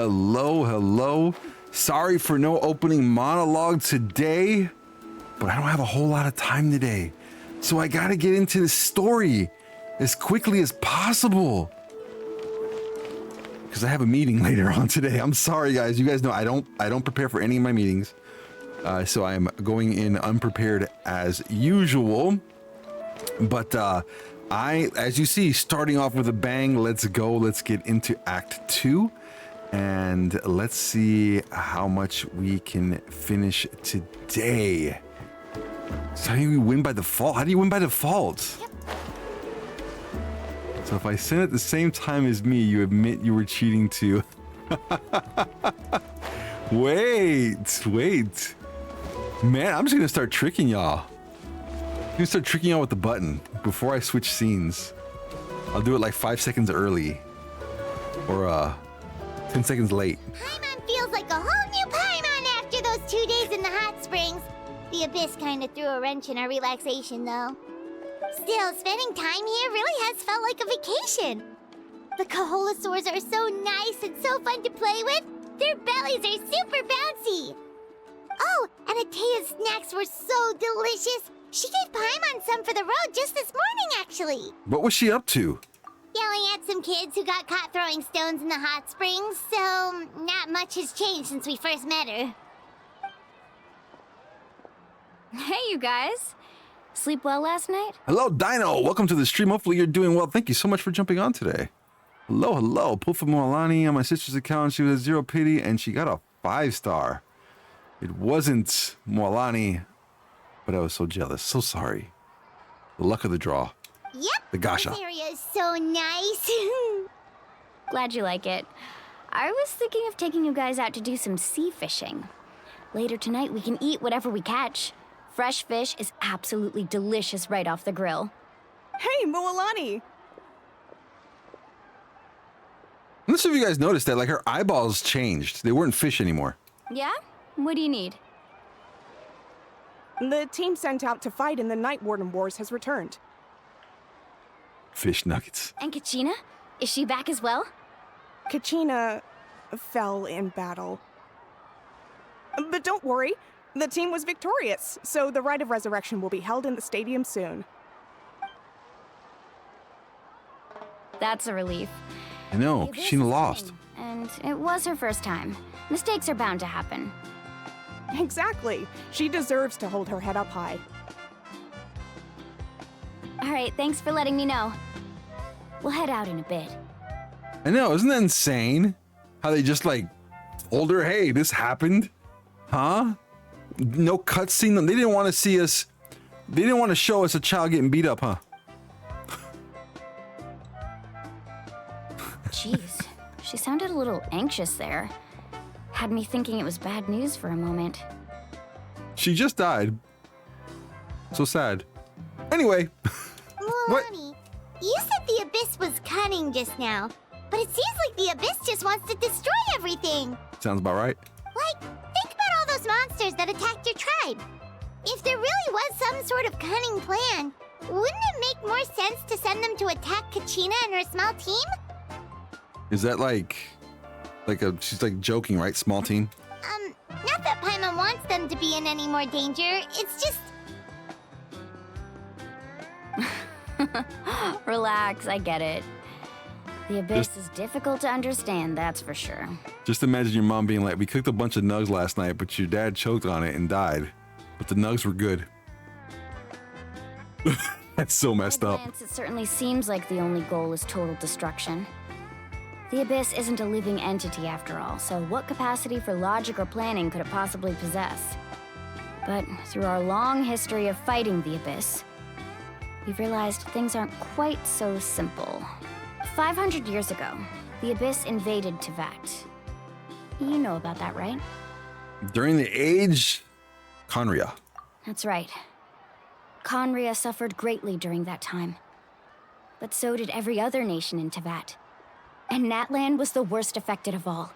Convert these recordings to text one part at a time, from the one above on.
Hello, hello. Sorry for no opening monologue today, but I don't have a whole lot of time today. So I gotta get into this story as quickly as possible. Because I have a meeting later on today. I'm sorry, guys. You guys know I don't prepare for any of my meetings. So I am going in unprepared as usual. But as you see, starting off with a bang, let's go. Let's get into Act 2. And let's see how much we can finish today. So how do you win by default? How do you win by default? So if I send at the same time as me, you admit you were cheating too. Wait. Man, I'm just gonna start tricking y'all. I'm gonna start tricking y'all with the button before I switch scenes. I'll do it like 5 seconds early. Or 10 seconds late. Paimon feels like a whole new Paimon after those 2 days in the hot springs. The Abyss kind of threw a wrench in our relaxation, though. Still, spending time here really has felt like a vacation. The Kaholasaurs are so nice and so fun to play with. Their bellies are super bouncy. Oh, and Atea's snacks were so delicious. She gave Paimon some for the road just this morning, actually. What was she up to? Yelling at some kids who got caught throwing stones in the hot springs, so not much has changed since we first met her. Hey, you guys. Sleep well last night? Hello, Dino. Welcome to the stream. Hopefully you're doing well. Thank you so much for jumping on today. Hello. Pull from Moalani on my sister's account. She was zero pity, and she got a 5-star. It wasn't Moalani, but I was so jealous. So sorry. The luck of the draw. Yep, the Gasha. This area is so nice. Glad you like it. I was thinking of taking you guys out to do some sea fishing. Later tonight, we can eat whatever we catch. Fresh fish is absolutely delicious right off the grill. Hey, Moalani! I'm not sure if you guys noticed that, like, her eyeballs changed. They weren't fish anymore. Yeah? What do you need? The team sent out to fight in the Night Warden Wars has returned. Fish nuggets. And Kachina? Is she back as well? Kachina fell in battle. But don't worry, the team was victorious, so the rite of resurrection will be held in the stadium soon. That's a relief. I know, The Abyss Kachina is lost. winning, and it was her first time. Mistakes are bound to happen. Exactly. She deserves to hold her head up high. All right, thanks for letting me know. We'll head out in a bit. I know, isn't that insane? How they just, like, told her, hey, this happened? Huh? No cutscene. They didn't want to see us. They didn't want to show us a child getting beat up, huh? Jeez, she sounded a little anxious there. Had me thinking it was bad news for a moment. She just died. So sad. Anyway. What? Moalani, you said the Abyss was cunning just now, but it seems like the Abyss just wants to destroy everything. Sounds about right. Like, think about all those monsters that attacked your tribe. If there really was some sort of cunning plan, wouldn't it make more sense to send them to attack Kachina and her small team? Is that like she's like joking, right? Small team? Not that Paimon wants them to be in any more danger, it's just... Relax, I get it. The Abyss is difficult to understand, that's for sure. Just imagine your mom being like, we cooked a bunch of nugs last night, but your dad choked on it and died. But the nugs were good. That's so messed up. It certainly seems like the only goal is total destruction. The Abyss isn't a living entity after all, so what capacity for logic or planning could it possibly possess? But through our long history of fighting the Abyss, we've realized things aren't quite so simple. 500 years ago, the Abyss invaded Teyvat. You know about that, right? During the age, Conria. That's right. Conria suffered greatly during that time. But so did every other nation in Teyvat. And Natlan was the worst affected of all.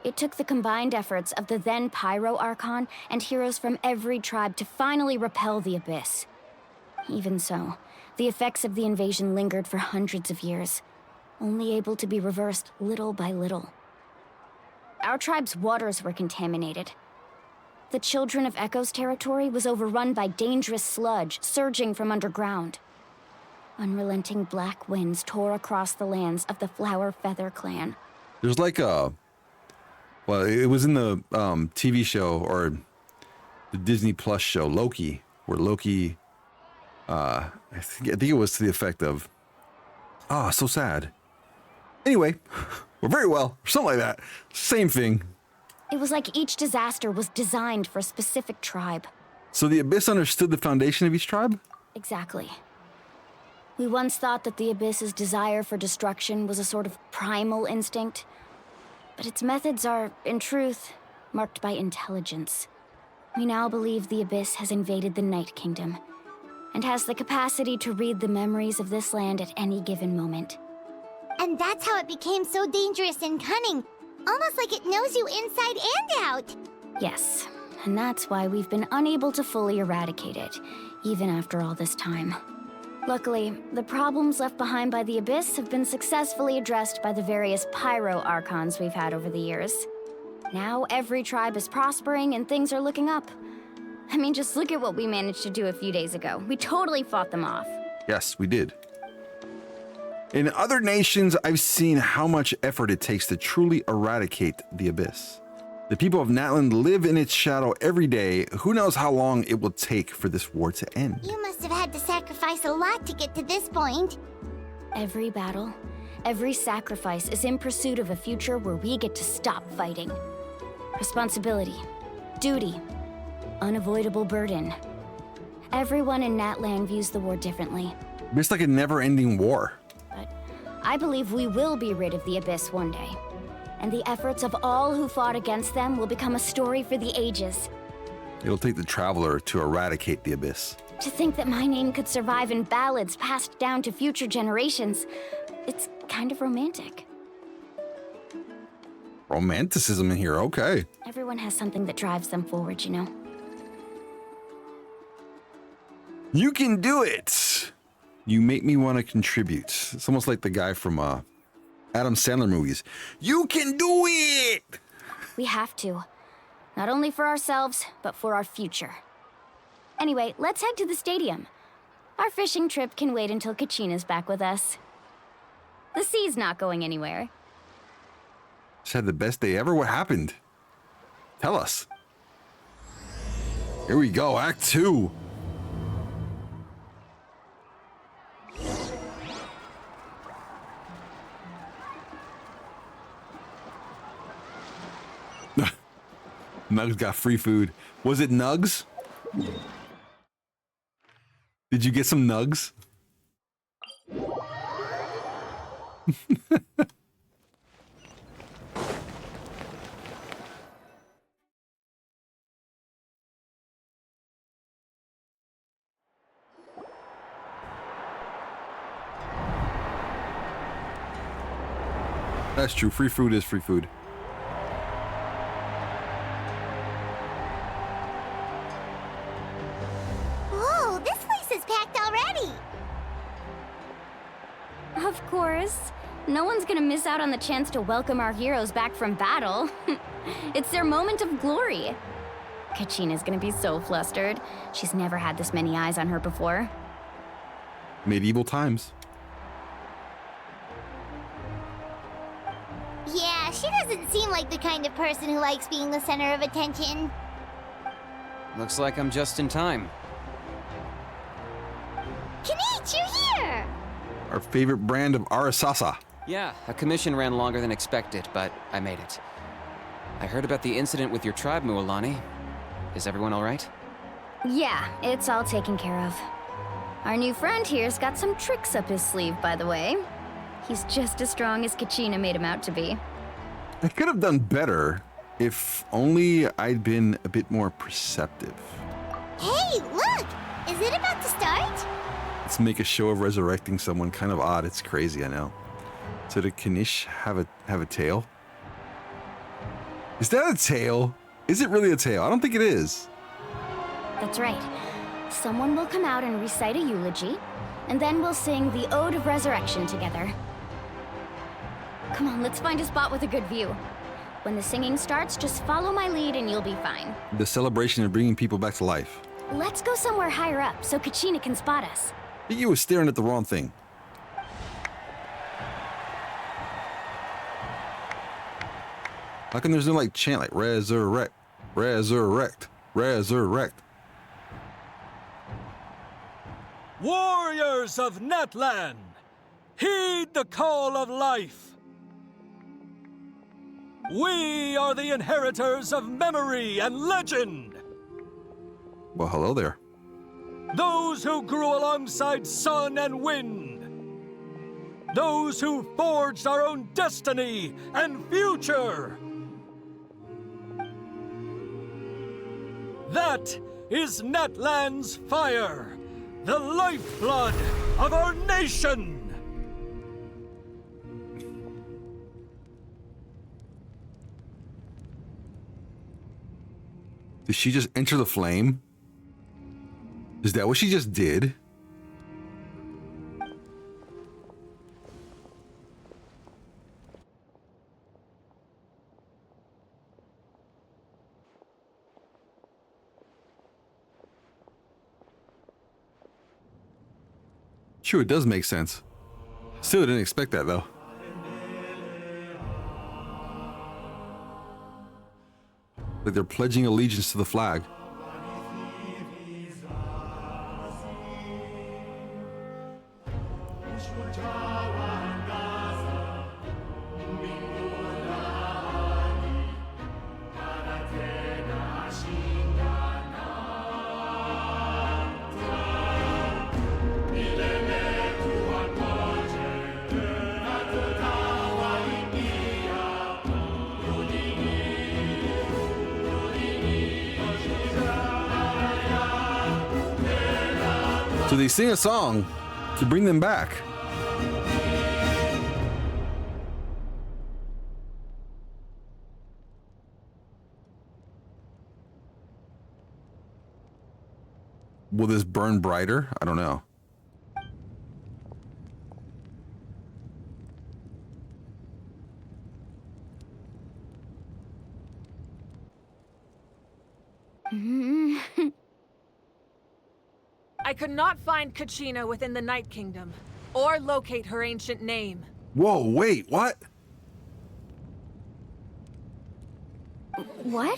It took the combined efforts of the then Pyro Archon and heroes from every tribe to finally repel the Abyss. Even so, the effects of the invasion lingered for hundreds of years, only able to be reversed little by little. our tribe's waters were contaminated. The Children of Echo's territory was overrun by dangerous sludge surging from underground. Unrelenting black winds tore across the lands of the Flower Feather clan. There's like a... Well, it was in the TV show, or the Disney Plus show, Loki, where Loki... I think it was to the effect of... Ah, so sad. Anyway, we're very well. Something like that. Same thing. It was like each disaster was designed for a specific tribe. So the Abyss understood the foundation of each tribe? Exactly. We once thought that the Abyss's desire for destruction was a sort of primal instinct, but its methods are, in truth, marked by intelligence. We now believe the Abyss has invaded the Night Kingdom, and has the capacity to read the memories of this land at any given moment. And that's how it became so dangerous and cunning. Almost like it knows you inside and out. Yes, and that's why we've been unable to fully eradicate it, even after all this time. Luckily, the problems left behind by the Abyss have been successfully addressed by the various Pyro Archons we've had over the years. Now every tribe is prospering and things are looking up. I mean, just look at what we managed to do a few days ago. We totally fought them off. Yes, we did. In other nations, I've seen how much effort it takes to truly eradicate the Abyss. The people of Natlan live in its shadow every day. Who knows how long it will take for this war to end? You must have had to sacrifice a lot to get to this point. Every battle, every sacrifice is in pursuit of a future where we get to stop fighting. Responsibility, duty, unavoidable burden. Everyone in Natlan views the war differently. It's like a never-ending war. But I believe we will be rid of the Abyss one day. And the efforts of all who fought against them will become a story for the ages. It'll take the Traveler to eradicate the Abyss. To think that my name could survive in ballads passed down to future generations, it's kind of romantic. Romanticism in here, okay. Everyone has something that drives them forward, you know? You can do it! You make me want to contribute. It's almost like the guy from Adam Sandler movies. You can do it! We have to. Not only for ourselves, but for our future. Anyway, let's head to the stadium. Our fishing trip can wait until Kachina's back with us. The sea's not going anywhere. Just had the best day ever. What happened? Tell us. Here we go, Act 2. Nugs got free food. Was it Nugs? Did you get some Nugs? That's true. Free food is free food. Whoa, this place is packed already. Of course. No one's gonna miss out on the chance to welcome our heroes back from battle. It's their moment of glory. Kachina's gonna be so flustered. She's never had this many eyes on her before. Medieval times. Yeah, she doesn't seem like the kind of person who likes being the center of attention. Looks like I'm just in time. Kinich, you're here! Our favorite brand of Arasasa. Yeah, a commission ran longer than expected, but I made it. I heard about the incident with your tribe, Mualani. Is everyone all right? Yeah, it's all taken care of. Our new friend here's got some tricks up his sleeve, by the way. He's just as strong as Kachina made him out to be. I could have done better if only I'd been a bit more perceptive. Hey, look! Is it about to start? Let's make a show of resurrecting someone. Kind of odd. It's crazy, I know. So did Kanish have a tail? Is that a tail? Is it really a tail? I don't think it is. That's right. Someone will come out and recite a eulogy, and then we'll sing the Ode of Resurrection together. Come on, let's find a spot with a good view. When the singing starts, just follow my lead and you'll be fine. The celebration of bringing people back to life. Let's go somewhere higher up so Kachina can spot us. You was staring at the wrong thing. How come there's no like chant like resurrect, resurrect, resurrect? Warriors of Natlan, heed the call of life. We are the inheritors of memory and legend. Well, hello there. Those who grew alongside sun and wind. Those who forged our own destiny and future. That is Natlan's fire, the lifeblood of our nation. Did she just enter the flame? Is that what she just did? Sure, it does make sense. Still didn't expect that though. Like they're pledging allegiance to the flag. So they sing a song to bring them back. Will this burn brighter? I don't know. I could not find Kachina within the Night Kingdom, or locate her ancient name. Whoa, wait, what? What?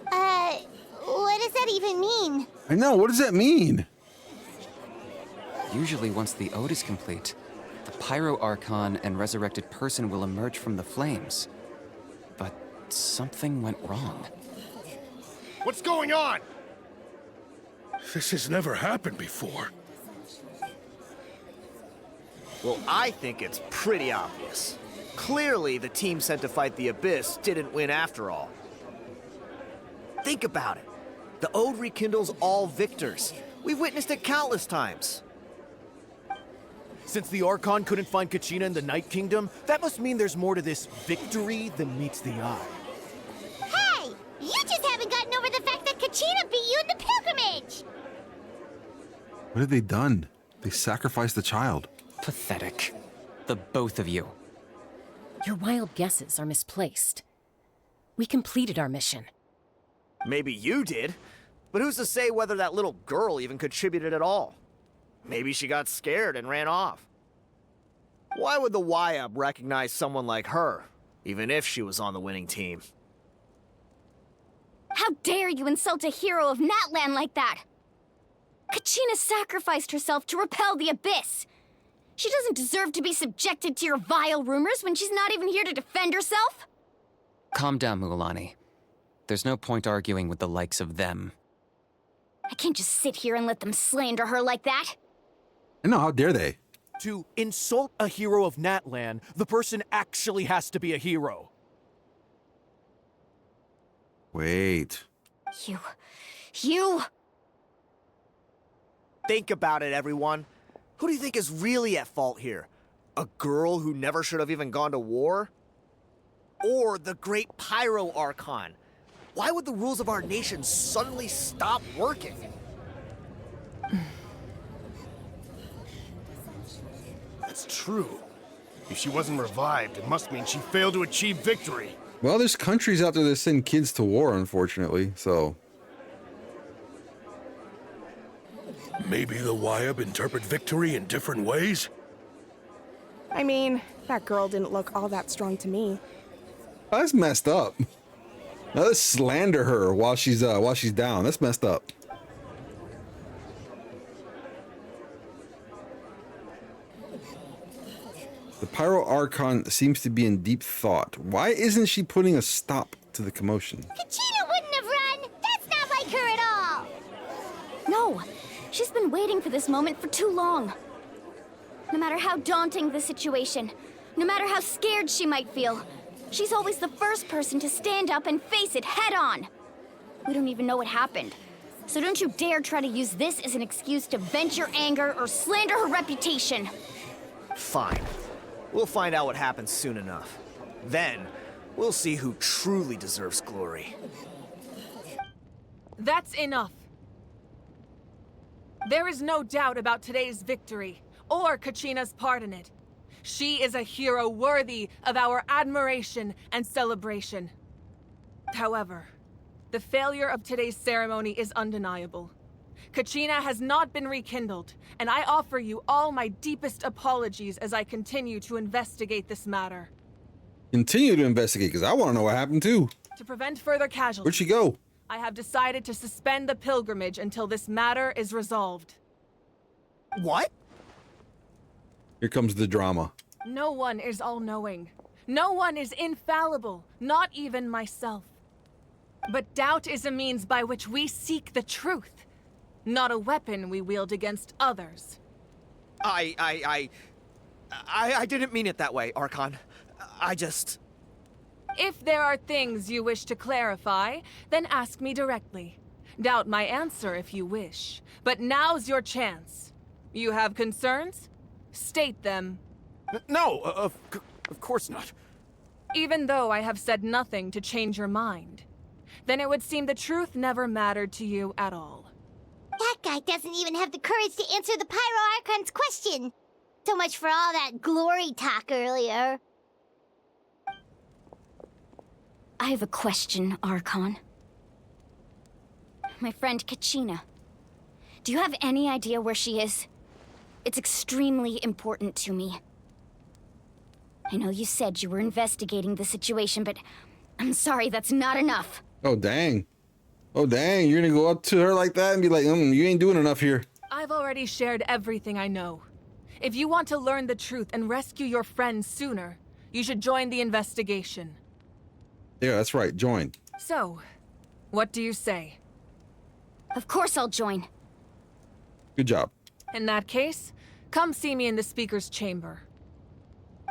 What does that even mean? I know, what does that mean? Usually once the ode is complete, the Pyro Archon and resurrected person will emerge from the flames. But something went wrong. What's going on? This has never happened before. Well, I think it's pretty obvious. Clearly, the team sent to fight the Abyss didn't win after all. Think about it. The Ode rekindles all victors. We've witnessed it countless times. Since the Archon couldn't find Kachina in the Night Kingdom, that must mean there's more to this victory than meets the eye. Hey! You just haven't gotten over the fact that Kachina beat you in the pilgrimage! What have they done? They sacrificed the child. Pathetic. The both of you. Your wild guesses are misplaced. We completed our mission. Maybe you did, but who's to say whether that little girl even contributed at all? Maybe she got scared and ran off. Why would the YUB recognize someone like her, even if she was on the winning team? How dare you insult a hero of Natlan like that? Kachina sacrificed herself to repel the Abyss. She doesn't deserve to be subjected to your vile rumors when she's not even here to defend herself. Calm down, Mualani. There's no point arguing with the likes of them. I can't just sit here and let them slander her like that. I know, how dare they? To insult a hero of Natlan, the person actually has to be a hero. Wait. You... Think about it, everyone. Who do you think is really at fault here? A girl who never should have even gone to war? Or the great Pyro Archon? Why would the rules of our nation suddenly stop working? That's true. If she wasn't revived, it must mean she failed to achieve victory. Well, there's countries out there that send kids to war, unfortunately, so... Maybe the Wyab interpret victory in different ways? I mean, that girl didn't look all that strong to me. That's messed up. Now let's slander her while she's down. That's messed up. The Pyro Archon seems to be in deep thought. Why isn't she putting a stop to the commotion? Kachina wouldn't have run! That's not like her at all! No! She's been waiting for this moment for too long. No matter how daunting the situation, no matter how scared she might feel, she's always the first person to stand up and face it head on. We don't even know what happened. So don't you dare try to use this as an excuse to vent your anger or slander her reputation. Fine. We'll find out what happens soon enough. Then, we'll see who truly deserves glory. That's enough. There is no doubt about today's victory, or Kachina's part in it. She is a hero worthy of our admiration and celebration. However, the failure of today's ceremony is undeniable. Kachina has not been rekindled, and I offer you all my deepest apologies as I continue to investigate this matter. Continue to investigate, because I want to know what happened too. To prevent further casualties, Where'd she go? I have decided to suspend the pilgrimage until this matter is resolved. What? Here comes the drama. No one is all-knowing. No one is infallible, not even myself. But doubt is a means by which we seek the truth, not a weapon we wield against others. I didn't mean it that way, Archon. If there are things you wish to clarify, then ask me directly. Doubt my answer if you wish. But now's your chance. You have concerns? State them. No, of course not. Even though I have said nothing to change your mind, then it would seem the truth never mattered to you at all. That guy doesn't even have the courage to answer the Pyro Archon's question. So much for all that glory talk earlier. I have a question, Archon. My friend Kachina. Do you have any idea where she is? It's extremely important to me. I know you said you were investigating the situation, but I'm sorry, that's not enough. Oh, dang. Oh, dang. You're going to go up to her like that and be like, you ain't doing enough here. I've already shared everything I know. If you want to learn the truth and rescue your friend sooner, you should join the investigation. Yeah, that's right. Join. So, what do you say? Of course I'll join. Good job. In that case, come see me in the speaker's chamber.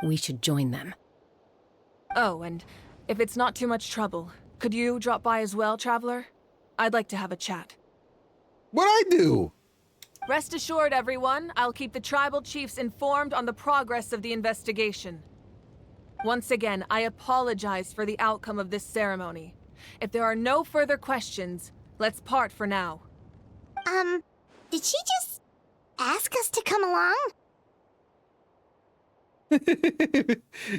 We should join them. Oh, and if it's not too much trouble, could you drop by as well, Traveler? I'd like to have a chat. What'd I do? Rest assured, everyone, I'll keep the tribal chiefs informed on the progress of the investigation. Once again, I apologize for the outcome of this ceremony. If there are no further questions, let's part for now. Did she just ask us to come along?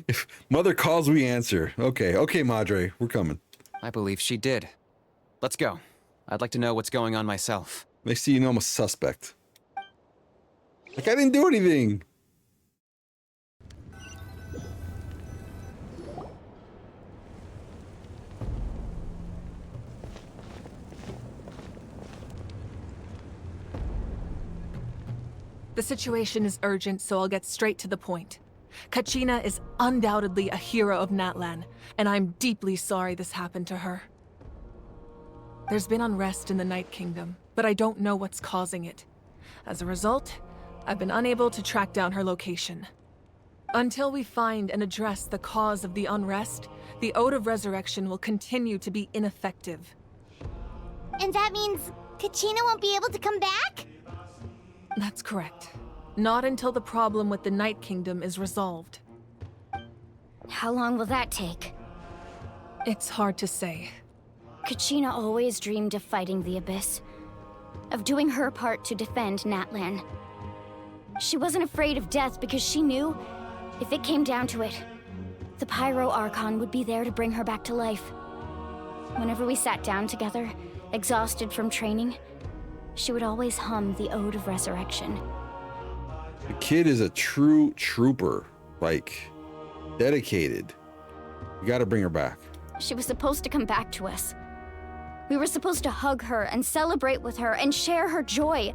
If Mother calls, we answer. Okay, Pawdre, we're coming. I believe she did. Let's go. I'd like to know what's going on myself. Next thing you know, I'm a suspect. Like, I didn't do anything. The situation is urgent, so I'll get straight to the point. Kachina is undoubtedly a hero of Natlan, and I'm deeply sorry this happened to her. There's been unrest in the Night Kingdom, but I don't know what's causing it. As a result, I've been unable to track down her location. Until we find and address the cause of the unrest, the Ode of Resurrection will continue to be ineffective. And that means Kachina won't be able to come back? That's correct. Not until the problem with the Night Kingdom is resolved. How long will that take? It's hard to say. Kachina always dreamed of fighting the Abyss, of doing her part to defend Natlan. She wasn't afraid of death because she knew If it came down to it, the Pyro Archon would be there to bring her back to life. Whenever we sat down together, exhausted from training, she would always hum the Ode of Resurrection. The kid is a true trooper, like, dedicated. You gotta bring her back. She was supposed to come back to us. We were supposed to hug her and celebrate with her and share her joy.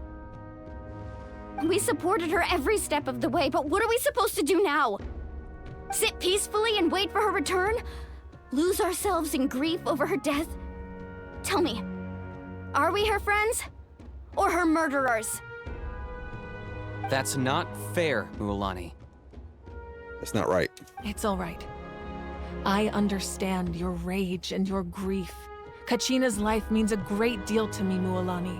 We supported her every step of the way, but what are we supposed to do now? Sit peacefully and wait for her return? Lose ourselves in grief over her death? Tell me, are we her friends? Or her murderers? That's not fair, Mualani. That's not right. It's all right. I understand your rage and your grief. Kachina's life means a great deal to me, Mualani.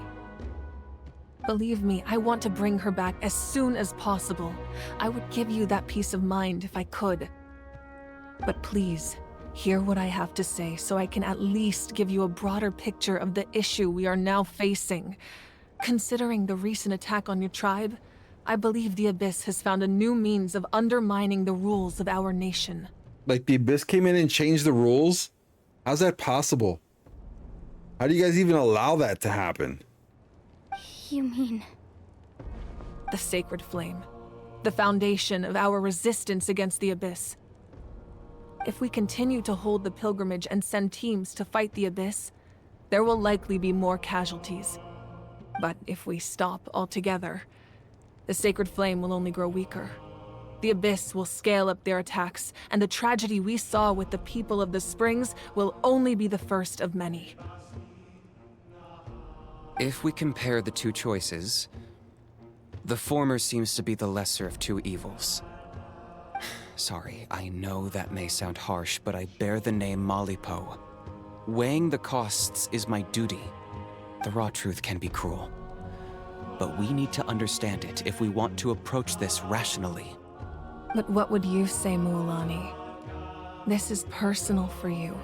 Believe me, I want to bring her back as soon as possible. I would give you that peace of mind if I could. But please, hear what I have to say so I can at least give you a broader picture of the issue we are now facing. Considering the recent attack on your tribe, I believe the Abyss has found a new means of undermining the rules of our nation. Like, the Abyss came in and changed the rules? How's that possible? How do you guys even allow that to happen? You mean... The Sacred Flame. The foundation of our resistance against the Abyss. If we continue to hold the pilgrimage and send teams to fight the Abyss, there will likely be more casualties. But if we stop altogether, the Sacred Flame will only grow weaker. The Abyss will scale up their attacks, and the tragedy we saw with the people of the Springs will only be the first of many. If we compare the two choices, the former seems to be the lesser of two evils. Sorry, I know that may sound harsh, but I bear the name Malipo. Weighing the costs is my duty. The raw truth can be cruel. But we need to understand it if we want to approach this rationally. But what would you say, Mualani? This is personal for you.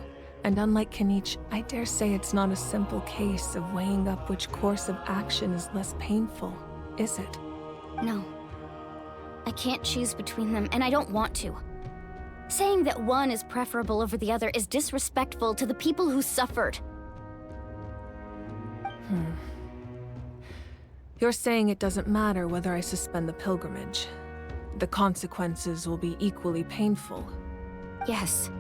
And unlike Kanich, I dare say it's not a simple case of weighing up which course of action is less painful, is it? No. I can't choose between them, and I don't want to. Saying that one is preferable over the other is disrespectful to the people who suffered. You're saying it doesn't matter whether I suspend the pilgrimage. The consequences will be equally painful. Yes.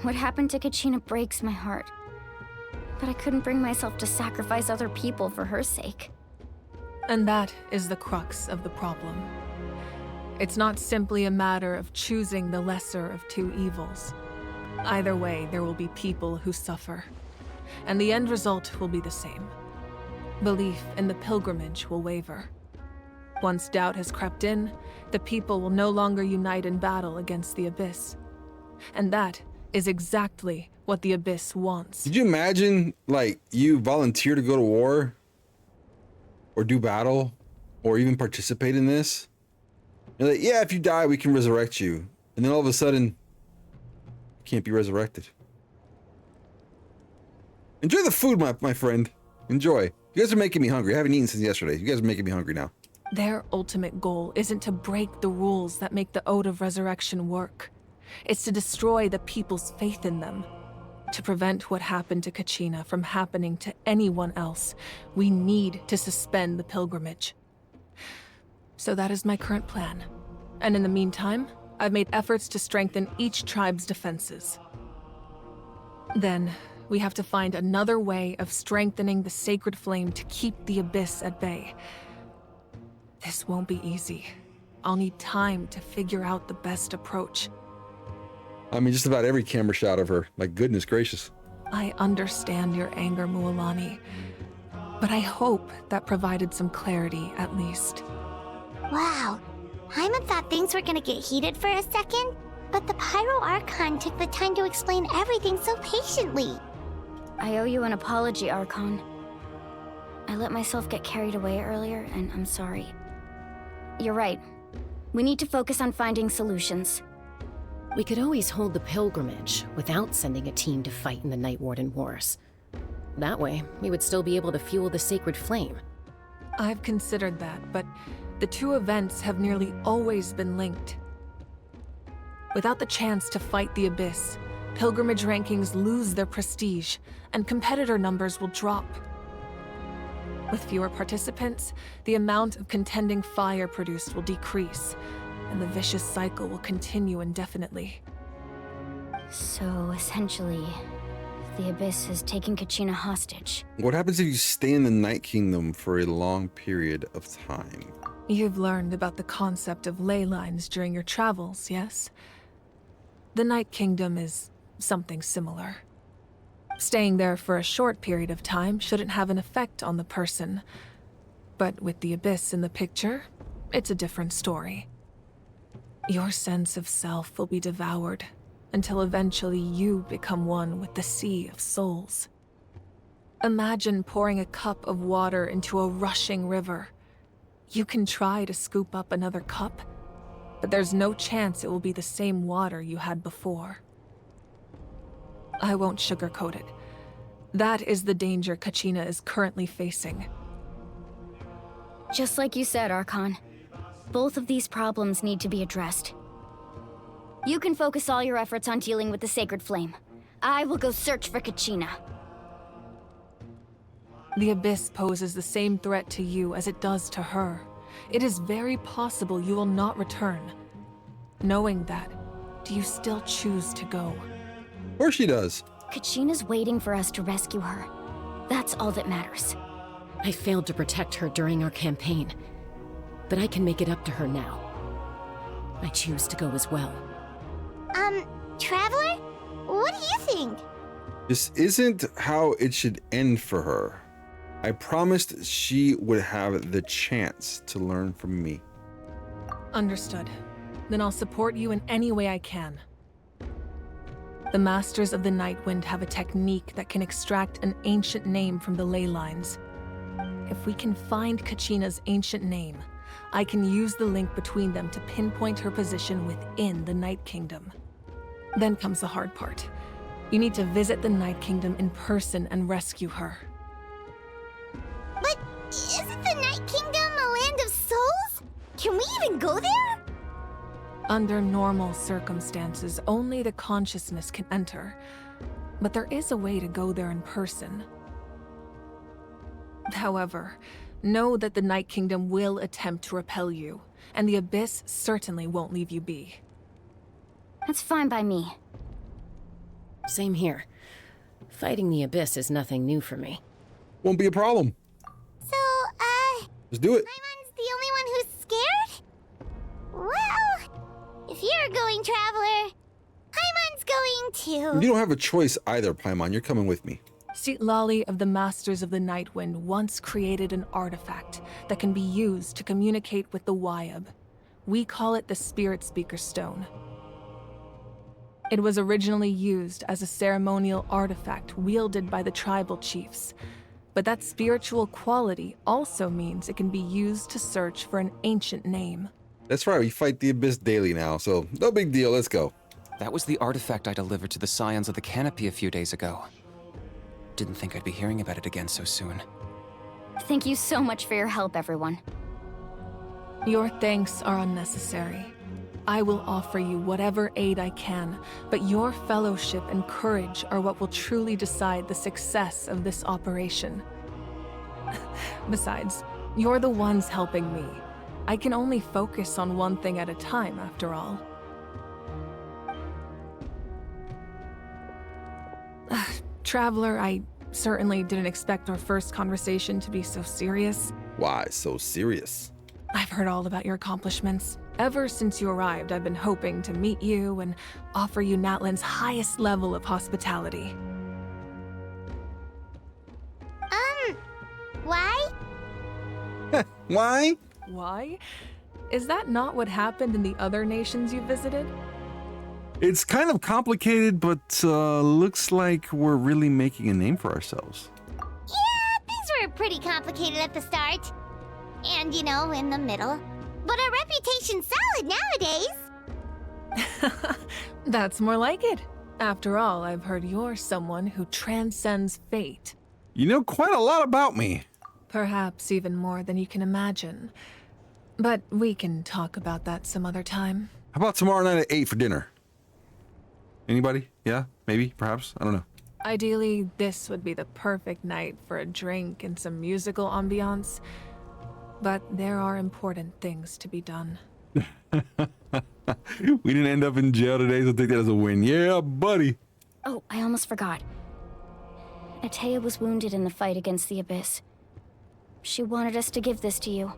What happened to Kachina breaks my heart. But I couldn't bring myself to sacrifice other people for her sake. And that is the crux of the problem. It's not simply a matter of choosing the lesser of two evils. Either way, there will be people who suffer. And the end result will be the same. Belief in the pilgrimage will waver. Once doubt has crept in, the people will no longer unite in battle against the Abyss. And that is exactly what the Abyss wants. Did you imagine, like, you volunteer to go to war? Or do battle? Or even participate in this? You're like, yeah, if you die, we can resurrect you. And then all of a sudden, you can't be resurrected. Enjoy the food, my friend. Enjoy. You guys are making me hungry. I haven't eaten since yesterday. You guys are making me hungry now. Their ultimate goal isn't to break the rules that make the Ode of Resurrection work. It's to destroy the people's faith in them. To prevent what happened to Kachina from happening to anyone else, we need to suspend the pilgrimage. So that is my current plan. And in the meantime, I've made efforts to strengthen each tribe's defenses. Then, we have to find another way of strengthening the Sacred Flame to keep the Abyss at bay. This won't be easy. I'll need time to figure out the best approach. I mean, just about every camera shot of her. My goodness gracious. I understand your anger, Mualani, but I hope that provided some clarity, at least. Wow. Paimon thought things were gonna get heated for a second, but the Pyro Archon took the time to explain everything so patiently. I owe you an apology, Archon. I let myself get carried away earlier, and I'm sorry. You're right. We need to focus on finding solutions. We could always hold the pilgrimage without sending a team to fight in the Night Warden Wars. That way, we would still be able to fuel the Sacred Flame. I've considered that, but the two events have nearly always been linked. Without the chance to fight the Abyss, pilgrimage rankings lose their prestige, and competitor numbers will drop. With fewer participants, the amount of contending fire produced will decrease, and the vicious cycle will continue indefinitely. So, essentially, the Abyss has taken Kachina hostage. What happens if you stay in the Night Kingdom for a long period of time? You've learned about the concept of ley lines during your travels, yes? The Night Kingdom is something similar. Staying there for a short period of time shouldn't have an effect on the person. But with the Abyss in the picture, it's a different story. Your sense of self will be devoured until eventually you become one with the Sea of Souls. Imagine pouring a cup of water into a rushing river. You can try to scoop up another cup, but there's no chance it will be the same water you had before. I won't sugarcoat it. That is the danger Kachina is currently facing. Just like you said, Archon. Both of these problems need to be addressed. You can focus all your efforts on dealing with the Sacred Flame. I will go search for Kachina. The Abyss poses the same threat to you as it does to her. It is very possible you will not return. Knowing that, do you still choose to go? Of course she does. Kachina's waiting for us to rescue her. That's all that matters. I failed to protect her during our campaign, but I can make it up to her now. I choose to go as well. Traveler? What do you think? This isn't how it should end for her. I promised she would have the chance to learn from me. Understood. Then I'll support you in any way I can. The Masters of the Nightwind have a technique that can extract an ancient name from the ley lines. If we can find Kachina's ancient name, I can use the link between them to pinpoint her position within the Night Kingdom. Then comes the hard part. You need to visit the Night Kingdom in person and rescue her. But isn't the Night Kingdom a land of souls? Can we even go there? Under normal circumstances, only the consciousness can enter. But there is a way to go there in person. However, know that the Night Kingdom will attempt to repel you, and the Abyss certainly won't leave you be. That's fine by me. Same here. Fighting the Abyss is nothing new for me. Won't be a problem. So, Let's do it. Paimon's the only one who's scared? Well, if you're going, Traveler, Paimon's going too. You don't have a choice either, Paimon. You're coming with me. Lali of the Masters of the Nightwind once created an artifact that can be used to communicate with the Wyab. We call it the Spirit Speaker Stone. It was originally used as a ceremonial artifact wielded by the tribal chiefs, but that spiritual quality also means it can be used to search for an ancient name. That's right, we fight the Abyss daily now, so no big deal, let's go. That was the artifact I delivered to the Scions of the Canopy a few days ago. Didn't think I'd be hearing about it again so soon. Thank you so much for your help, everyone. Your thanks are unnecessary. I will offer you whatever aid I can, but your fellowship and courage are what will truly decide the success of this operation. Besides, you're the ones helping me. I can only focus on one thing at a time, after all. Traveler, I certainly didn't expect our first conversation to be so serious. Why so serious? I've heard all about your accomplishments. Ever since you arrived, I've been hoping to meet you and offer you Natlan's highest level of hospitality. Why? Why? Why? Is that not what happened in the other nations you visited? It's kind of complicated, but looks like we're really making a name for ourselves. Yeah, things were pretty complicated at the start. And, you know, in the middle. But our reputation's solid nowadays. That's more like it. After all, I've heard you're someone who transcends fate. You know quite a lot about me. Perhaps even more than you can imagine. But we can talk about that some other time. How about tomorrow night at 8 for dinner? Anybody? Yeah? Maybe? Perhaps? I don't know. Ideally, this would be the perfect night for a drink and some musical ambiance. But there are important things to be done. We didn't end up in jail today, so take that as a win. Yeah, buddy. Oh, I almost forgot. Atea was wounded in the fight against the Abyss. She wanted us to give this to you.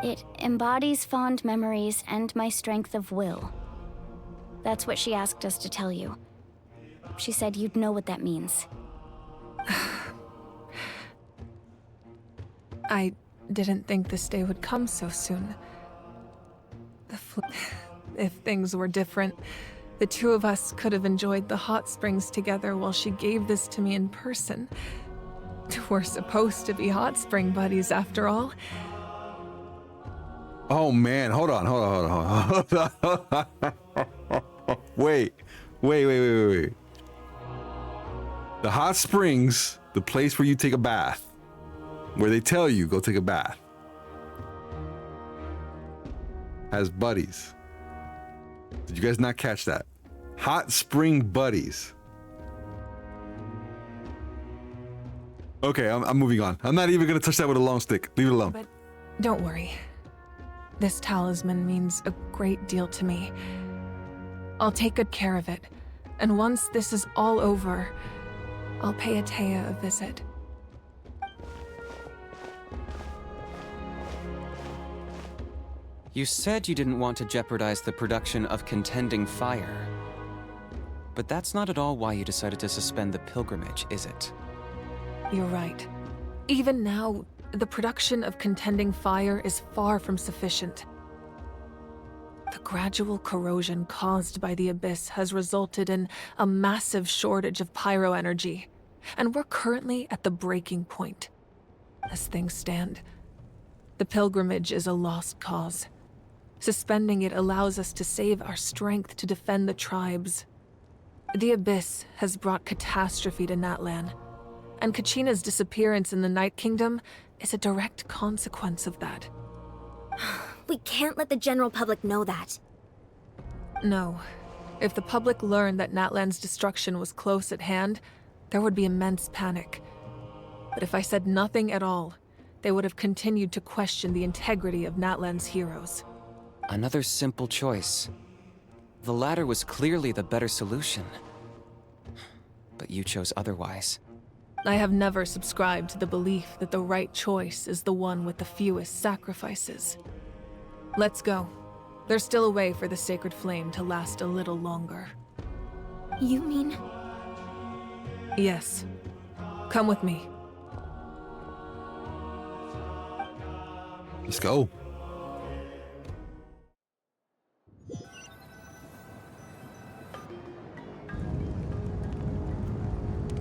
It embodies fond memories and my strength of will. That's what she asked us to tell you. She said you'd know what that means. I didn't think this day would come so soon. If things were different, the two of us could have enjoyed the hot springs together while she gave this to me in person. We're supposed to be hot spring buddies after all. Oh man, hold on. Wait. The hot springs, the place where you take a bath, where they tell you go take a bath, has buddies. Did you guys not catch that? Hot spring buddies. Okay, I'm moving on. I'm not even gonna touch that with a long stick. Leave it alone. But don't worry. This talisman means a great deal to me. I'll take good care of it. And once this is all over, I'll pay Atea a visit. You said you didn't want to jeopardize the production of Contending Fire. But that's not at all why you decided to suspend the pilgrimage, is it? You're right. Even now, the production of Contending Fire is far from sufficient. The gradual corrosion caused by the Abyss has resulted in a massive shortage of pyro energy, and we're currently at the breaking point. As things stand, the pilgrimage is a lost cause. Suspending it allows us to save our strength to defend the tribes. The Abyss has brought catastrophe to Natlan, and Kachina's disappearance in the Night Kingdom is a direct consequence of that. We can't let the general public know that. No. If the public learned that Natlan's destruction was close at hand, there would be immense panic. But if I said nothing at all, they would have continued to question the integrity of Natlan's heroes. Another simple choice. The latter was clearly the better solution. But you chose otherwise. I have never subscribed to the belief that the right choice is the one with the fewest sacrifices. Let's go. There's still a way for the sacred flame to last a little longer. You mean? Yes. Come with me. Let's go.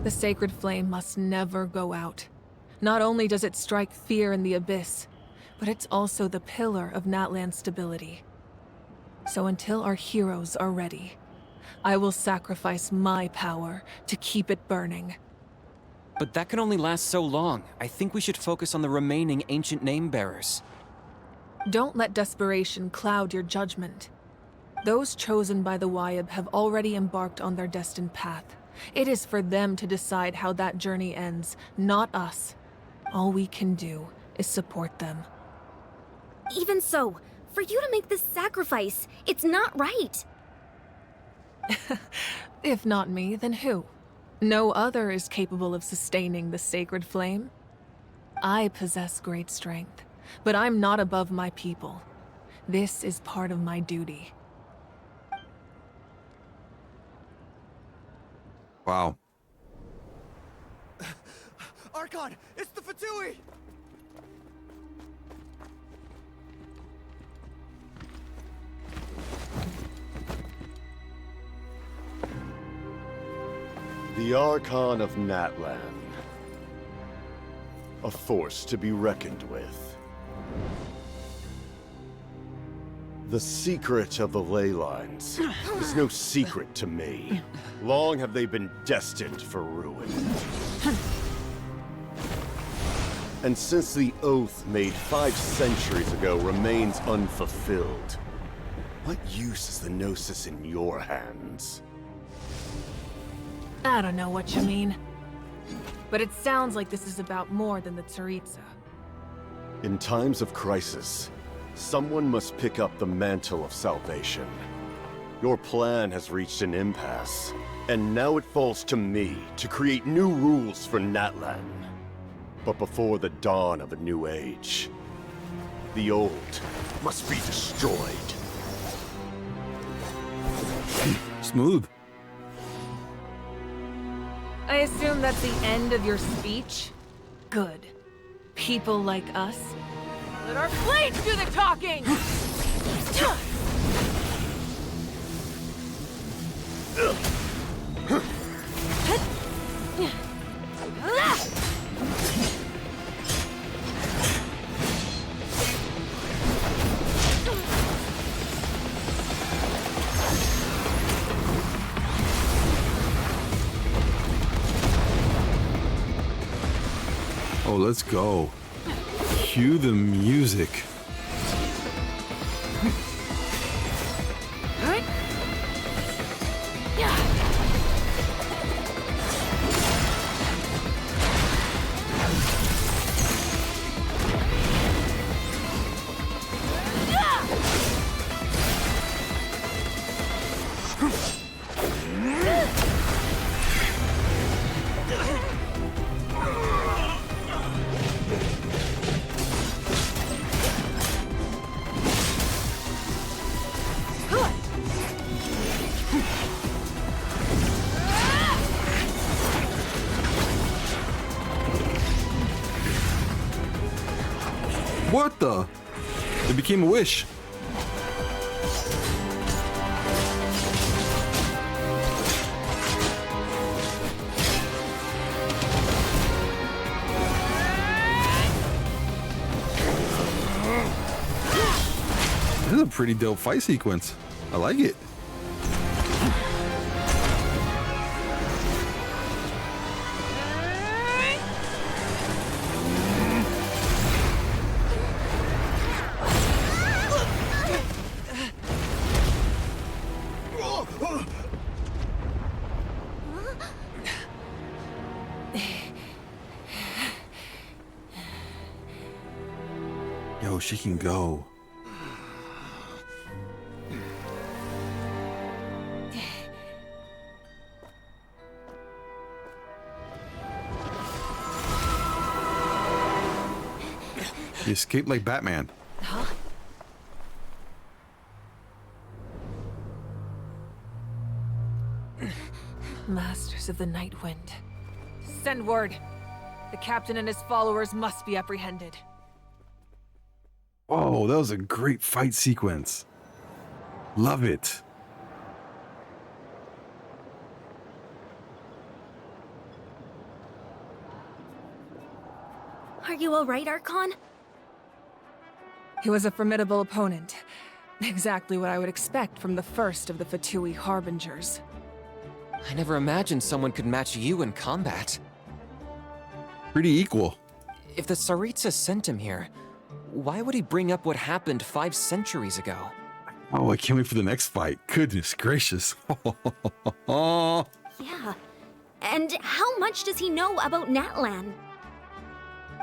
The sacred flame must never go out. Not only does it strike fear in the Abyss, but it's also the pillar of Natlan's stability. So until our heroes are ready, I will sacrifice my power to keep it burning. But that can only last so long. I think we should focus on the remaining ancient name-bearers. Don't let desperation cloud your judgment. Those chosen by the Wyab have already embarked on their destined path. It is for them to decide how that journey ends, not us. All we can do is support them. Even so, for you to make this sacrifice, it's not right. If not me, then who? No other is capable of sustaining the sacred flame. I possess great strength, but I'm not above my people. This is part of my duty. Wow. Archon, it's the Fatui! The Archon of Natlan. A force to be reckoned with. The secret of the ley lines is no secret to me. Long have they been destined for ruin. And since the oath made 5 centuries ago remains unfulfilled, what use is the Gnosis in your hands? I don't know what you mean. But it sounds like this is about more than the Tsaritsa. In times of crisis, someone must pick up the mantle of salvation. Your plan has reached an impasse, and now it falls to me to create new rules for Natlan. But before the dawn of a new age, the old must be destroyed. Smooth. I assume that's the end of your speech? Good. People like us? Let our blades do the talking! Oh, let's go. Cue the music. What the? It became a wish. This is a pretty dope fight sequence. I like it. Yo, she can go. He escaped like Batman. Huh? Masters of the Night Wind. Send word. The captain and his followers must be apprehended. Oh, that was a great fight sequence. Love it. Are you alright, Archon? He was a formidable opponent. Exactly what I would expect from the first of the Fatui Harbingers. I never imagined someone could match you in combat. Pretty equal. If the Tsaritsa sent him here, why would he bring up what happened 5 centuries ago? Oh, I can't wait for the next fight. Goodness gracious. Yeah. And how much does he know about Natlan?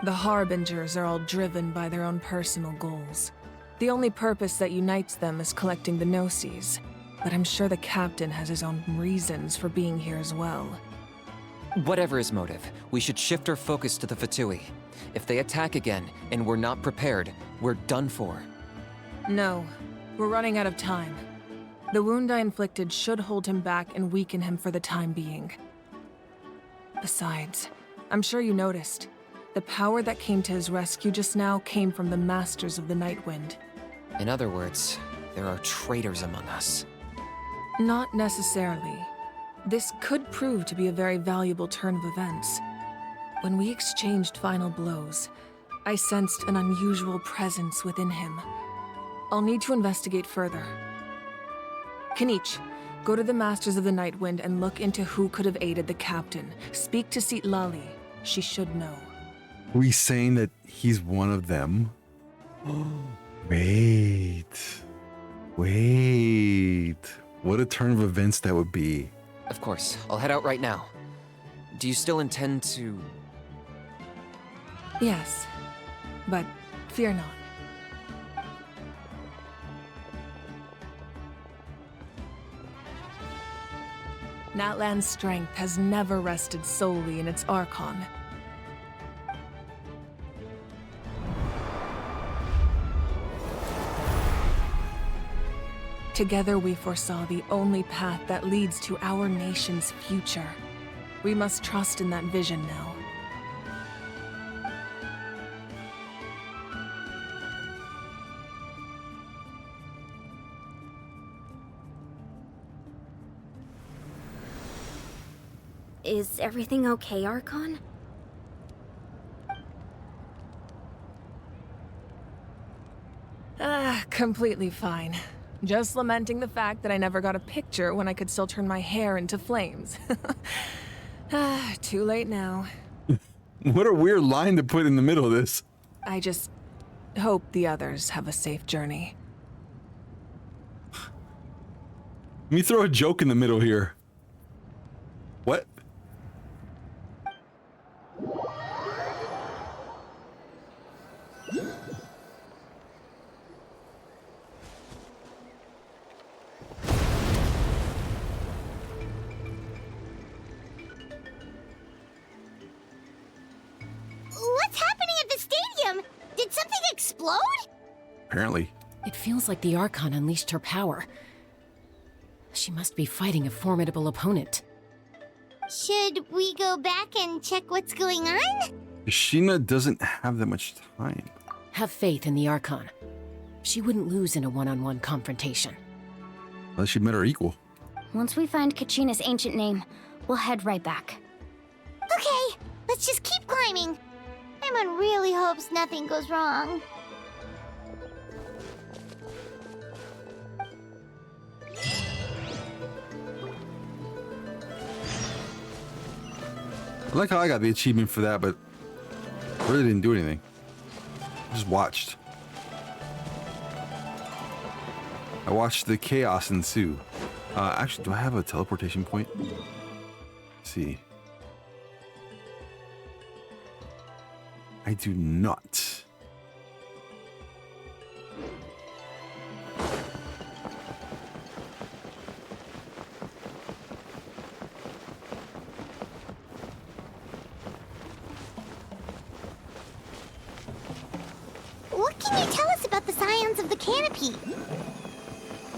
The Harbingers are all driven by their own personal goals. The only purpose that unites them is collecting the Gnosis. But I'm sure the captain has his own reasons for being here as well. Whatever his motive, we should shift our focus to the Fatui. If they attack again, and we're not prepared, we're done for. No, we're running out of time. The wound I inflicted should hold him back and weaken him for the time being. Besides, I'm sure you noticed, the power that came to his rescue just now came from the Masters of the Night Wind. In other words, there are traitors among us. Not necessarily. This could prove to be a very valuable turn of events. When we exchanged final blows, I sensed an unusual presence within him. I'll need to investigate further. Kanich, go to the Masters of the Night Wind and look into who could have aided the captain. Speak to Sitlali. She should know. Are we saying that he's one of them? Wait. What a turn of events that would be. Of course, I'll head out right now. Do you still intend to... Yes, but fear not. Natlan's strength has never rested solely in its Archon. Together we foresaw the only path that leads to our nation's future. We must trust in that vision now. Is everything okay, Archon? Completely fine. Just lamenting the fact that I never got a picture when I could still turn my hair into flames. Too late now. What a weird line to put in the middle of this. I just hope the others have a safe journey. Let me throw a joke in the middle here. What? What's happening at the stadium? Did something explode? Apparently. It feels like the Archon unleashed her power. She must be fighting a formidable opponent. Should we go back and check what's going on? Sheena doesn't have that much time. Have faith in the Archon. She wouldn't lose in a one-on-one confrontation. Unless she met her equal. Once we find Kachina's ancient name, we'll head right back. Okay, let's just keep climbing. Emon really hopes nothing goes wrong. I like how I got the achievement for that, but I really didn't do anything. I just watched. I watched the chaos ensue. Actually, do I have a teleportation point? Let's see. I do not. What can you tell us about the scions of the canopy?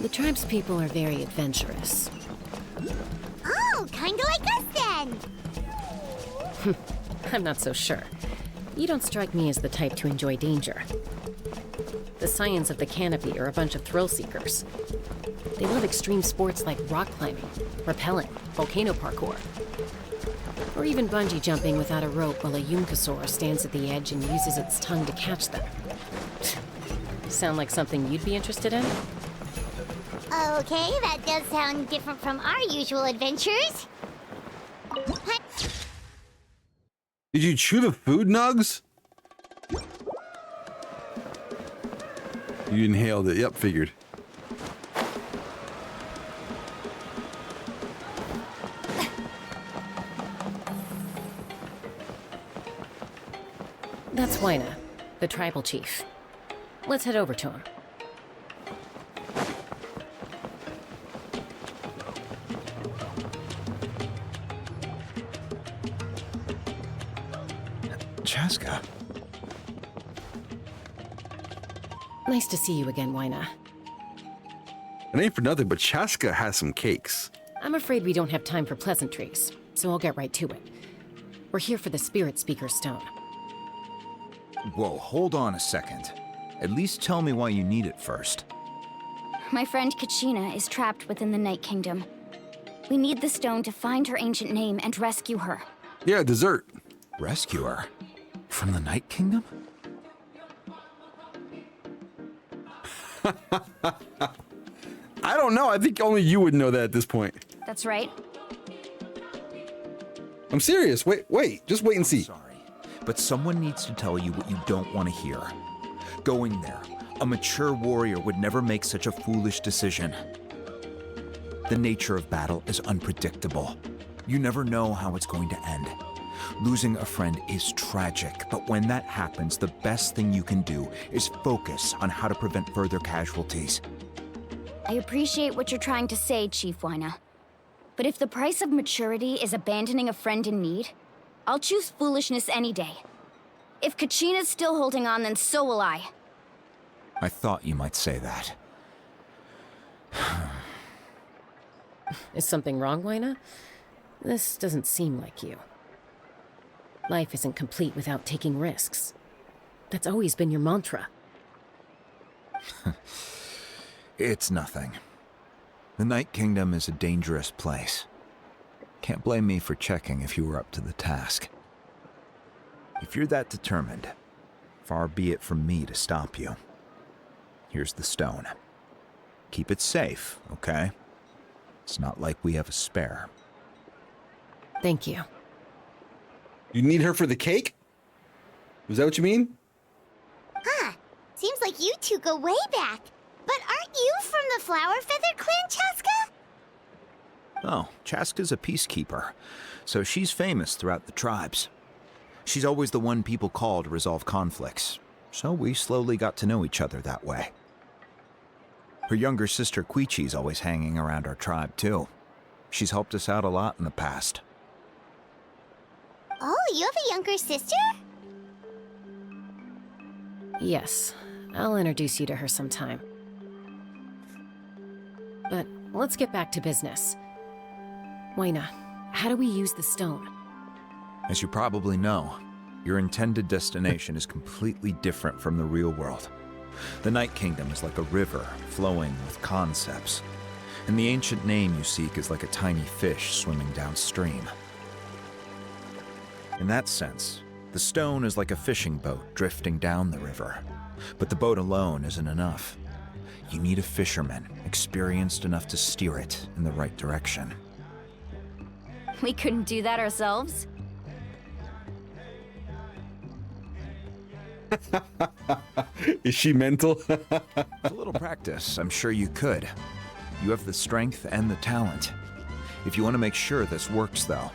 The tribespeople are very adventurous. Oh, kinda like us then. I'm not so sure. You don't strike me as the type to enjoy danger. The scions of the canopy are a bunch of thrill seekers. They love extreme sports like rock climbing, rappelling, volcano parkour, or even bungee jumping without a rope while a Yunkasaur stands at the edge and uses its tongue to catch them. Sound like something you'd be interested in? Okay, that does sound different from our usual adventures. Did you chew the food, Nugs? You inhaled it. Yep, figured. That's Wyna, the tribal chief. Let's head over to him. Chaska. Nice to see you again, Wyna. It ain't for nothing, but Chaska has some cakes. I'm afraid we don't have time for pleasantries, so I'll get right to it. We're here for the Spirit Speaker Stone. Whoa, hold on a second. At least tell me why you need it first. My friend Kachina is trapped within the Night Kingdom. We need the stone to find her ancient name and rescue her. Yeah, dessert. Rescue her? From the Night Kingdom? I don't know. I think only you would know that at this point. That's right. I'm serious. Wait. Just wait and see. Sorry, but someone needs to tell you what you don't want to hear. Going there, a mature warrior would never make such a foolish decision. The nature of battle is unpredictable. You never know how it's going to end. Losing a friend is tragic, but when that happens, the best thing you can do is focus on how to prevent further casualties. I appreciate what you're trying to say, Chief Wyna. But if the price of maturity is abandoning a friend in need, I'll choose foolishness any day. If Kachina's still holding on, then so will I. I thought you might say that. Is something wrong, Wyna? This doesn't seem like you. Life isn't complete without taking risks. That's always been your mantra. It's nothing. The Night Kingdom is a dangerous place. Can't blame me for checking if you were up to the task. If you're that determined, far be it from me to stop you. Here's the stone. Keep it safe, okay? It's not like we have a spare. Thank you. You need her for the cake? Was that what you mean? Huh. Seems like you two go way back. But aren't you from the Flower Feather Clan, Chaska? Oh, Chaska's a peacekeeper, so she's famous throughout the tribes. She's always the one people call to resolve conflicts, so we slowly got to know each other that way. Her younger sister Quichi's always hanging around our tribe, too. She's helped us out a lot in the past. Oh, you have a younger sister? Yes, I'll introduce you to her sometime. But let's get back to business. Wyna, how do we use the stone? As you probably know, your intended destination is completely different from the real world. The Night Kingdom is like a river flowing with concepts, and the ancient name you seek is like a tiny fish swimming downstream. In that sense, the stone is like a fishing boat drifting down the river, but the boat alone isn't enough. You need a fisherman experienced enough to steer it in the right direction. We couldn't do that ourselves? Is she mental? With a little practice, I'm sure you could. You have the strength and the talent. If you want to make sure this works, though,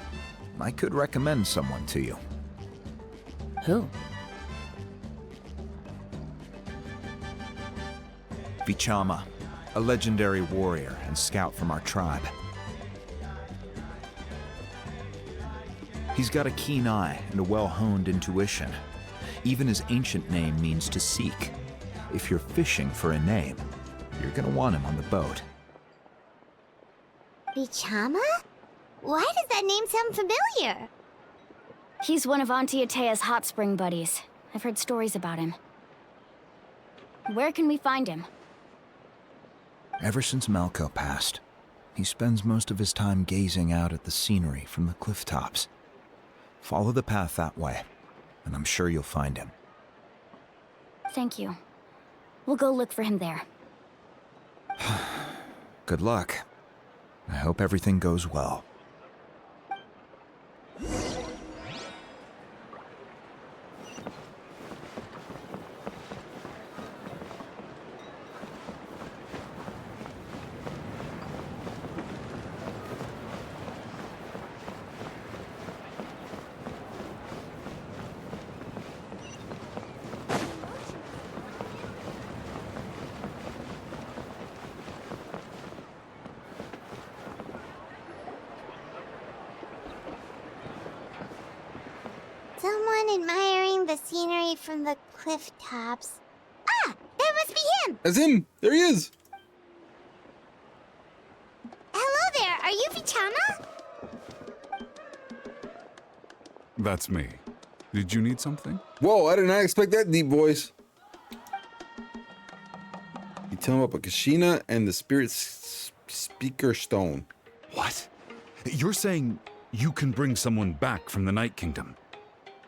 I could recommend someone to you. Who? Vichama, a legendary warrior and scout from our tribe. He's got a keen eye and a well-honed intuition. Even his ancient name means to seek. If you're fishing for a name, you're gonna want him on the boat. Bichama? Why does that name sound familiar? He's one of Auntie Atea's hot spring buddies. I've heard stories about him. Where can we find him? Ever since Malco passed, he spends most of his time gazing out at the scenery from the cliff tops. Follow the path that way, and I'm sure you'll find him. Thank you. We'll go look for him there. Good luck. I hope everything goes well. Someone admiring the scenery from the cliff tops. Ah! That must be him! That's him! There he is! Hello there! Are you Vichama? That's me. Did you need something? Whoa, I did not expect that deep voice. You tell him about Kashina and the Spirit Speaker Stone. What? You're saying you can bring someone back from the Night Kingdom?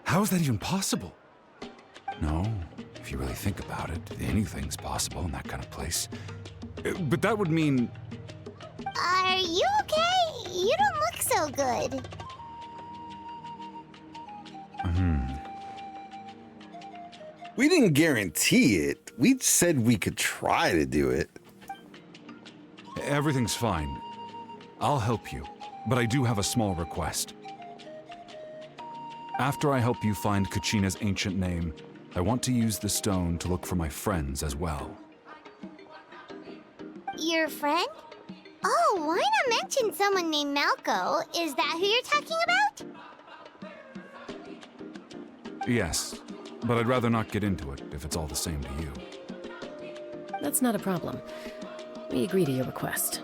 How is that even possible? No, if you really think about it, anything's possible in that kind of place. But that would mean... Are you okay? You don't look so good. We didn't guarantee it. We said we could try to do it. Everything's fine. I'll help you, but I do have a small request. After I help you find Kachina's ancient name, I want to use the stone to look for my friends as well. Your friend? Oh, why not mention someone named Malco? Is that who you're talking about? Yes, but I'd rather not get into it if it's all the same to you. That's not a problem. We agree to your request.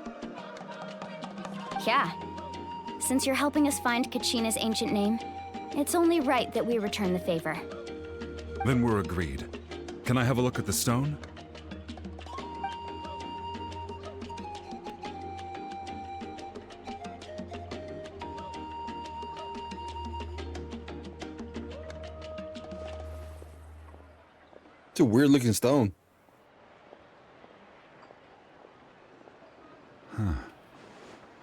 Yeah. Since you're helping us find Kachina's ancient name, it's only right that we return the favor. Then we're agreed. Can I have a look at the stone? It's a weird looking stone.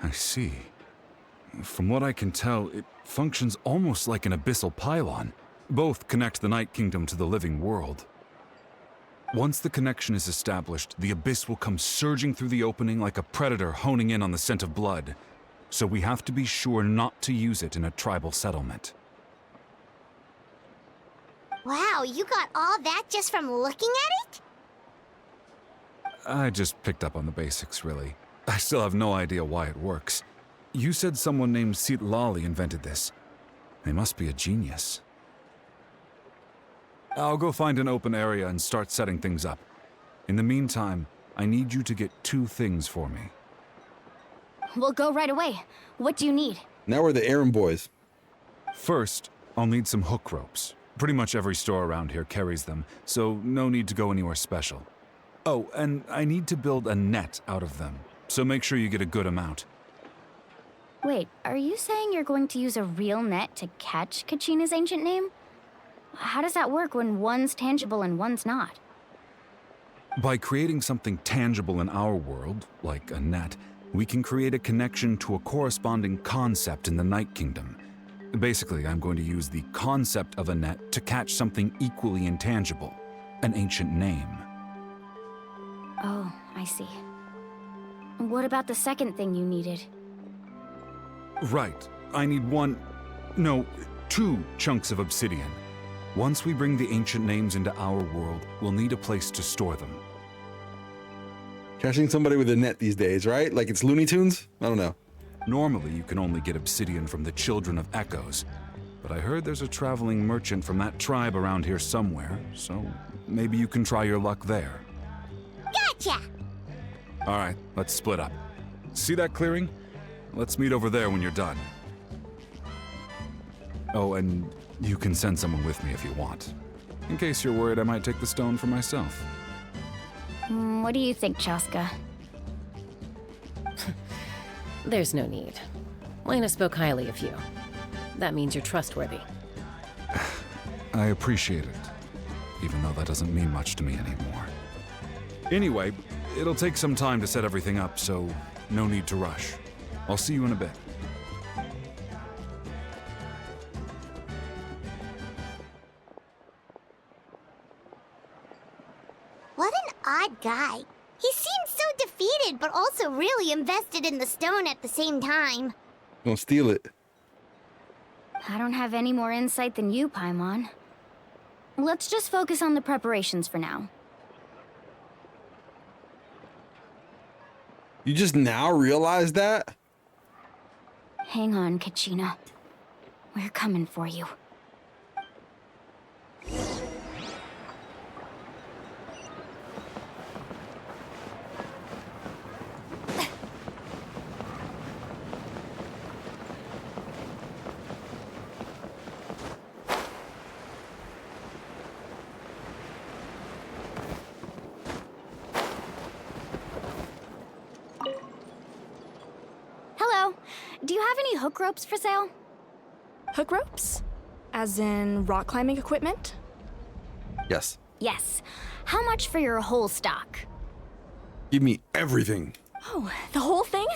I see. From what I can tell, it functions almost like an abyssal pylon. Both connect the Night Kingdom to the living world. Once the connection is established, the abyss will come surging through the opening like a predator honing in on the scent of blood. So we have to be sure not to use it in a tribal settlement. Wow, you got all that just from looking at it? I just picked up on the basics, really. I still have no idea why it works. You said someone named Lali invented this. They must be a genius. I'll go find an open area and start setting things up. In the meantime, I need you to get 2 things for me. We'll go right away. What do you need? Now we're the errand boys. First, I'll need some hook ropes. Pretty much every store around here carries them, so no need to go anywhere special. Oh, and I need to build a net out of them, so make sure you get a good amount. Wait, are you saying you're going to use a real net to catch Kachina's ancient name? How does that work when one's tangible and one's not? By creating something tangible in our world, like a net, we can create a connection to a corresponding concept in the Night Kingdom. Basically, I'm going to use the concept of a net to catch something equally intangible, an ancient name. Oh, I see. What about the second thing you needed? Right. I need 2 chunks of obsidian. Once we bring the ancient names into our world, we'll need a place to store them. Catching somebody with a net these days, right? Like it's Looney Tunes? I don't know. Normally, you can only get obsidian from the Children of Echoes, but I heard there's a traveling merchant from that tribe around here somewhere, so maybe you can try your luck there. Gotcha! All right, let's split up. See that clearing? Let's meet over there when you're done. Oh, and you can send someone with me if you want. In case you're worried I might take the stone for myself. What do you think, Chaska? There's no need. Lena spoke highly of you. That means you're trustworthy. I appreciate it, even though that doesn't mean much to me anymore. Anyway, it'll take some time to set everything up, so no need to rush. I'll see you in a bit. What an odd guy. He seems so defeated, but also really invested in the stone at the same time. Don't steal it. I don't have any more insight than you, Paimon. Let's just focus on the preparations for now. You just now realize that? Hang on, Kachina. We're coming for you. Hello. Do you have any hook ropes for sale? Hook ropes? As in rock climbing equipment? Yes. Yes. How much for your whole stock? Give me everything. Oh, the whole thing?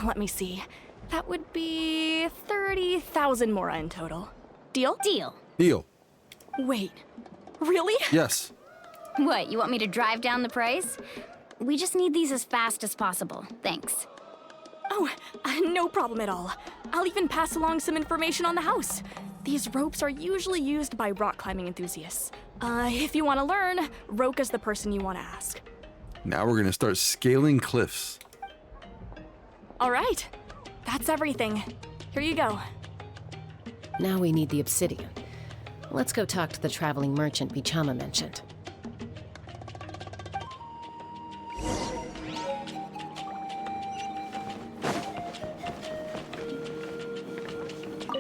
Let me see. That would be 30,000 mora in total. Deal? Deal. Deal. Wait, really? Yes. What, you want me to drive down the price? We just need these as fast as possible. Thanks. Oh, no problem at all. I'll even pass along some information on the house. These ropes are usually used by rock climbing enthusiasts. If you want to learn, Roka's the person you want to ask. Now we're gonna start scaling cliffs. All right, that's everything. Here you go. Now we need the obsidian. Let's go talk to the traveling merchant Bichama mentioned.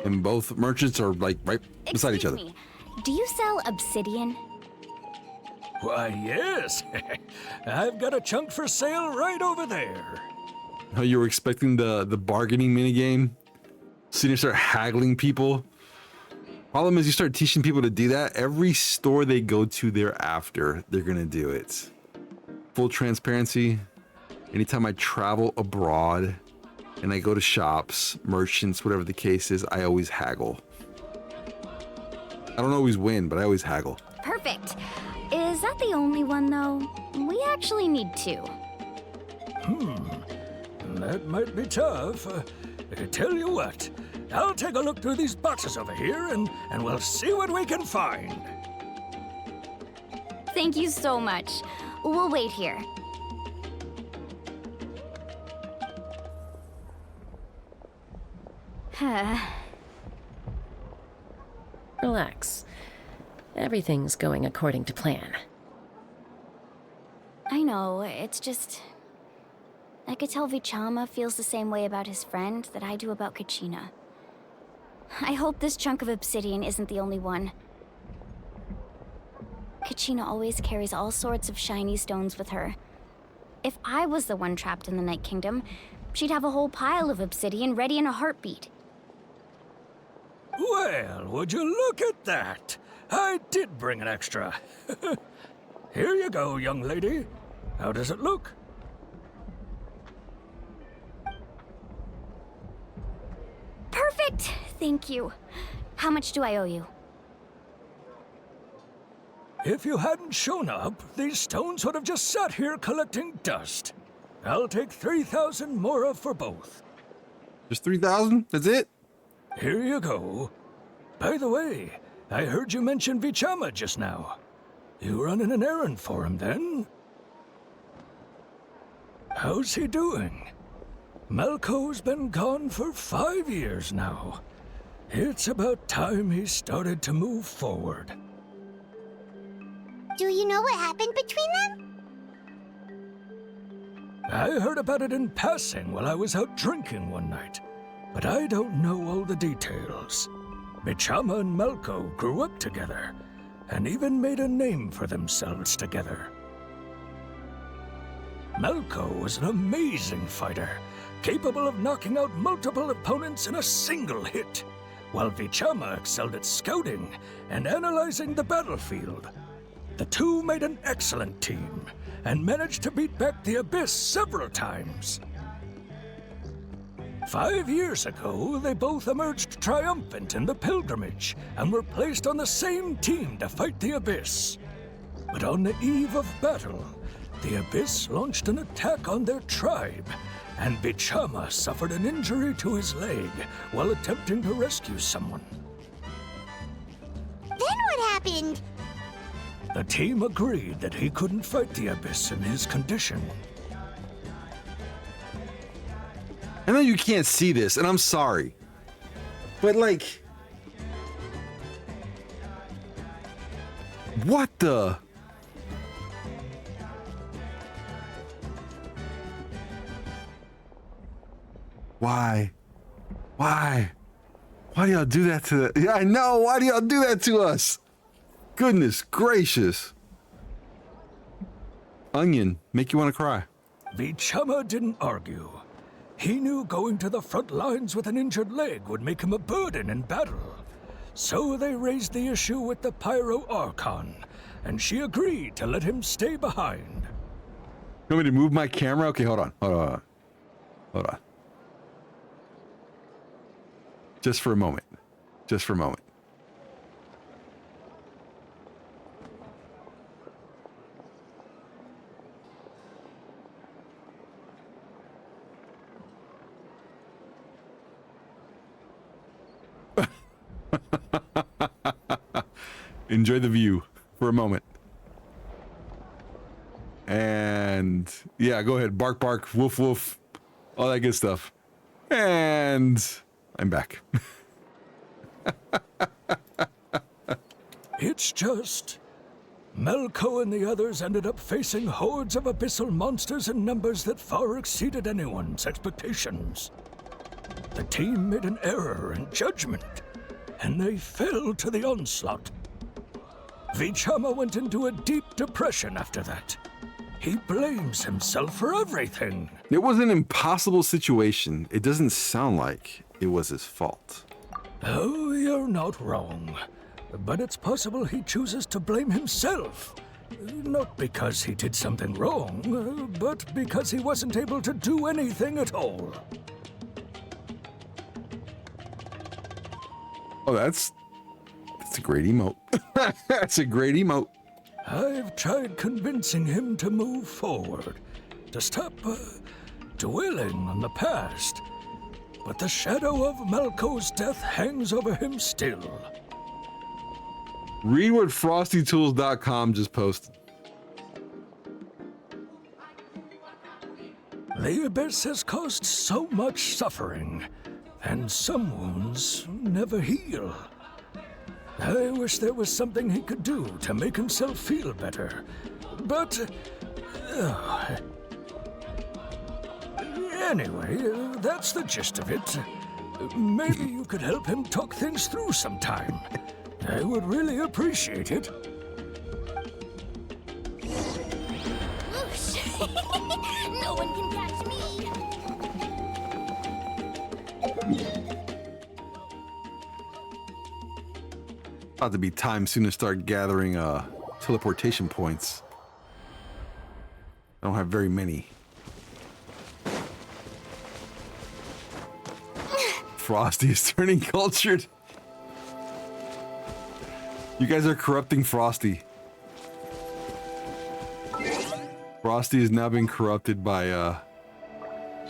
And both merchants are like right beside each other. Excuse me, do you sell obsidian? Why, yes. I've got a chunk for sale right over there. How you were expecting the bargaining minigame? So you start haggling people. Problem is, you start teaching people to do that. Every store they go to thereafter, they're gonna do it. Full transparency. Anytime I travel abroad and I go to shops, merchants, whatever the case is, I always haggle. I don't always win, but I always haggle. Perfect. Is that the only one, though? We actually need two. That might be tough. Tell you what, I'll take a look through these boxes over here and we'll see what we can find. Thank you so much. We'll wait here. Relax. Everything's going according to plan. I know, it's just... I could tell Vichama feels the same way about his friend that I do about Kachina. I hope this chunk of obsidian isn't the only one. Kachina always carries all sorts of shiny stones with her. If I was the one trapped in the Night Kingdom, she'd have a whole pile of obsidian ready in a heartbeat. Well, would you look at that? I did bring an extra. Here you go, young lady. How does it look? Perfect! Thank you. How much do I owe you? If you hadn't shown up, these stones would have just sat here collecting dust. I'll take 3,000 mora for both. Just 3,000? That's it? Here you go. By the way, I heard you mention Vichama just now. You running an errand for him, then? How's he doing? Malco's been gone for 5 years now. It's about time he started to move forward. Do you know what happened between them? I heard about it in passing while I was out drinking one night, but I don't know all the details. Bichama and Malco grew up together, and even made a name for themselves together. Malco was an amazing fighter, capable of knocking out multiple opponents in a single hit, while Vichama excelled at scouting and analyzing the battlefield. The two made an excellent team, and managed to beat back the Abyss several times. 5 years ago, they both emerged triumphant in the pilgrimage, and were placed on the same team to fight the Abyss. But on the eve of battle, the Abyss launched an attack on their tribe, and Bichama suffered an injury to his leg while attempting to rescue someone. Then what happened? The team agreed that he couldn't fight the Abyss in his condition. I know you can't see this, and I'm sorry. But like... What the... Why? Why? Why do y'all do that to... Yeah, I know! Why do y'all do that to us? Goodness gracious. Onion, make you want to cry. Vichama didn't argue. He knew going to the front lines with an injured leg would make him a burden in battle. So they raised the issue with the Pyro Archon, and she agreed to let him stay behind. You want me to move my camera? Okay, hold on. Just for a moment. Enjoy the view for a moment. And yeah, go ahead. Bark, bark, woof, woof. All that good stuff. And I'm back. It's just... Melko and the others ended up facing hordes of abyssal monsters in numbers that far exceeded anyone's expectations. The team made an error in judgment, and they fell to the onslaught. Vichama went into a deep depression after that. He blames himself for everything. It was an impossible situation. It doesn't sound like it was his fault. Oh, you're not wrong. But it's possible he chooses to blame himself. Not because he did something wrong, but because he wasn't able to do anything at all. Oh, that's a great emote. That's a great emote. I've tried convincing him to move forward, to stop dwelling on the past. But the shadow of Malko's death hangs over him still. Read what FrostyTools.com just posted. The Abyss has caused so much suffering, and some wounds never heal. I wish there was something he could do to make himself feel better, but... Anyway, that's the gist of it. Maybe you could help him talk things through sometime. I would really appreciate it. Whoosh! No one can catch me! About to be time soon to start gathering teleportation points. I don't have very many. Frosty is turning cultured. You guys are corrupting Frosty. Frosty is now being corrupted by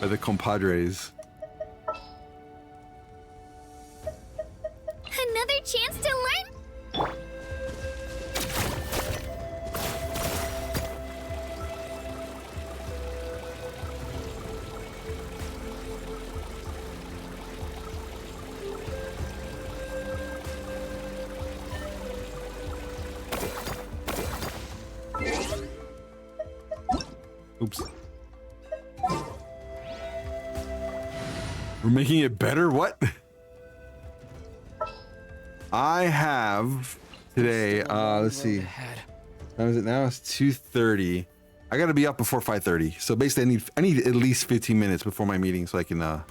the compadres. Another chance to learn? Oops. We're making it better? What? I have today, let's see. How is it now? It's 2:30. I gotta be up before 5:30. So basically I need at least 15 minutes before my meeting so I can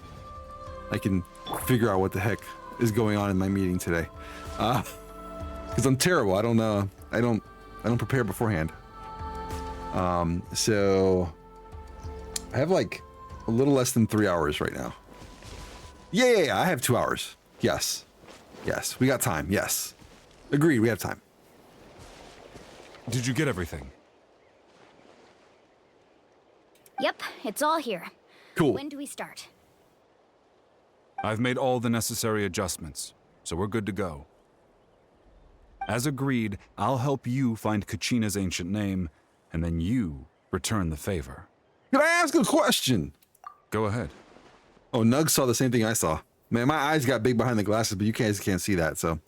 figure out what the heck is going on in my meeting today. Because I'm terrible. I don't prepare beforehand. So I have like a little less than 3 hours right now. Yeah, I have 2 hours. Yes, we got time. Yes, agreed. We have time. Did you get everything? Yep, it's all here. Cool. When do we start? I've made all the necessary adjustments, so we're good to go. As agreed, I'll help you find Kachina's ancient name, and then you return the favor. Can I ask a question? Go ahead. Oh, Nug saw the same thing I saw. Man, my eyes got big behind the glasses, but you guys can't see that, so.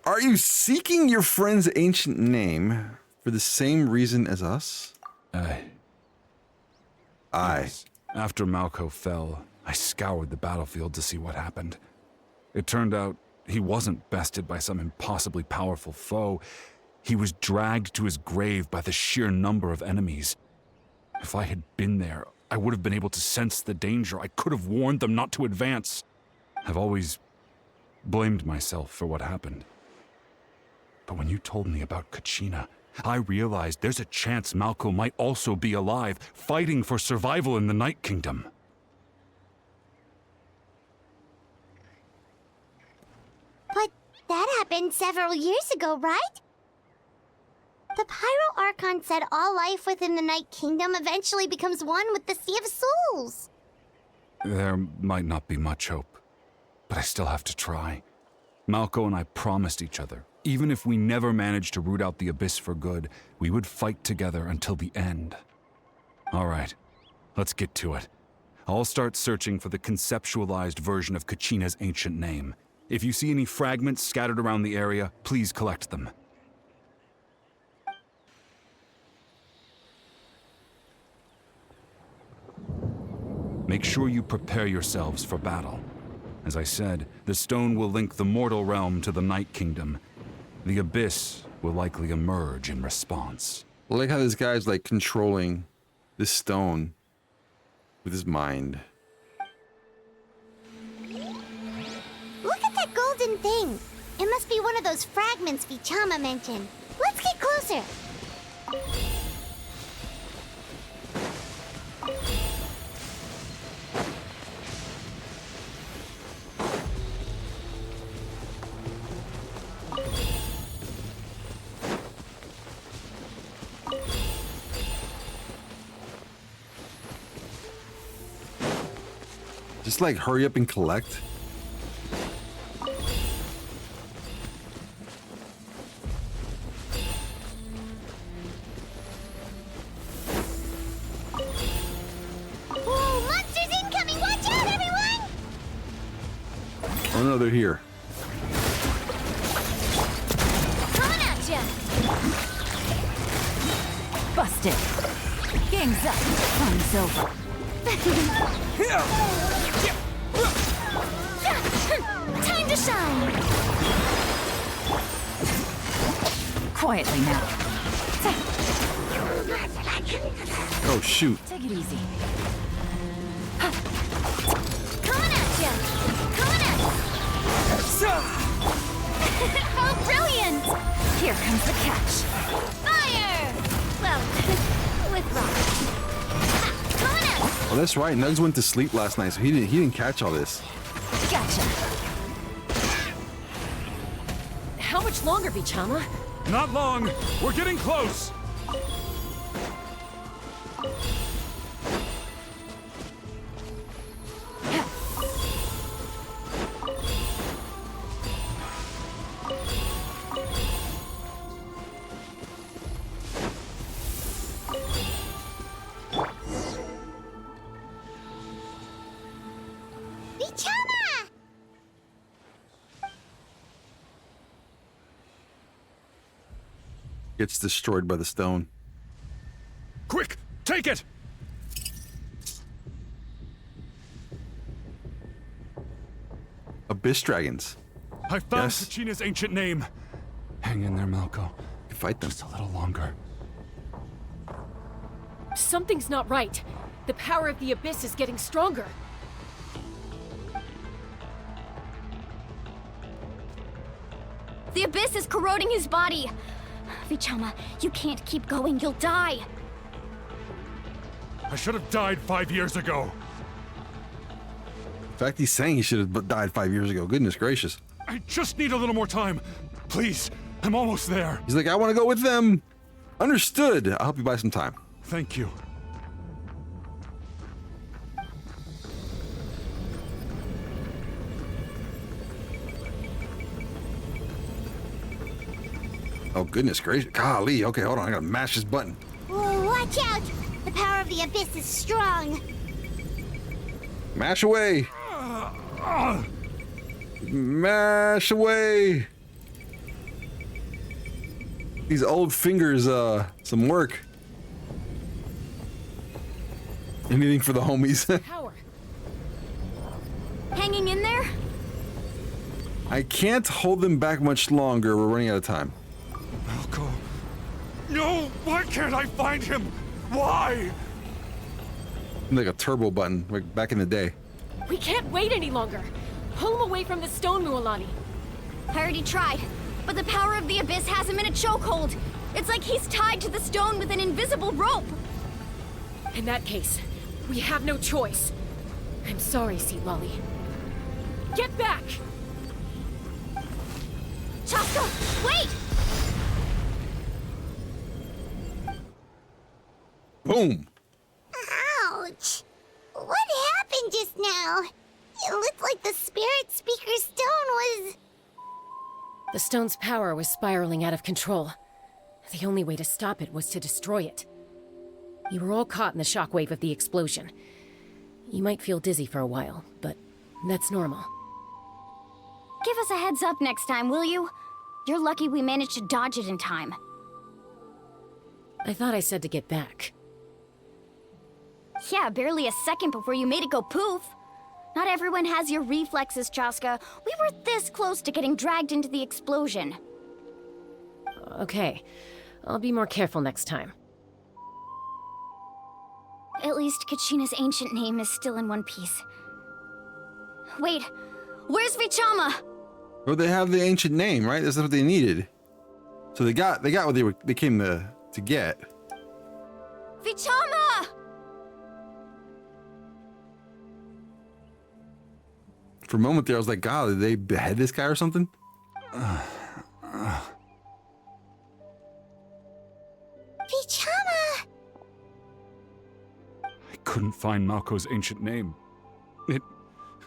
Are you seeking your friend's ancient name for the same reason as us? Yes. After Malko fell, I scoured the battlefield to see what happened. It turned out he wasn't bested by some impossibly powerful foe. He was dragged to his grave by the sheer number of enemies. If I had been there, I would have been able to sense the danger. I could have warned them not to advance. I've always blamed myself for what happened. But when you told me about Kachina, I realized there's a chance Malko might also be alive, fighting for survival in the Night Kingdom. But that happened several years ago, right? The Pyro Archon said all life within the Night Kingdom eventually becomes one with the Sea of Souls. There might not be much hope, but I still have to try. Malco and I promised each other, even if we never managed to root out the Abyss for good, we would fight together until the end. All right, let's get to it. I'll start searching for the conceptualized version of Kachina's ancient name. If you see any fragments scattered around the area, please collect them. Make sure you prepare yourselves for battle. As I said, the stone will link the mortal realm to the Night Kingdom. The Abyss will likely emerge in response. I like how this guy's like controlling this stone with his mind. Look at that golden thing. It must be one of those fragments Vichama mentioned. Let's get closer. Just like hurry up and collect. Whoa, monsters incoming! Watch out, everyone! Oh no, they're here. Coming at ya! Busted. Gang's up. Fun's over. Time to shine! Quietly now. Oh shoot. Take it easy. Coming at ya! Coming at ya! Oh, brilliant! Here comes the catch. Fire! Well, with rock. Coming at ya! Oh, that's right. Nugs went to sleep last night, so he didn't catch all this. Gotcha. How much longer, Vichama? Not long. We're getting close. Vichama! Gets destroyed by the stone. Quick, take it! Abyss dragons. I found Yes. Kachina's ancient name. Hang in there, Malco. You fight them. Just a little longer. Something's not right. The power of the Abyss is getting stronger. The Abyss is corroding his body. Vichama, you can't keep going. You'll die. I should have died 5 years ago. In fact, he's saying he should have died 5 years ago. Goodness gracious. I just need a little more time. Please, I'm almost there. He's like, I want to go with them. Understood. I'll help you buy some time. Thank you. Oh, goodness gracious. Golly. Okay, hold on. I gotta mash this button. Whoa, watch out! The power of the Abyss is strong. Mash away. Mash away. These old fingers, some work. Anything for the homies. Power. Hanging in there? I can't hold them back much longer. We're running out of time. Malco. No! Why can't I find him? Why? Like a turbo button, like back in the day. We can't wait any longer. Pull him away from the stone, Mualani. I already tried, but the power of the Abyss has him in a chokehold. It's like he's tied to the stone with an invisible rope. In that case, we have no choice. I'm sorry, Sea Lolly. Get back! Chasko, wait! Boom. Ouch! What happened just now? It looked like the Spirit Speaker stone was The stone's power was spiraling out of control. The only way to stop it was to destroy it. You were all caught in the shockwave of the explosion. You might feel dizzy for a while, but that's normal. Give us a heads up next time, will you? You're lucky we managed to dodge it in time. I thought I said to get back. Yeah, barely a second before you made it go poof. Not everyone has your reflexes, Chaska. We were this close to getting dragged into the explosion. Okay, I'll be more careful next time. At least Kachina's ancient name is still in one piece. Wait, where's Vichama? Well, they have the ancient name, right? That's what they needed. So they got what they came to get. Vichama! For a moment there, I was like, God, did they behead this guy or something? Vichama! I couldn't find Malko's ancient name. It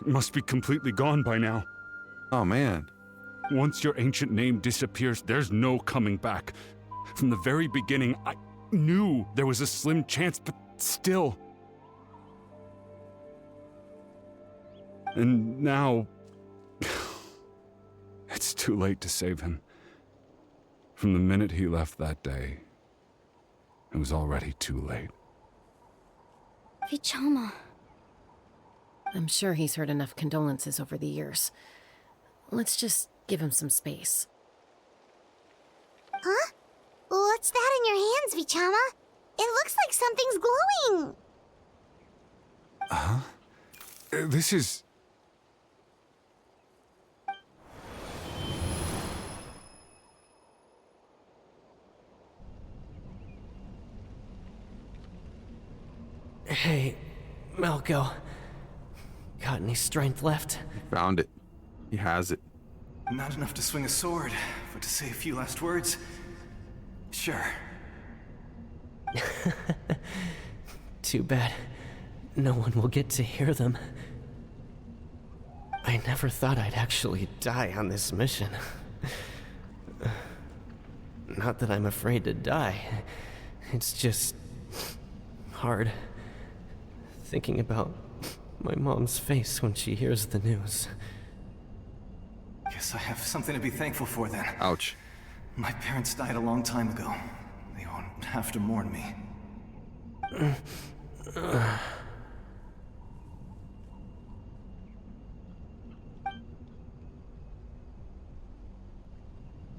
must be completely gone by now. Oh, man. Once your ancient name disappears, there's no coming back. From the very beginning, I knew there was a slim chance, but still. And now, it's too late to save him. From the minute he left that day, it was already too late. Vichama. I'm sure he's heard enough condolences over the years. Let's just give him some space. Huh? What's that in your hands, Vichama? It looks like something's glowing. Huh? This is... Hey, Malko. Got any strength left? Found it. He has it. Not enough to swing a sword, but to say a few last words? Sure. Too bad. No one will get to hear them. I never thought I'd actually die on this mission. Not that I'm afraid to die. It's just... hard. Thinking about my mom's face when she hears the news. Guess I have something to be thankful for then. Ouch. My parents died a long time ago. They won't have to mourn me.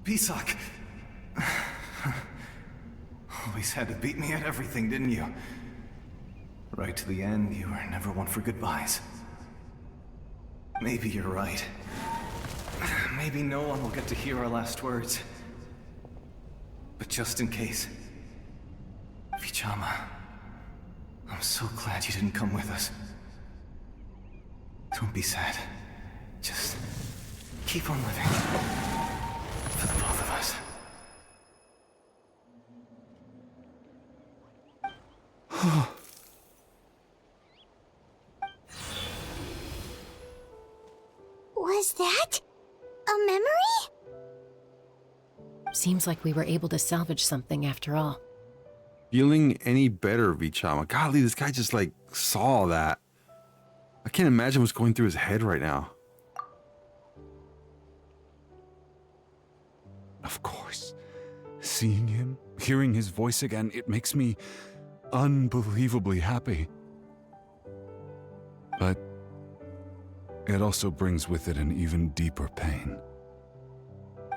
Pisak! Always had to beat me at everything, didn't you? Right to the end, you were never one for goodbyes. Maybe you're right. Maybe no one will get to hear our last words. But just in case... Vichama... I'm so glad you didn't come with us. Don't be sad. Just... keep on living. For the both of us. Was that a memory? Seems like we were able to salvage something after all. Feeling any better, Vichama? Golly, this guy just like saw that. I can't imagine what's going through his head right now. Of course. Seeing him, hearing his voice again, it makes me unbelievably happy. But it also brings with it an even deeper pain.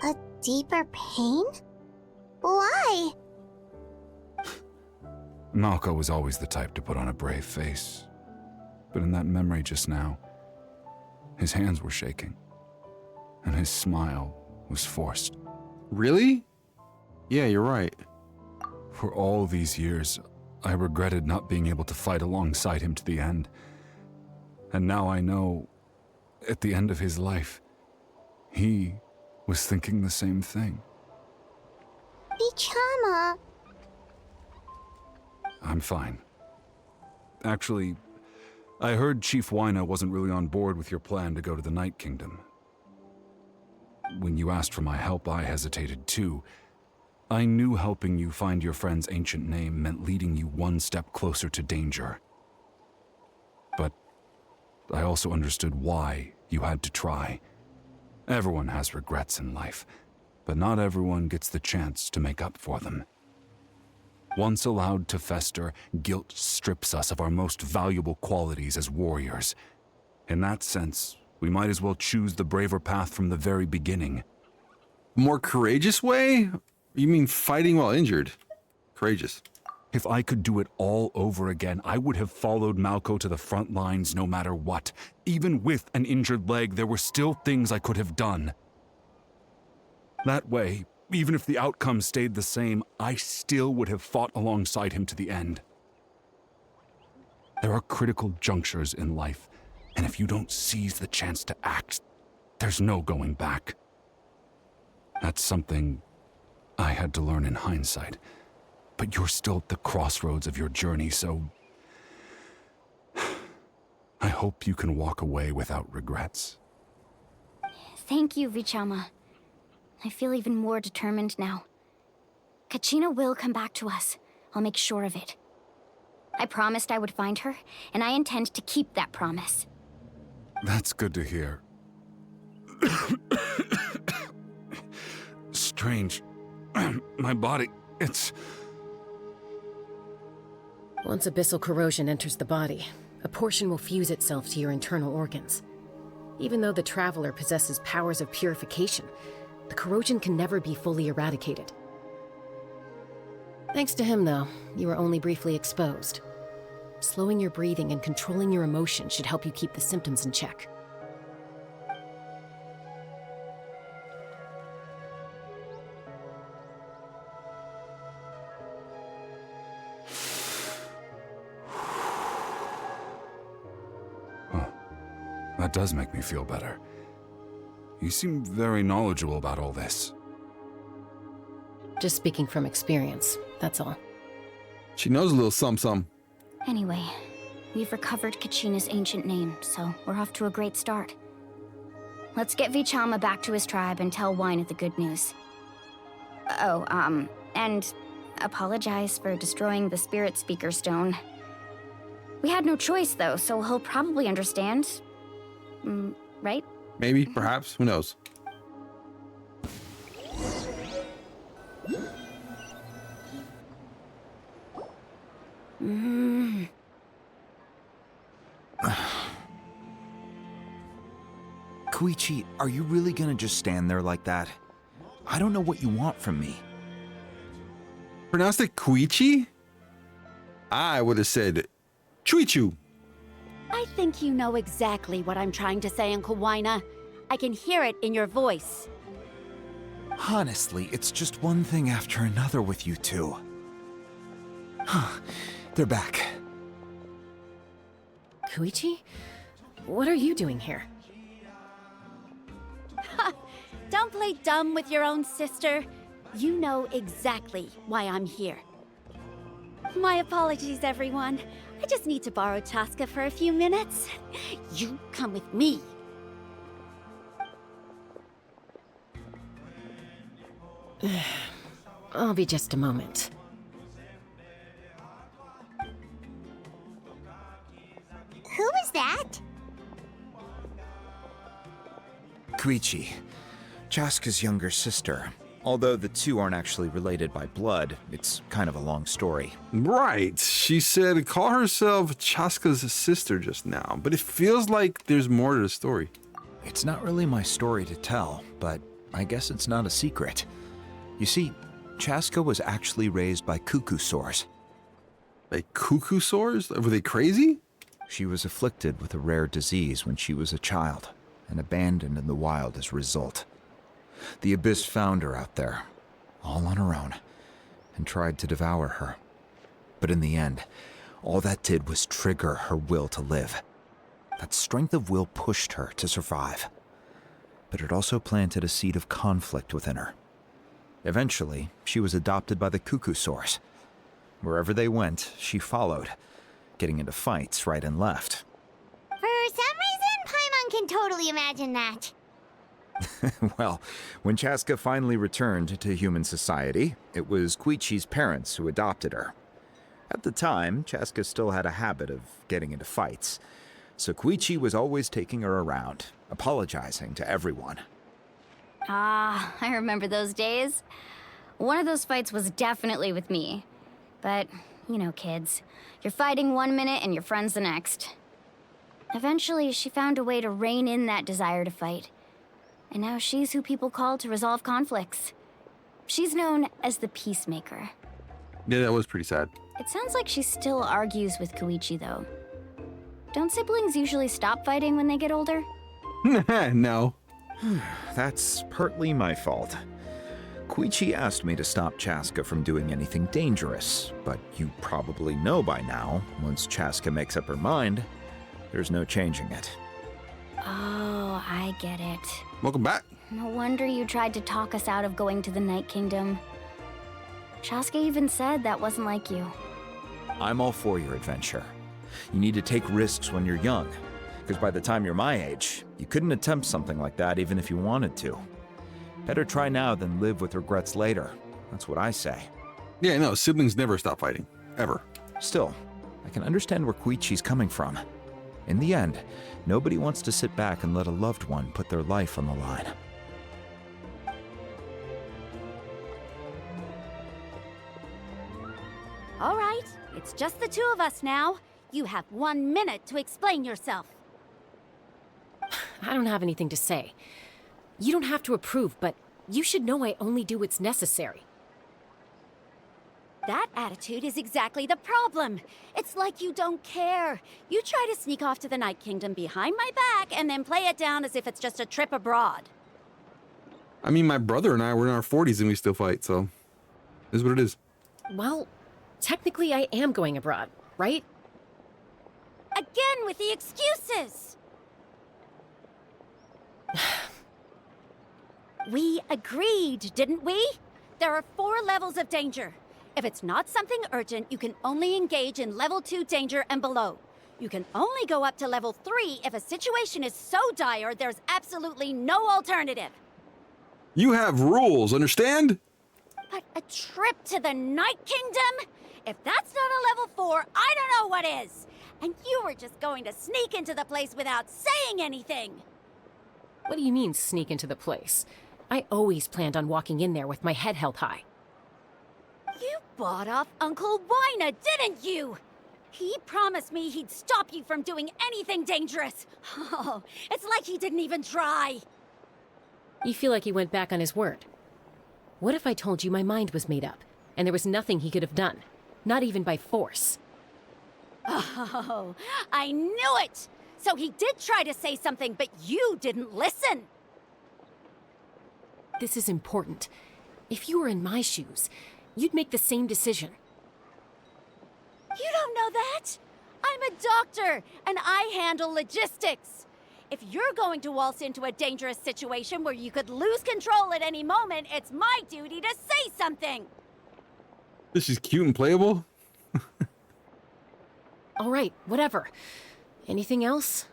A deeper pain? Why? Malko was always the type to put on a brave face. But in that memory just now, his hands were shaking, and his smile was forced. Really? Yeah, you're right. For all these years, I regretted not being able to fight alongside him to the end. And now I know, at the end of his life, he was thinking the same thing. Vichama. I'm fine. Actually, I heard Chief Wyna wasn't really on board with your plan to go to the Night Kingdom. when you asked for my help, I hesitated too. I knew helping you find your friend's ancient name meant leading you one step closer to danger. But I also understood why you had to try. Everyone has regrets in life, but not everyone gets the chance to make up for them. Once allowed to fester, guilt strips us of our most valuable qualities as warriors. In that sense, we might as well choose the braver path from the very beginning. More courageous way? You mean fighting while injured? Courageous. If I could do it all over again, I would have followed Malco to the front lines no matter what. Even with an injured leg, there were still things I could have done. That way, even if the outcome stayed the same, I still would have fought alongside him to the end. There are critical junctures in life, and if you don't seize the chance to act, there's no going back. That's something I had to learn in hindsight. But you're still at the crossroads of your journey, so I hope you can walk away without regrets. Thank you, Vichama. I feel even more determined now. Kachina will come back to us. I'll make sure of it. I promised I would find her, and I intend to keep that promise. That's good to hear. Strange. My body, it's... Once abyssal corrosion enters the body, a portion will fuse itself to your internal organs. Even though the Traveler possesses powers of purification, the corrosion can never be fully eradicated. Thanks to him, though, you were only briefly exposed. Slowing your breathing and controlling your emotions should help you keep the symptoms in check. That does make me feel better. You seem very knowledgeable about all this. Just speaking from experience, that's all. She knows a little something. Anyway, we've recovered Kachina's ancient name, so we're off to a great start. Let's get Vichama back to his tribe and tell Wine the good news. Oh, and apologize for destroying the Spirit Speaker Stone. We had no choice, though, so he'll probably understand. Right? Maybe, perhaps, who knows? Koichi, are you really gonna just stand there like that? I don't know what you want from me. Pronounced it Koichi? I would have said Chuichu. I think you know exactly what I'm trying to say, Uncle Wina. I can hear it in your voice. Honestly, it's just one thing after another with you two. They're back. Koichi? What are you doing here? Don't play dumb with your own sister. You know exactly why I'm here. My apologies, everyone. I just need to borrow Chaska for a few minutes. You come with me. I'll be just a moment. Who was that? Koichi, Chaska's younger sister. Although the two aren't actually related by blood, it's kind of a long story. Right. She said call herself Chaska's sister just now, but it feels like there's more to the story. It's not really my story to tell, but I guess it's not a secret. You see, Chaska was actually raised by cuckoo sores. Like cuckoo sores? Were they crazy? She was afflicted with a rare disease when she was a child, and abandoned in the wild as a result. The Abyss found her out there, all on her own, and tried to devour her. But in the end, all that did was trigger her will to live. That strength of will pushed her to survive. But it also planted a seed of conflict within her. Eventually, she was adopted by the cuckoo source. Wherever they went, she followed, getting into fights right and left. For some reason, Paimon can totally imagine that. Well, when Chaska finally returned to human society, it was Koichi's parents who adopted her. At the time, Chaska still had a habit of getting into fights, so Koichi was always taking her around, apologizing to everyone. Ah, I remember those days. One of those fights was definitely with me. But, you know, kids. You're fighting one minute and your friend's the next. Eventually, she found a way to rein in that desire to fight. And now she's who people call to resolve conflicts. She's known as the Peacemaker. Yeah, that was pretty sad. It sounds like she still argues with Koichi, though. Don't siblings usually stop fighting when they get older? No. That's partly my fault. Koichi asked me to stop Chaska from doing anything dangerous, but you probably know by now, once Chaska makes up her mind, there's no changing it. Oh, I get it. Welcome back. No wonder you tried to talk us out of going to the Night Kingdom. Chaska even said that wasn't like you. I'm all for your adventure. You need to take risks when you're young, because by the time you're my age, you couldn't attempt something like that even if you wanted to. Better try now than live with regrets later. That's what I say. Yeah, no, siblings never stop fighting. Ever. Still, I can understand where Koichi's coming from. In the end, nobody wants to sit back and let a loved one put their life on the line. All right, it's just the two of us now. You have 1 minute to explain yourself. I don't have anything to say. You don't have to approve, but you should know I only do what's necessary. That attitude is exactly the problem. It's like you don't care. You try to sneak off to the Night Kingdom behind my back and then play it down as if it's just a trip abroad. I mean, my brother and I were in our 40s and we still fight, so it is what it is. Well, technically I am going abroad, right? Again with the excuses! We agreed, didn't we? There are 4 levels of danger. If it's not something urgent, you can only engage in level 2 danger and below. You can only go up to level 3 if a situation is so dire there's absolutely no alternative. You have rules, understand? But a trip to the Night Kingdom? If that's not a level 4, I don't know what is. And you were just going to sneak into the place without saying anything. What do you mean, sneak into the place? I always planned on walking in there with my head held high. You bought off Uncle Wina, didn't you? He promised me he'd stop you from doing anything dangerous. Oh, it's like he didn't even try. You feel like he went back on his word. What if I told you my mind was made up, and there was nothing he could have done? Not even by force. Oh, I knew it! So he did try to say something, but you didn't listen. This is important. If you were in my shoes, you'd make the same decision. You don't know that? I'm a doctor, and I handle logistics. If you're going to waltz into a dangerous situation where you could lose control at any moment, it's my duty to say something. This is cute and playable. All right, whatever. Anything else?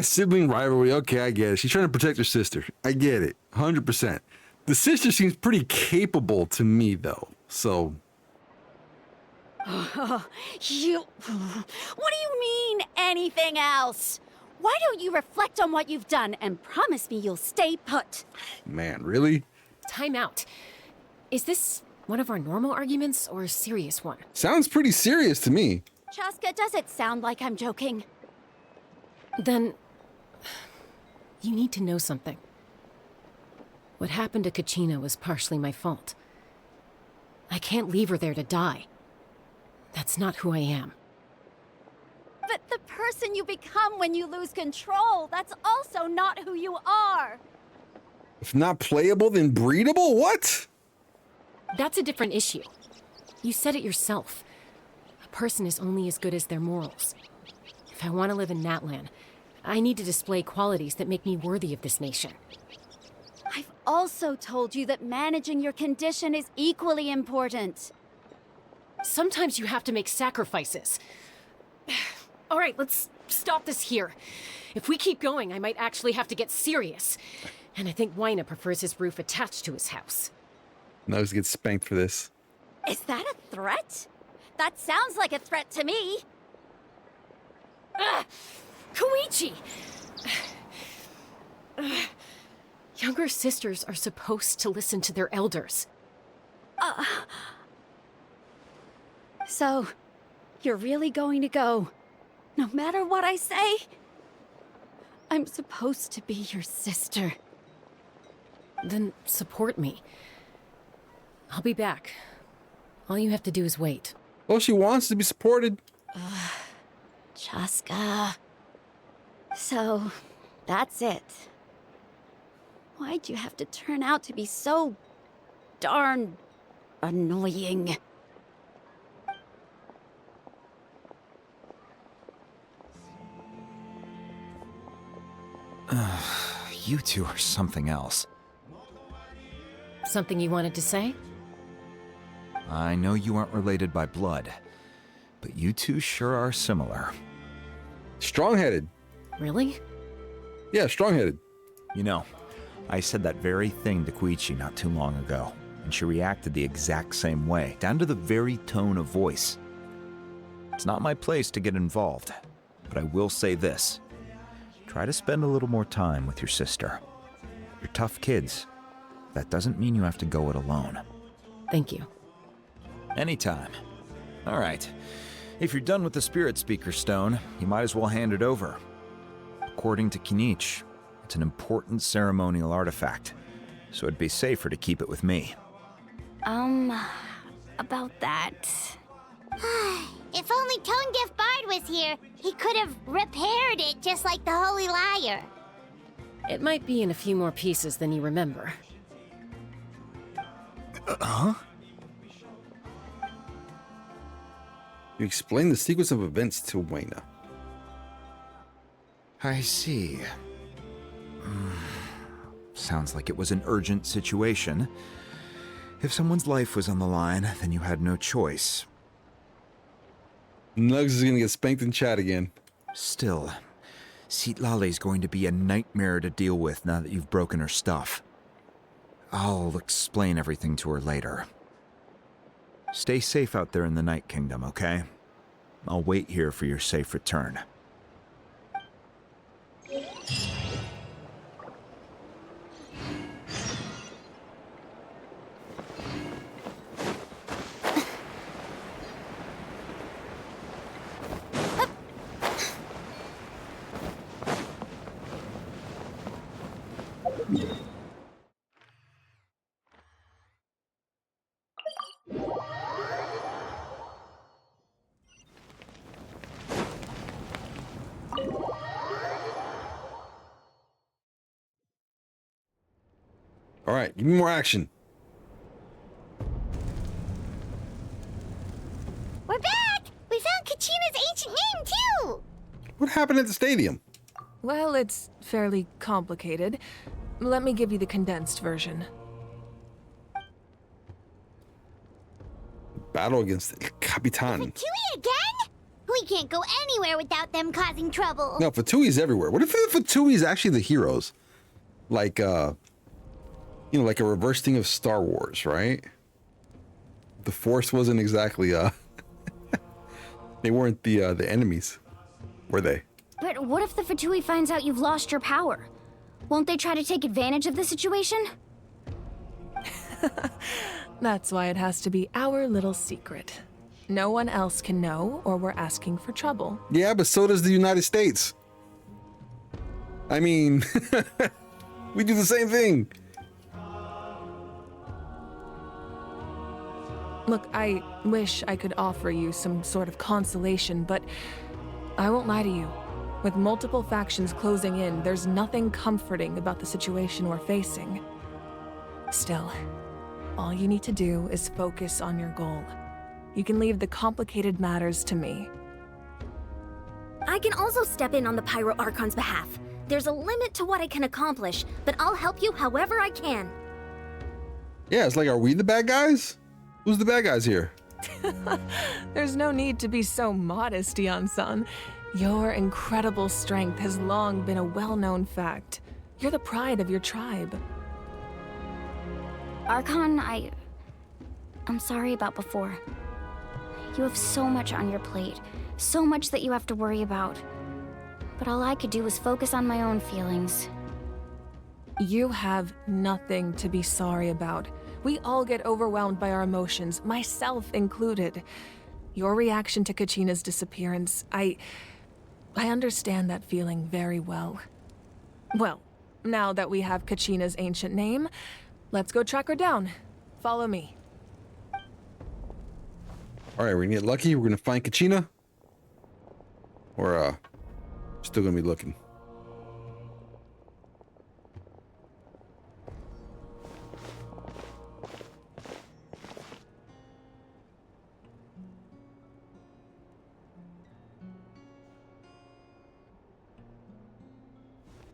Sibling rivalry. Okay, I get it. She's trying to protect her sister. I get it. 100%. The sister seems pretty capable to me, though. So. What do you mean, anything else? Why don't you reflect on what you've done and promise me you'll stay put? Man, really? Time out. Is this one of our normal arguments or a serious one? Sounds pretty serious to me. Chaska, does it sound like I'm joking? Then, you need to know something. What happened to Kachina was partially my fault. I can't leave her there to die. That's not who I am. But the person you become when you lose control, that's also not who you are. If not playable, then breedable? What? That's a different issue. You said it yourself. A person is only as good as their morals. If I want to live in Natlan, I need to display qualities that make me worthy of this nation. I've also told you that managing your condition is equally important. Sometimes you have to make sacrifices. All right, let's stop this here. If we keep going, I might actually have to get serious. And I think Wyna prefers his roof attached to his house. Nugs gets spanked for this. Is that a threat? That sounds like a threat to me. Koichi! Younger sisters are supposed to listen to their elders. So, you're really going to go, no matter what I say? I'm supposed to be your sister. Then support me. I'll be back. All you have to do is wait. Well, she wants to be supported. Chaska. So, that's it. Why'd you have to turn out to be so darn annoying? You two are something else. Something you wanted to say? I know you aren't related by blood, but you two sure are similar. Strong-headed. Really? Yeah, strong-headed. You know, I said that very thing to Koichi not too long ago, and she reacted the exact same way, down to the very tone of voice. It's not my place to get involved, but I will say this. Try to spend a little more time with your sister. You're tough kids. That doesn't mean you have to go it alone. Thank you. Anytime. All right. If you're done with the Spirit Speaker Stone, you might as well hand it over. According to Kinich, it's an important ceremonial artifact, so it'd be safer to keep it with me. About that. If only Tone Deaf Bard was here, he could have repaired it just like the Holy Liar. It might be in a few more pieces than you remember. Huh? You explain the sequence of events to Wyna. I see. Sounds like it was an urgent situation. If someone's life was on the line, then you had no choice. Nugs is gonna get spanked in chat again. Still, Citlali's going to be a nightmare to deal with now that you've broken her stuff. I'll explain everything to her later. Stay safe out there in the Night Kingdom, okay? I'll wait here for your safe return. All right, give me more action. We're back! We found Kachina's ancient name, too! What happened at the stadium? Well, it's fairly complicated. Let me give you the condensed version. Battle against El Capitan. Fatui again? We can't go anywhere without them causing trouble. No, Fatui's everywhere. What if the Fatui's actually the heroes? Like, you know, like a reverse thing of Star Wars, right? The Force wasn't exactly, they weren't the enemies, were they? But what if the Fatui finds out you've lost your power? Won't they try to take advantage of the situation? That's why it has to be our little secret. No one else can know, or we're asking for trouble. Yeah, but so does the United States. I mean, we do the same thing. Look, I wish I could offer you some sort of consolation, but I won't lie to you. With multiple factions closing in, there's nothing comforting about the situation we're facing. Still, all you need to do is focus on your goal. You can leave the complicated matters to me. I can also step in on the Pyro Archon's behalf. There's a limit to what I can accomplish, but I'll help you however I can. Yeah, it's like, are we the bad guys? Who's the bad guys here? There's no need to be so modest, Yan-san. Your incredible strength has long been a well-known fact. You're the pride of your tribe. Archon, I'm sorry about before. You have so much on your plate, so much that you have to worry about. But all I could do was focus on my own feelings. You have nothing to be sorry about. We all get overwhelmed by our emotions, myself included. Your reaction to Kachina's disappearance, I understand that feeling very well. Well, now that we have Kachina's ancient name, let's go track her down. Follow me. All right, we're gonna get lucky. We're gonna find Kachina. Or, still gonna be looking.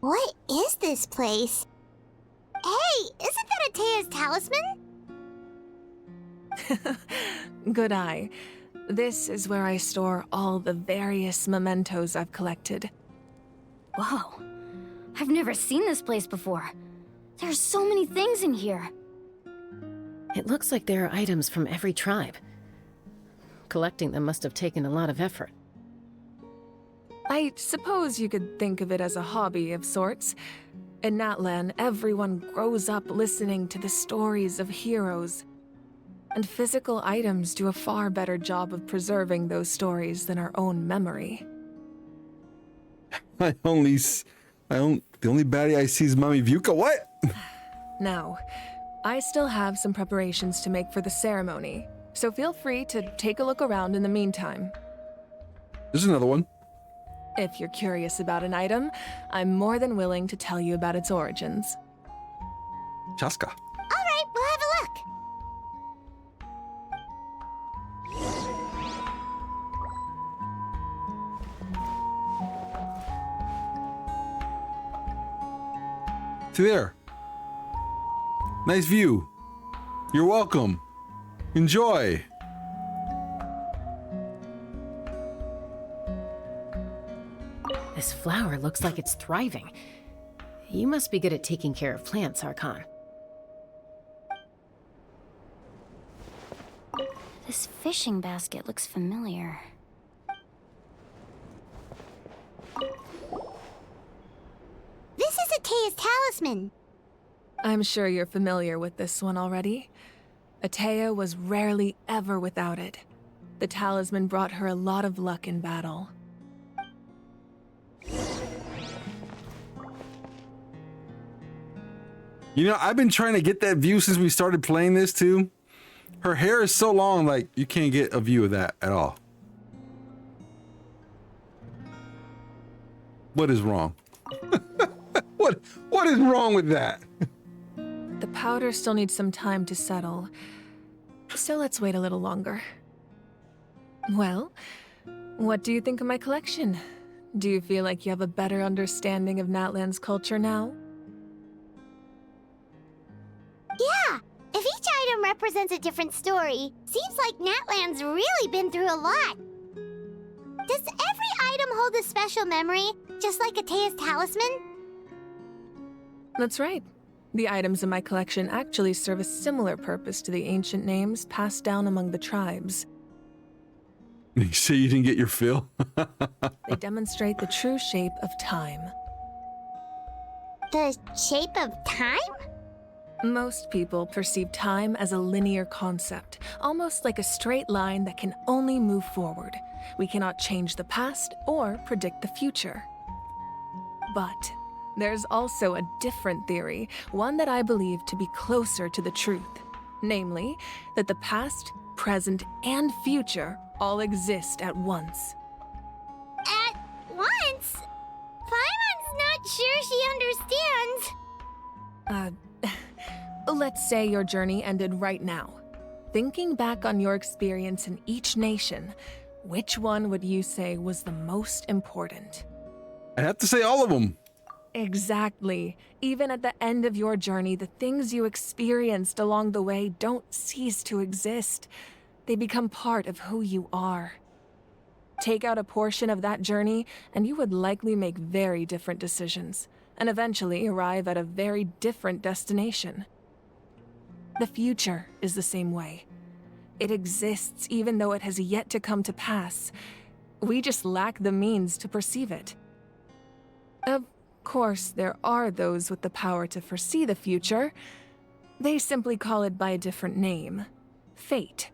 What is this place? Hey, isn't that Atea's talisman? Good eye. This is where I store all the various mementos I've collected. Whoa. I've never seen this place before. There's so many things in here. It looks like there are items from every tribe. Collecting them must have taken a lot of effort. I suppose you could think of it as a hobby of sorts. In Natlan, everyone grows up listening to the stories of heroes. And physical items do a far better job of preserving those stories than our own memory. The only baddie I see is Mommy Vuka. What? Now, I still have some preparations to make for the ceremony, so feel free to take a look around in the meantime. There's another one. If you're curious about an item, I'm more than willing to tell you about its origins. Chaska. All right, we'll have a look. See there. Nice view. You're welcome. Enjoy. This flower looks like it's thriving. You must be good at taking care of plants, Archon. This fishing basket looks familiar. This is Atea's talisman. I'm sure you're familiar with this one already. Atea was rarely ever without it. The talisman brought her a lot of luck in battle. You know, I've been trying to get that view since we started playing this too. Her hair is so long, like, you can't get a view of that at all. What is wrong? What is wrong with that? The powder still needs some time to settle, so let's wait a little longer. Well, what do you think of my collection? Do you feel like you have a better understanding of Natlan's culture now? Yeah, if each item represents a different story, seems like Natlan's really been through a lot. Does every item hold a special memory, just like Atea's talisman? That's right. The items in my collection actually serve a similar purpose to the ancient names passed down among the tribes. You say you didn't get your fill? They demonstrate the true shape of time. The shape of time? Most people perceive time as a linear concept, almost like a straight line that can only move forward. We cannot change the past or predict the future. But there's also a different theory, one that I believe to be closer to the truth. Namely, that the past, present, and future all exist at once. At once? Paimon's not sure she understands. Let's say your journey ended right now. Thinking back on your experience in each nation, which one would you say was the most important? I'd have to say all of them. Exactly. Even at the end of your journey, the things you experienced along the way don't cease to exist. They become part of who you are. Take out a portion of that journey, and you would likely make very different decisions, and eventually arrive at a very different destination. The future is the same way. It exists even though it has yet to come to pass. We just lack the means to perceive it. Of course, there are those with the power to foresee the future. They simply call it by a different name. Fate.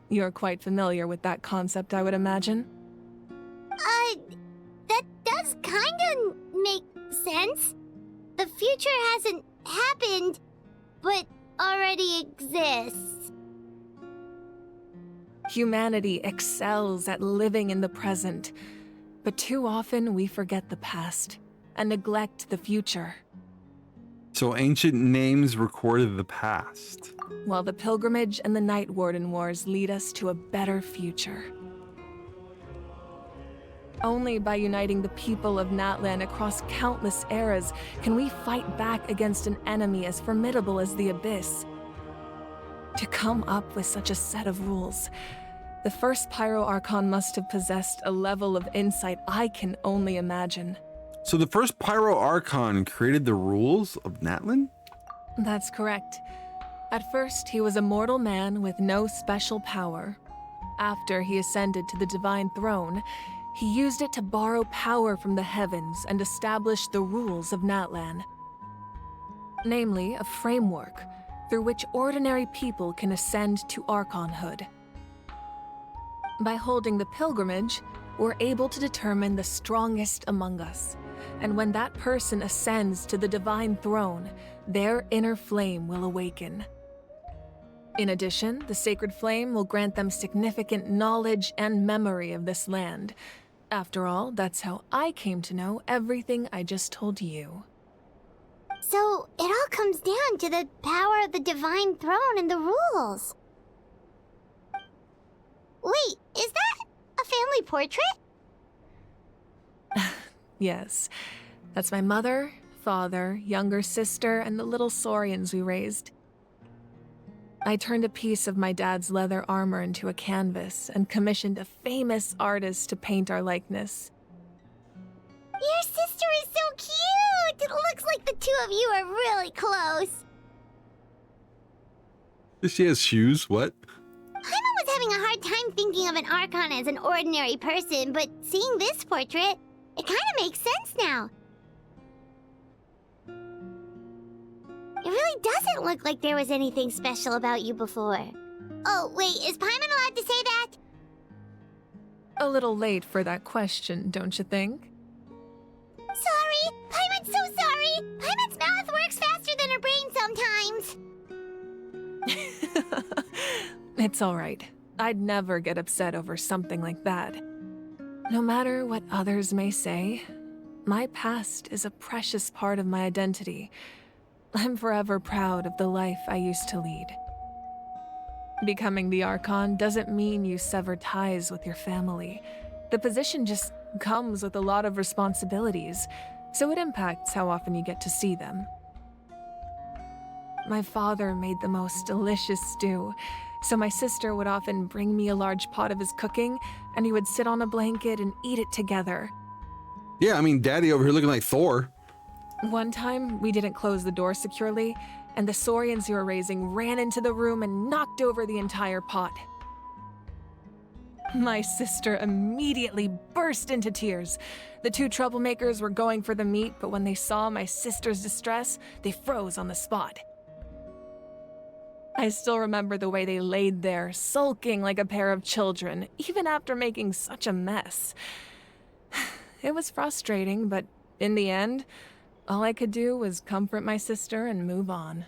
You're quite familiar with that concept, I would imagine. That does kinda make sense. The future hasn't happened, but already exists. Humanity excels at living in the present, but too often we forget the past and neglect the future. So ancient names recorded the past. While the pilgrimage and the Night Warden Wars lead us to a better future. Only by uniting the people of Natlan across countless eras can we fight back against an enemy as formidable as the Abyss. To come up with such a set of rules, the first Pyro Archon must have possessed a level of insight I can only imagine. So the first Pyro Archon created the rules of Natlan? That's correct. At first, he was a mortal man with no special power. After he ascended to the Divine Throne, he used it to borrow power from the heavens and establish the rules of Natlan. Namely, a framework through which ordinary people can ascend to Archonhood. By holding the pilgrimage, we're able to determine the strongest among us. And when that person ascends to the Divine Throne, their inner flame will awaken. In addition, the sacred flame will grant them significant knowledge and memory of this land. After all, that's how I came to know everything I just told you. So, it all comes down to the power of the Divine Throne and the rules. Wait, is that a family portrait? Yes, that's my mother, father, younger sister, and the little saurians we raised. I turned a piece of my dad's leather armor into a canvas and commissioned a famous artist to paint our likeness. Your sister is so cute! It looks like the two of you are really close. She has shoes, what? Paimon was having a hard time thinking of an Archon as an ordinary person, but seeing this portrait, it kinda makes sense now. It really doesn't look like there was anything special about you before. Oh, wait, is Paimon allowed to say that? A little late for that question, don't you think? Sorry! Paimon's so sorry! Paimon's mouth works faster than her brain sometimes! It's all right. I'd never get upset over something like that. No matter what others may say, my past is a precious part of my identity. I'm forever proud of the life I used to lead. Becoming the Archon doesn't mean you sever ties with your family. The position just comes with a lot of responsibilities, so it impacts how often you get to see them. My father made the most delicious stew, so my sister would often bring me a large pot of his cooking, and he would sit on a blanket and eat it together. Yeah, I mean, Daddy over here looking like Thor. One time, we didn't close the door securely, and the saurians you were raising ran into the room and knocked over the entire pot. My sister immediately burst into tears. The two troublemakers were going for the meat, but when they saw my sister's distress, they froze on the spot. I still remember the way they laid there, sulking like a pair of children, even after making such a mess. It was frustrating, but in the end, all I could do was comfort my sister and move on.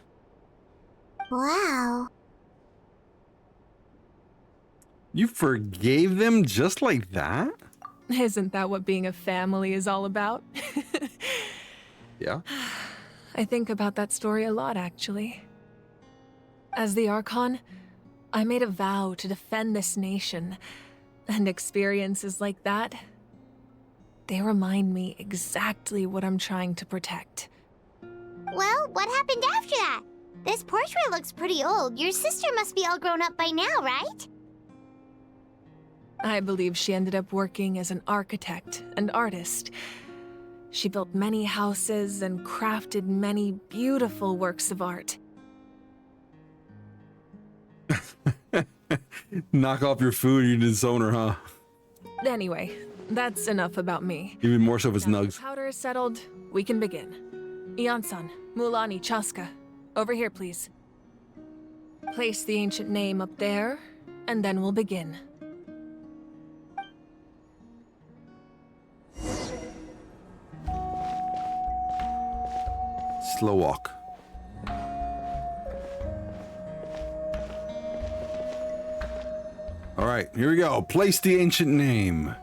Wow. You forgave them just like that? Isn't that what being a family is all about? Yeah. I think about that story a lot, actually. As the Archon, I made a vow to defend this nation, and experiences like that, they remind me exactly what I'm trying to protect. Well, what happened after that? This portrait looks pretty old. Your sister must be all grown up by now, right? I believe she ended up working as an architect and artist. She built many houses and crafted many beautiful works of art. Knock off your food, you disown her, huh? Anyway, that's enough about me. Even more so if it's Now that nugs. the powder is settled, we can begin. Ian-san, Mulani, Chaska, over here, please. Place the ancient name up there, and then we'll begin. Slow walk. All right, here we go. Place the ancient name.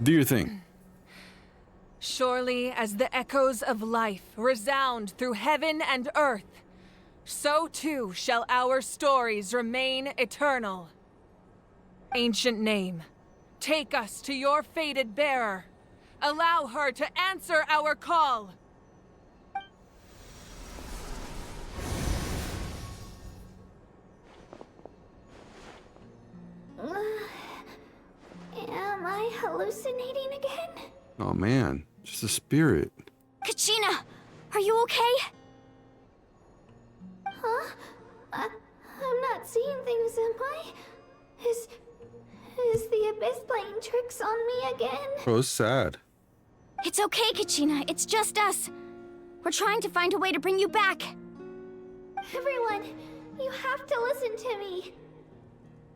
Do your thing. Surely as the echoes of life resound through heaven and earth, so too shall our stories remain eternal. Ancient name, take us to your fated bearer. Allow her to answer our call. Am I hallucinating again? Oh man, just a spirit. Kachina, are you okay? Huh? I'm not seeing things, am I? Is the Abyss playing tricks on me again? Oh, it's sad. It's okay, Kachina. It's just us. We're trying to find a way to bring you back. Everyone, you have to listen to me.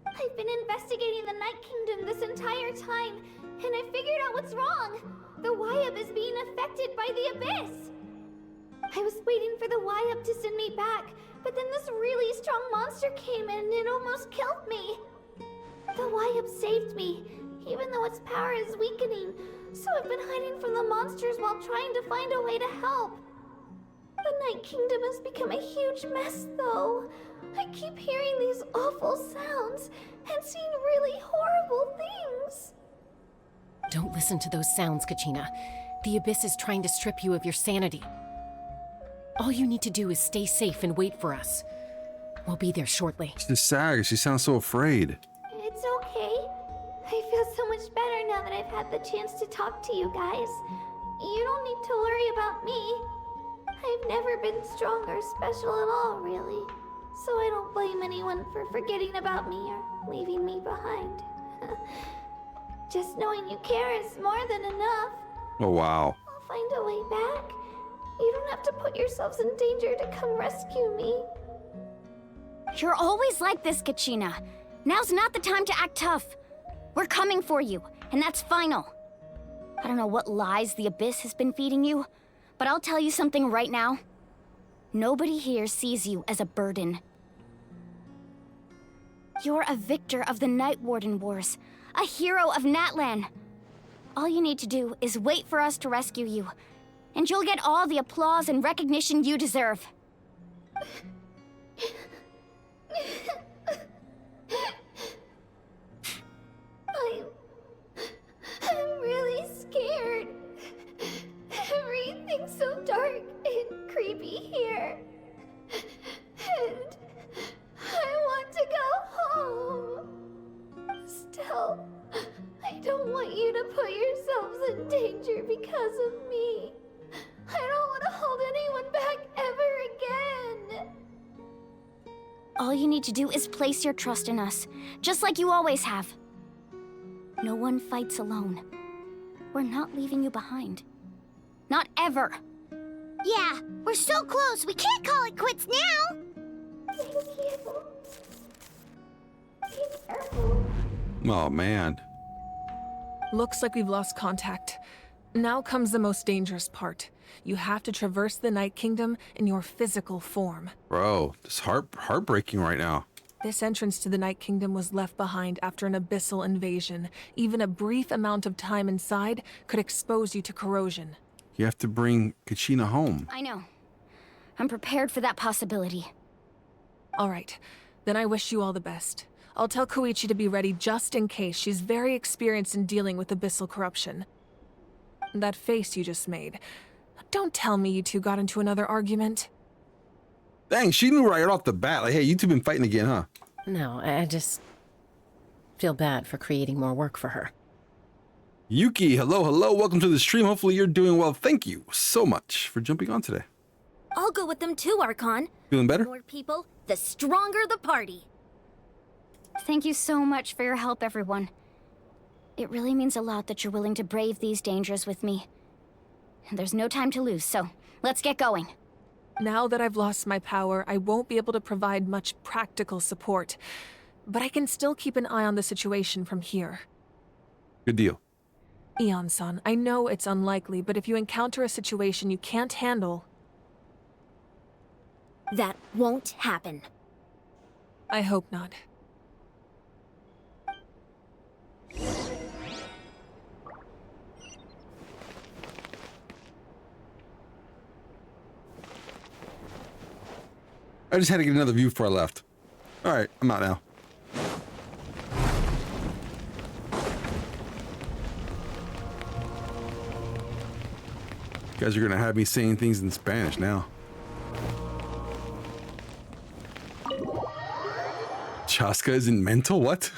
I've been investigating the Night Kingdom this entire time, and I figured out what's wrong. The Wyab is being affected by the Abyss. I was waiting for the Wyab to send me back, but then this really strong monster came in and it almost killed me. The Wyab saved me, even though its power is weakening, so I've been hiding from the monsters while trying to find a way to help. The Night Kingdom has become a huge mess, though. I keep hearing these awful sounds and seeing really horrible things. Don't listen to those sounds, Kachina. The Abyss is trying to strip you of your sanity. All you need to do is stay safe and wait for us. We'll be there shortly. She's sad. She sounds so afraid. It's okay. I feel so much better now that I've had the chance to talk to you guys. You don't need to worry about me. I've never been strong or special at all, really. So I don't blame anyone for forgetting about me or leaving me behind. Just knowing you care is more than enough. Oh, wow. I'll find a way back. You don't have to put yourselves in danger to come rescue me. You're always like this, Kachina. Now's not the time to act tough. We're coming for you, and that's final. I don't know what lies the Abyss has been feeding you, but I'll tell you something right now. Nobody here sees you as a burden. You're a victor of the Night Warden Wars, a hero of Natlan. All you need to do is wait for us to rescue you, and you'll get all the applause and recognition you deserve. I'm really scared. Everything's so dark and creepy here. And I want to go home. Still, I don't want you to put yourselves in danger because of me. I don't want to hold anyone back ever again. All you need to do is place your trust in us, just like you always have. No one fights alone. We're not leaving you behind. Not ever. Yeah, we're so close. We can't call it quits now. Thank you. Be careful. Oh, man. Looks like we've lost contact. Now comes the most dangerous part. You have to traverse the Night Kingdom in your physical form. Bro, it's heartbreaking right now. This entrance to the Night Kingdom was left behind after an abyssal invasion. Even a brief amount of time inside could expose you to corrosion. You have to bring Kachina home. I know. I'm prepared for that possibility. All right, then I wish you all the best. I'll tell Koichi to be ready just in case. She's very experienced in dealing with abyssal corruption. That face you just made. Don't tell me you two got into another argument. Dang, she knew right off the bat. Like, hey, you two been fighting again, huh? No, I just feel bad for creating more work for her. Yuki, hello, hello. Welcome to the stream. Hopefully you're doing well. Thank you so much for jumping on today. I'll go with them too, Archon. Feeling better? The more people, the stronger the party. Thank you so much for your help, everyone. It really means a lot that you're willing to brave these dangers with me. And there's no time to lose, so let's get going. Now that I've lost my power, I won't be able to provide much practical support. But I can still keep an eye on the situation from here. Good deal. Eon-san, I know it's unlikely, but if you encounter a situation you can't handle... That won't happen. I hope not. I just had to get another view before I left. All right, I'm out now. You guys are gonna have me saying things in Spanish now. Chaska isn't mental? What?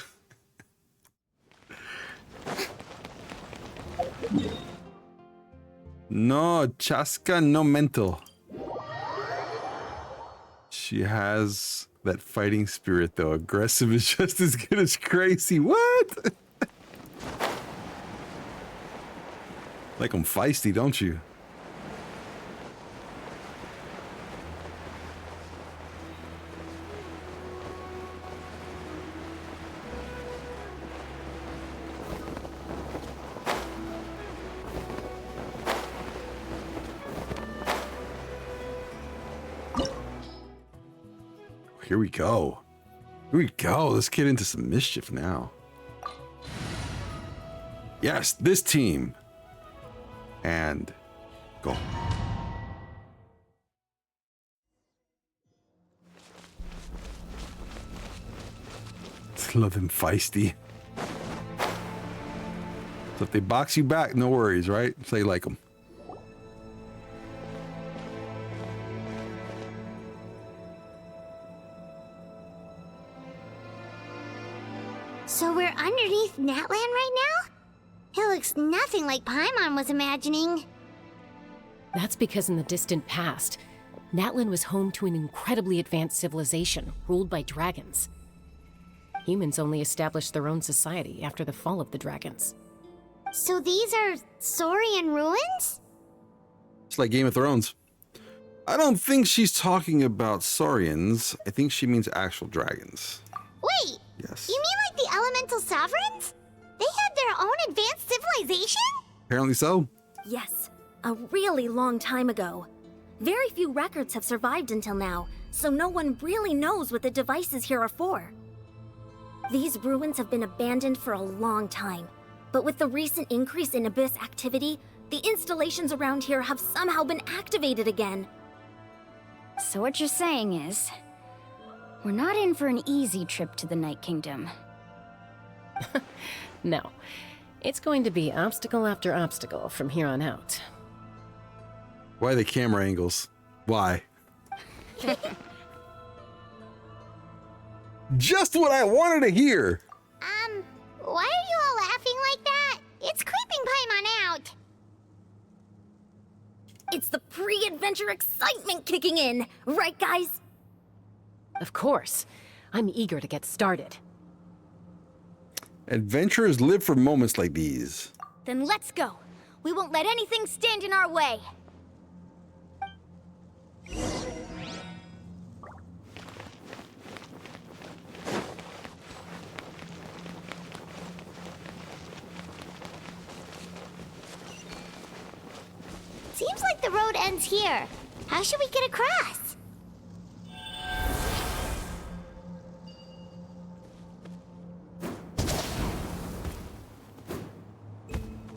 No, Chaska no mental. She has that fighting spirit, though. Aggressive is just as good as crazy. What? Like I'm feisty, don't you? Here we go. Here we go. Let's get into some mischief now. Yes, this team. And go. Love them feisty. So if they box you back, no worries, right? So you like them. So we're underneath Natlan right now? It looks nothing like Paimon was imagining. That's because in the distant past, Natlan was home to an incredibly advanced civilization ruled by dragons. Humans only established their own society after the fall of the dragons. So these are Saurian ruins? It's like Game of Thrones. I don't think she's talking about Saurians. I think she means actual dragons. Wait! Yes. You mean like the elemental sovereigns? They had their own advanced civilization? Apparently so. Yes, a really long time ago. Very few records have survived until now, so no one really knows what the devices here are for. These ruins have been abandoned for a long time, but with the recent increase in Abyss activity, the installations around here have somehow been activated again. So what you're saying is, we're not in for an easy trip to the Night Kingdom. No, it's going to be obstacle after obstacle from here on out. Why the camera angles? Why? Just what I wanted to hear. Why are you all laughing like that? It's creeping Paimon out. It's the pre-adventure excitement kicking in, right guys? Of course. I'm eager to get started. Adventurers live for moments like these. Then let's go. We won't let anything stand in our way. Seems like the road ends here. How should we get across?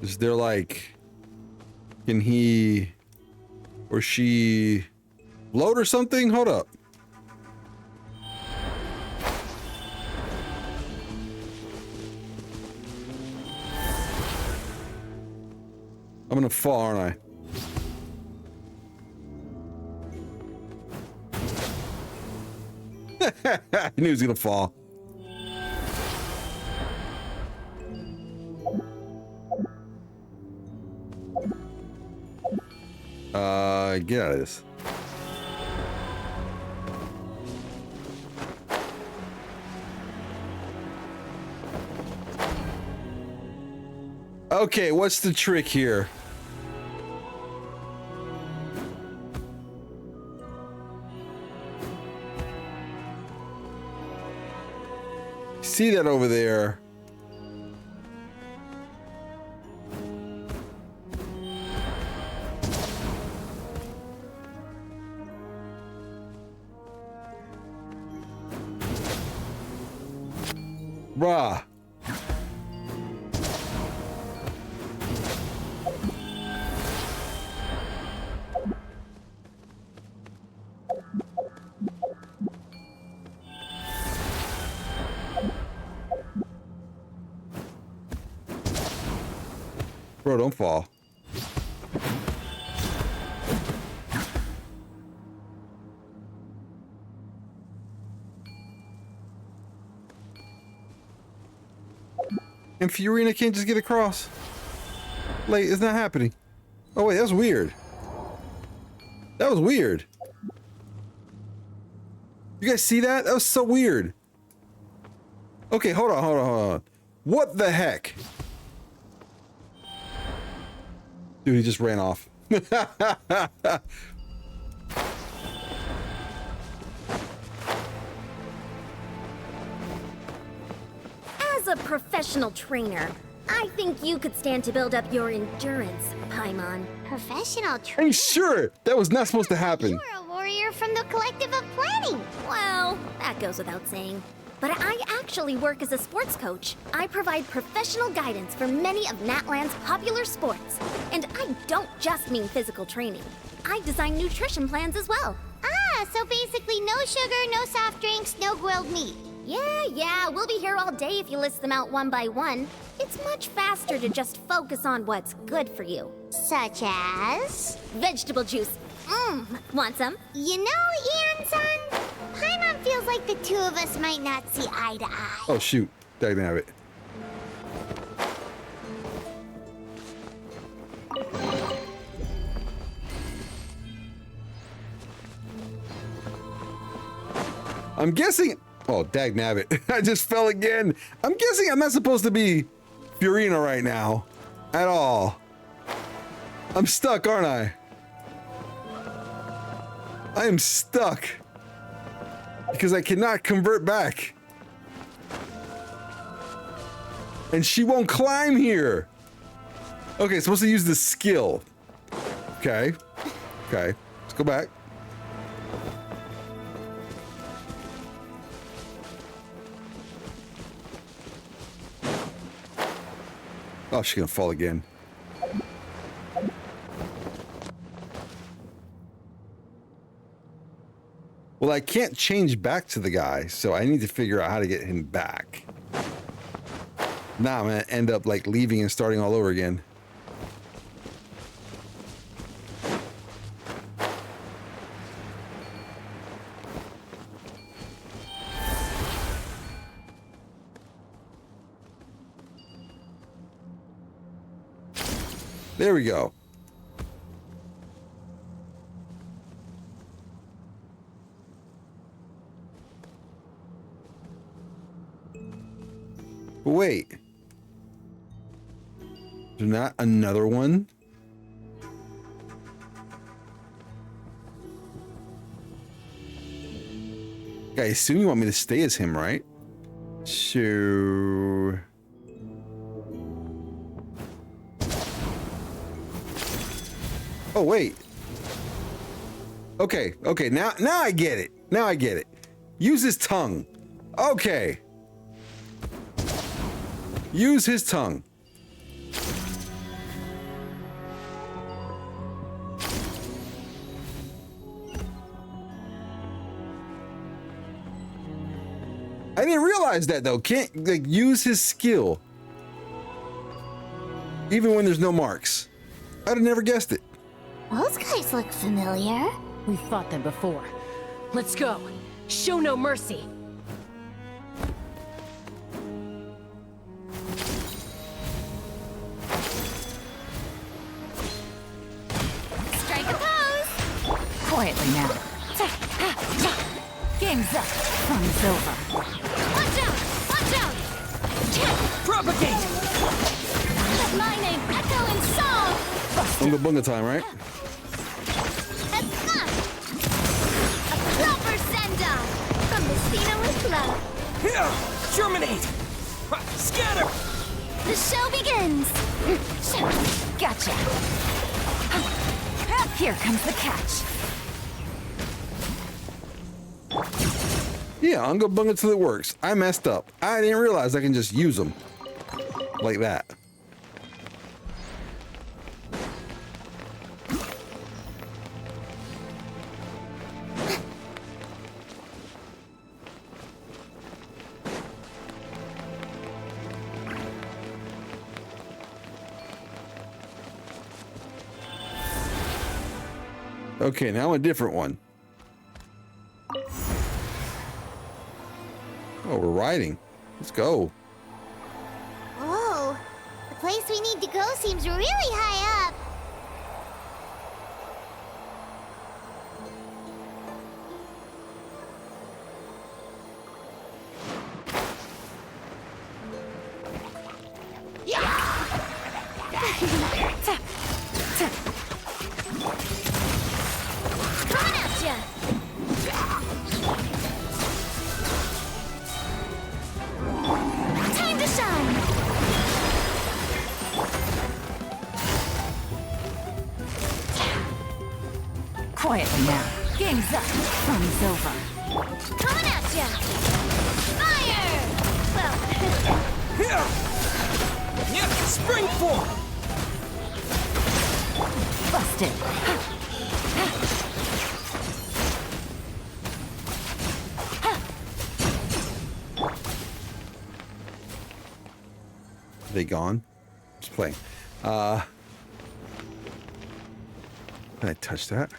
Is there like, can he or she float or something? Hold up. I'm gonna fall, aren't I? I knew he was gonna fall. Get out of this. Okay, what's the trick here? See that over there? Bruh. Bro, don't fall. And Fiorina can't just get across. Like, it's not happening. Oh wait, that's weird. That was weird. You guys see that? That was so weird. Okay, hold on. What the heck? Dude, he just ran off. As a professional trainer, I think you could stand to build up your endurance, Paimon. Professional trainer? I'm sure that was not supposed to happen. You're a warrior from the Collective of Planning. Well, that goes without saying. But I actually work as a sports coach. I provide professional guidance for many of Natlan's popular sports. And I don't just mean physical training. I design nutrition plans as well. Ah, so basically no sugar, no soft drinks, no grilled meat. Yeah, we'll be here all day if you list them out one by one. It's much faster to just focus on what's good for you. Such as? Vegetable juice. Want some? You know, Ian-san, Paimon feels like the two of us might not see eye to eye. Oh shoot, didn't have it. I'm guessing. Oh, dagnabbit. I just fell again. I'm guessing I'm not supposed to be Fiorina right now. At all. I'm stuck, aren't I? I am stuck. Because I cannot convert back. And she won't climb here. Okay, supposed to use the skill. Okay. Okay. Let's go back. Oh, she's gonna fall again. Well, I can't change back to the guy, so I need to figure out how to get him back. Nah, I'm gonna end up like leaving and starting all over again. There we go. But wait. Is there not another one? I assume you want me to stay as him, right? So... Oh, wait. Okay, now I get it. Now I get it. Use his tongue. Okay. Use his tongue. I didn't realize that though. Can't like use his skill. Even when there's no marks. I'd have never guessed it. Those guys look familiar. We've fought them before. Let's go. Show no mercy. now. Game's up. Fun's over. Watch out! Watch out! Propagate! Let my name echo in song! Bunga bunga time, right? That's fun! A proper send-off from Messina with love. Here! Germinate! Scatter! The show begins! Gotcha. Here comes the catch. Yeah, Unga bunga till it works. I messed up. I didn't realize I can just use them like that. Okay, now a different one. Oh, we're riding. Let's go. Whoa, the place we need to go seems really high up. Coming at ya! Time to shine! Quietly now. Game's up. Fun's over. Coming at ya! Fire! Well, Here! Yeah, spring form! Busted. Are they gone? Just playing. Can I touch that?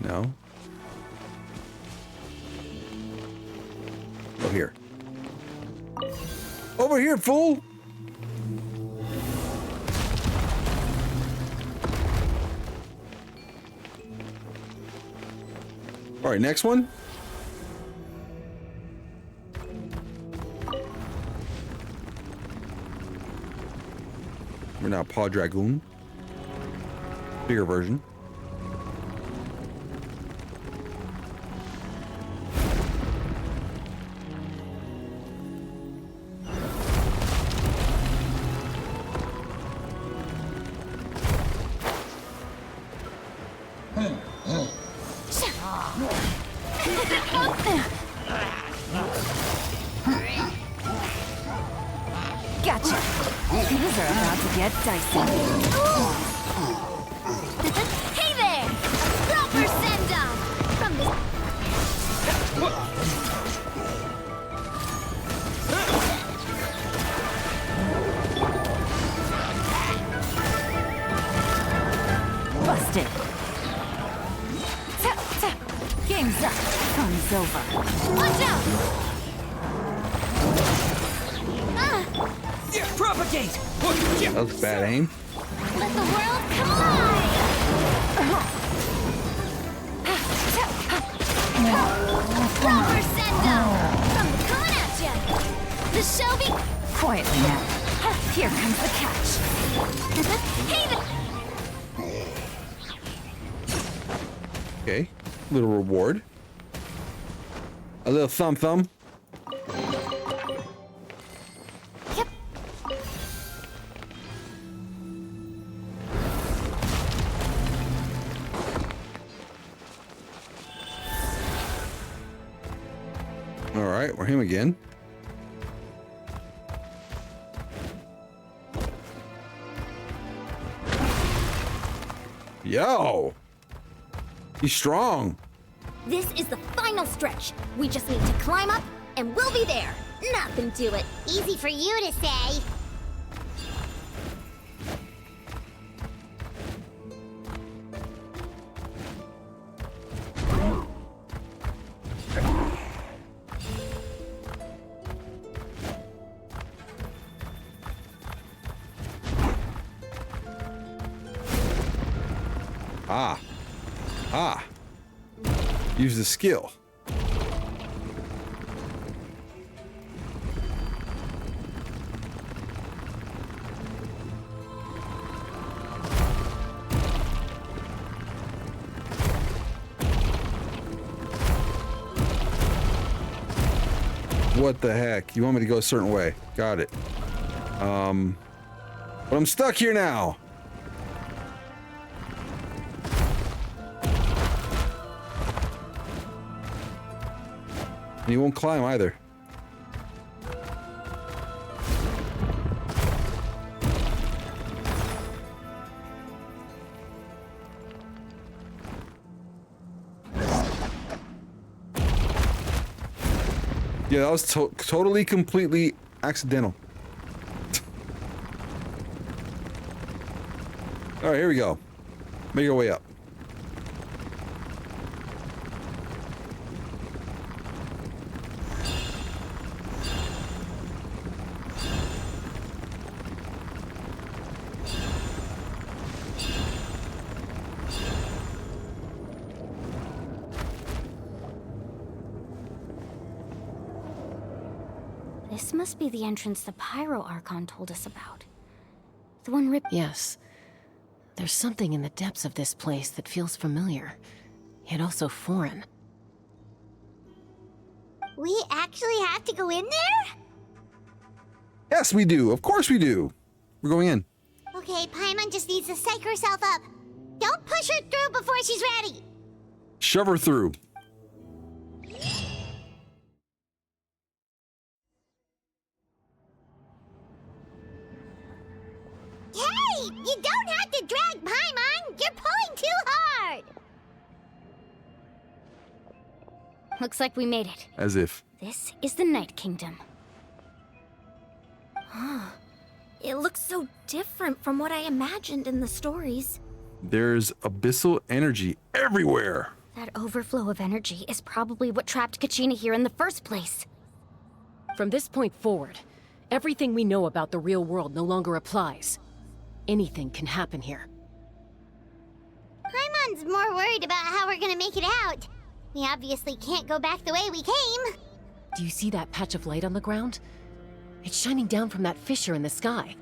No. Oh, here. Over here, fool! All right, next one. We're now Pawdre. Bigger version. Gotcha. Things are about to get dicey. hey there! Proper send-off from the... Busted. Game's up. Fun's over. Watch out! Propagate! That was bad aim. Let the world collide! Proper send-off from the coming at ya! The show be... Quietly now. Here comes the catch. hey there! Okay, little reward. A little thumb. All right, we're him again. Yo, he's strong. This is the final stretch. We just need to climb up, and we'll be there. Nothing to it. Easy for you to say. Ah. Ah. Use the skill. What the heck? You want me to go a certain way? Got it. But I'm stuck here now. And you won't climb either. Yeah, that was totally, completely accidental. All right, here we go. Make our way up. This must be the entrance the Pyro Archon told us about. The one ripped. Yes. There's something in the depths of this place that feels familiar, yet also foreign. We actually have to go in there? Yes, we do. Of course we do. We're going in. Okay, Paimon just needs to psych herself up. Don't push her through before she's ready. Shove her through. Hey, you don't have to drag Paimon. You're pulling too hard. Looks like we made it. As if. This is the Night Kingdom. It looks so different from what I imagined in the stories. There's abyssal energy everywhere. That overflow of energy is probably what trapped Kachina here in the first place. From this point forward, everything we know about the real world no longer applies. Anything can happen here. Paimon's more worried about how we're gonna make it out. We obviously can't go back the way we came. Do you see that patch of light on the ground? It's shining down from that fissure in the sky.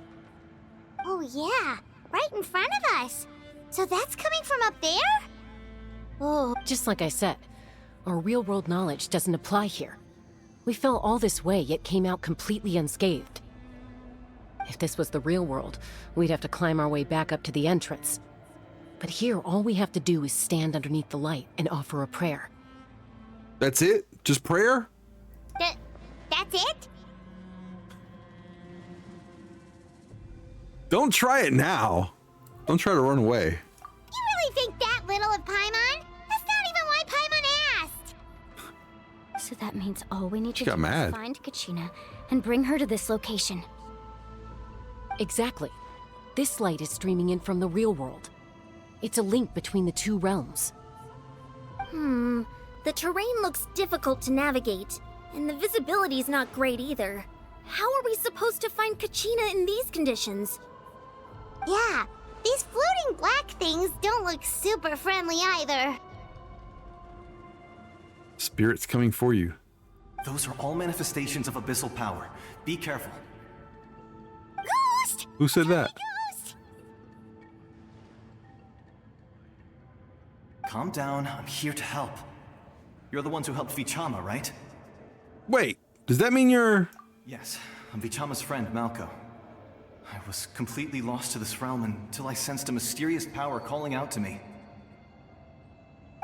Oh yeah, right in front of us. So that's coming from up there? Oh. Just like I said, our real-world knowledge doesn't apply here. We fell all this way, yet came out completely unscathed. If this was the real world, we'd have to climb our way back up to the entrance. But here, all we have to do is stand underneath the light and offer a prayer. That's it? Just prayer? That's it? Don't try it now. Don't try to run away. You really think that little of Paimon? That's not even why Paimon asked. So that means all we need to She got do mad. is find Kachina and bring her to this location. Exactly. This light is streaming in from the real world. It's a link between the two realms. The terrain looks difficult to navigate, and the visibility's not great either. How are we supposed to find Kachina in these conditions? Yeah, these floating black things don't look super friendly either. Spirit's coming for you. Those are all manifestations of abyssal power. Be careful. Ghost! Who said that? Calm down, I'm here to help. You're the ones who helped Vichama, right? Wait, does that mean you're... Yes, I'm Vichama's friend, Malko. I was completely lost to this realm until I sensed a mysterious power calling out to me.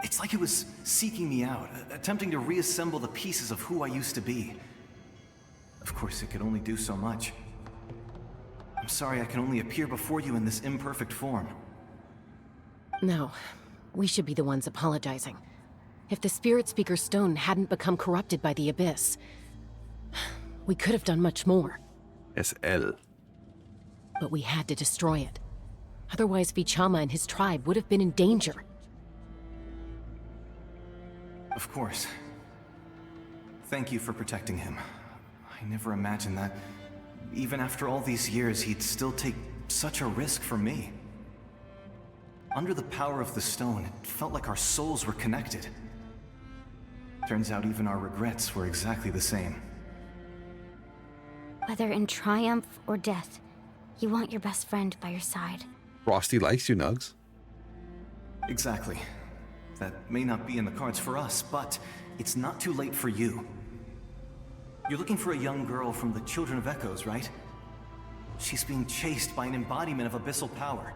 It's like it was seeking me out, attempting to reassemble the pieces of who I used to be. Of course, it could only do so much. I'm sorry I can only appear before you in this imperfect form. No, we should be the ones apologizing. If the Spirit Speaker Stone hadn't become corrupted by the Abyss, we could have done much more. SL. But we had to destroy it. Otherwise, Vichama and his tribe would have been in danger. Of course. Thank you for protecting him. I never imagined that, even after all these years, he'd still take such a risk for me. Under the power of the stone, it felt like our souls were connected. Turns out even our regrets were exactly the same. Whether in triumph or death, you want your best friend by your side. Frosty likes you, Nugs. Exactly. That may not be in the cards for us, but it's not too late for you. You're looking for a young girl from the Children of Echoes, right? She's being chased by an embodiment of abyssal power.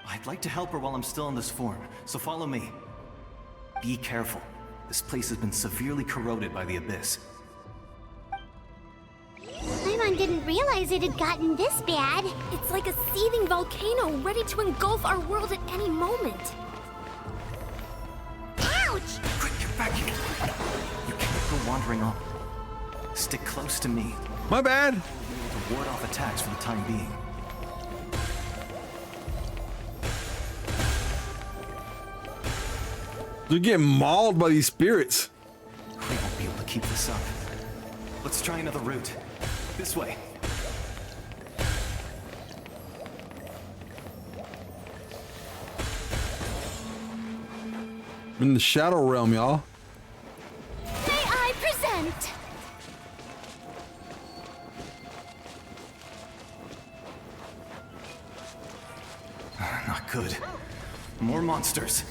I'd like to help her while I'm still in this form, so follow me. Be careful. This place has been severely corroded by the abyss. Paimon didn't realize it had gotten this bad. It's like a seething volcano ready to engulf our world at any moment. Ouch! Quick, get back here. You can't go wandering on. Stick close to me. My bad. To ward off attacks for the time being. They're getting mauled by these spirits. We won't be able to keep this up. Let's try another route. This way. I'm in the Shadow Realm, y'all. May I present? Not good. More monsters.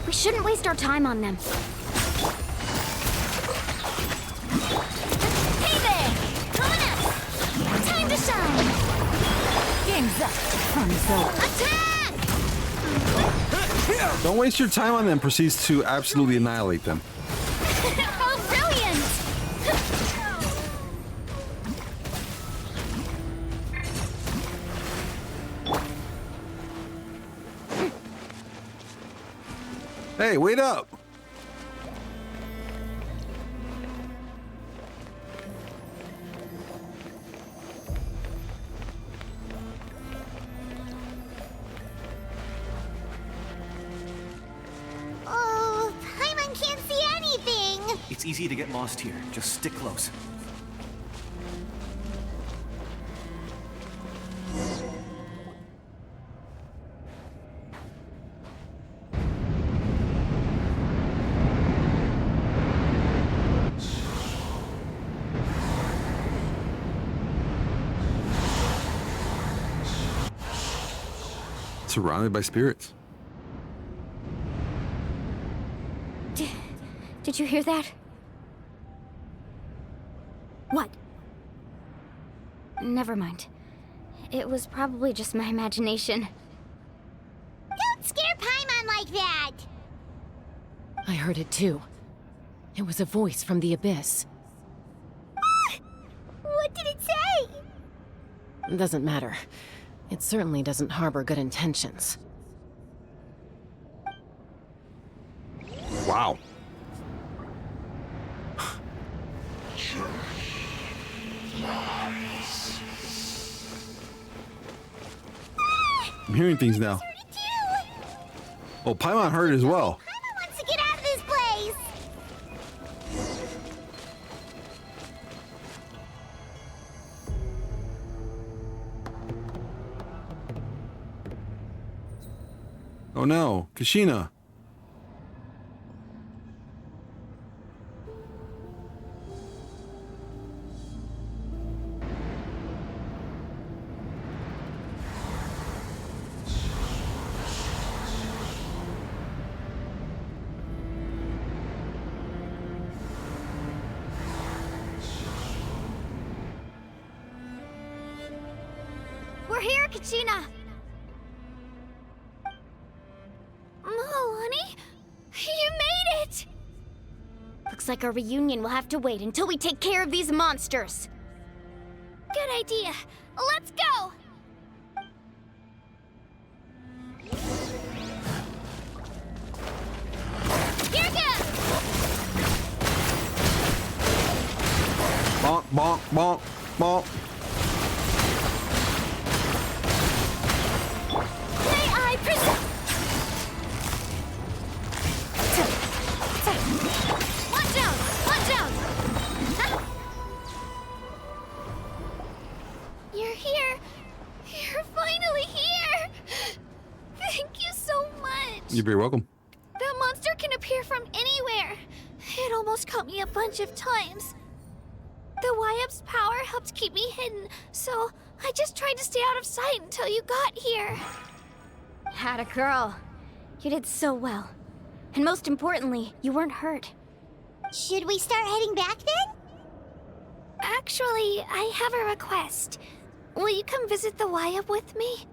We shouldn't waste our time on them. Hey there! Coming up! Time to shine! Game's up. Fun's over. Attack! Don't waste your time on them. Proceeds to absolutely annihilate them. Oh, brilliant! Hey, wait up. Oh, Paimon can't see anything. It's easy to get lost here. Just stick close. Surrounded by spirits. Did you hear that? What? Never mind. It was probably just my imagination. Don't scare Paimon like that. I heard it too. It was a voice from the abyss. What did it say? Doesn't matter. It certainly doesn't harbor good intentions. Wow. I'm hearing things now. Oh, Paimon heard it as well. Paimon wants to get out of this place. Oh no, Kashina. We're here, Kachina! Oh, honey, you made it! Looks like our reunion will have to wait until we take care of these monsters. Good idea. Let's go! Here goes! Bonk, bonk, bonk, bonk. May I present? Watch out! Watch out! You're here. You're finally here. You're very welcome. That monster can appear from anywhere. It almost caught me a bunch of times. The Wyab's power helped keep me hidden, so I just tried to stay out of sight until you got here. Atta girl. You did so well. And most importantly, you weren't hurt. Should we start heading back then? Actually, I have a request. Will you come visit the Wyab with me?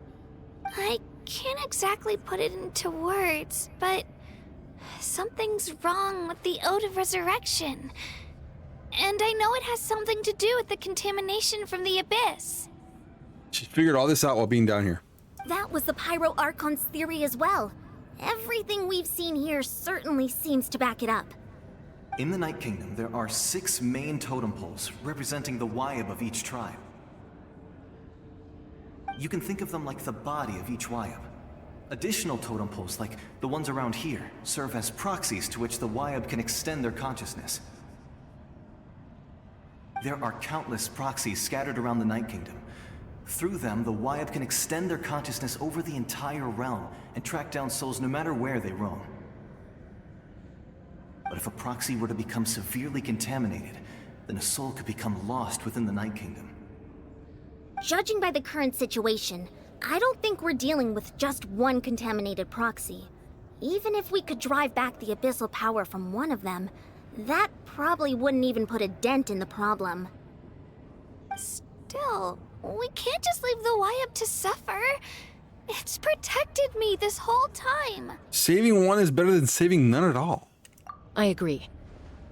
I can't exactly put it into words, but something's wrong with the Ode of Resurrection. And I know it has something to do with the contamination from the Abyss. She figured all this out while being down here. That was the Pyro Archon's theory as well. Everything we've seen here certainly seems to back it up. In the Night Kingdom, there are 6 main totem poles representing the Wyab of each tribe. You can think of them like the body of each Wyab. Additional totem poles, like the ones around here, serve as proxies to which the Wyab can extend their consciousness. There are countless proxies scattered around the Night Kingdom. Through them, the Wyab can extend their consciousness over the entire realm and track down souls no matter where they roam. But if a proxy were to become severely contaminated, then a soul could become lost within the Night Kingdom. Judging by the current situation, I don't think we're dealing with just one contaminated proxy. Even if we could drive back the abyssal power from one of them, that probably wouldn't even put a dent in the problem. Still, we can't just leave the Wyab to suffer. It's protected me this whole time. Saving one is better than saving none at all. I agree.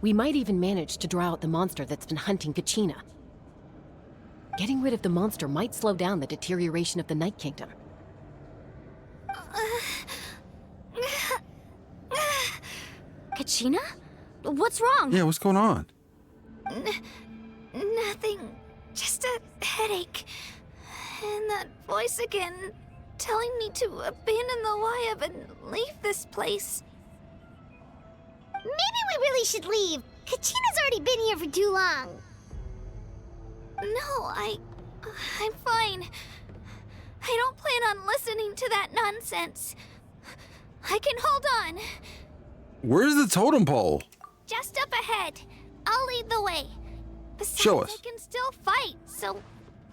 We might even manage to draw out the monster that's been hunting Kachina. Getting rid of the monster might slow down the deterioration of the Night Kingdom. Kachina? What's wrong? Yeah, what's going on? Nothing. Just a headache. And that voice again, telling me to abandon the Wyab and leave this place. Maybe we really should leave. Kachina's already been here for too long. No, I'm fine. I don't plan on listening to that nonsense. I can hold on. Where's the totem pole? Just up ahead. I'll lead the way. Besides, Show us. I can still fight, so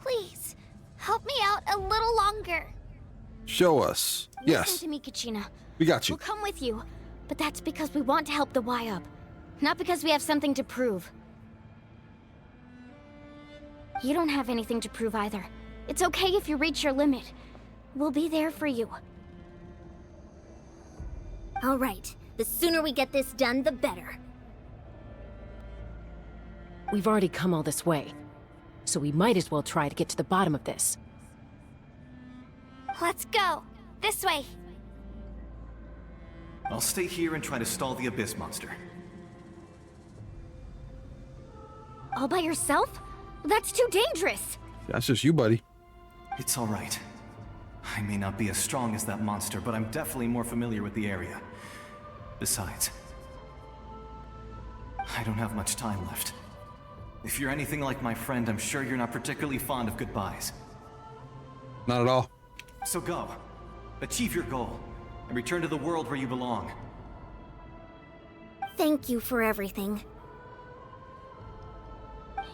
please, help me out a little longer. Show us. Yes. Listen to me, Kachina. We got you. We'll come with you, but that's because we want to help the Wyab, not because we have something to prove. You don't have anything to prove either. It's okay if you reach your limit. We'll be there for you. All right, the sooner we get this done, the better. We've already come all this way, so we might as well try to get to the bottom of this. Let's go. This way. I'll stay here and try to stall the Abyss monster. All by yourself? That's too dangerous. That's just you, buddy. It's all right. I may not be as strong as that monster, but I'm definitely more familiar with the area. Besides, I don't have much time left. If you're anything like my friend, I'm sure you're not particularly fond of goodbyes. Not at all. So go. Achieve your goal, and return to the world where you belong. Thank you for everything.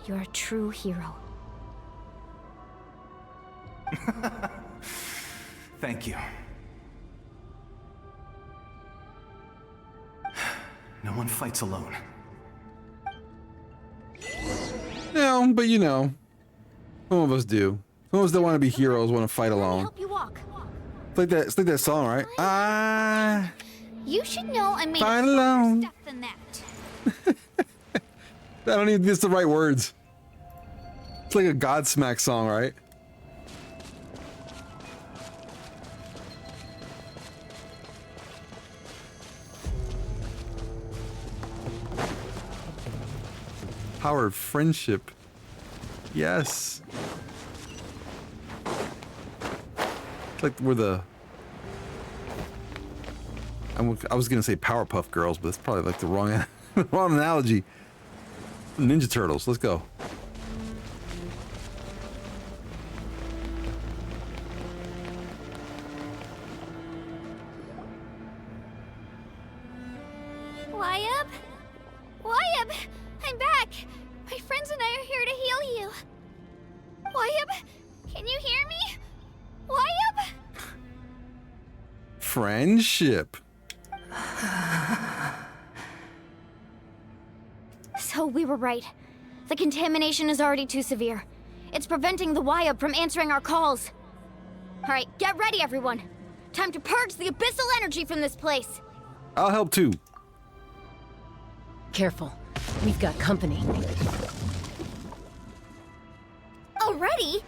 You're a true hero. Thank you. No one fights alone. No, but you know, some of us do. Some of us that want to be heroes want to fight alone. Help you walk. It's like that song, right? You should know I made Fight more alone. stuff than that. I don't even think it's the right words. It's like a Godsmack song, right? Power of friendship. Yes. It's like we're the... I was gonna say Powerpuff Girls, but it's probably like the wrong, wrong analogy. Ninja Turtles, let's go. Wyabb? Wyabb! I'm back! My friends and I are here to heal you. Wyabb? Can you hear me? Wyabb? Friendship. So we were right. The contamination is already too severe. It's preventing the Wyabb from answering our calls. All right, get ready, everyone. Time to purge the abyssal energy from this place. I'll help too. Careful. We've got company. Already?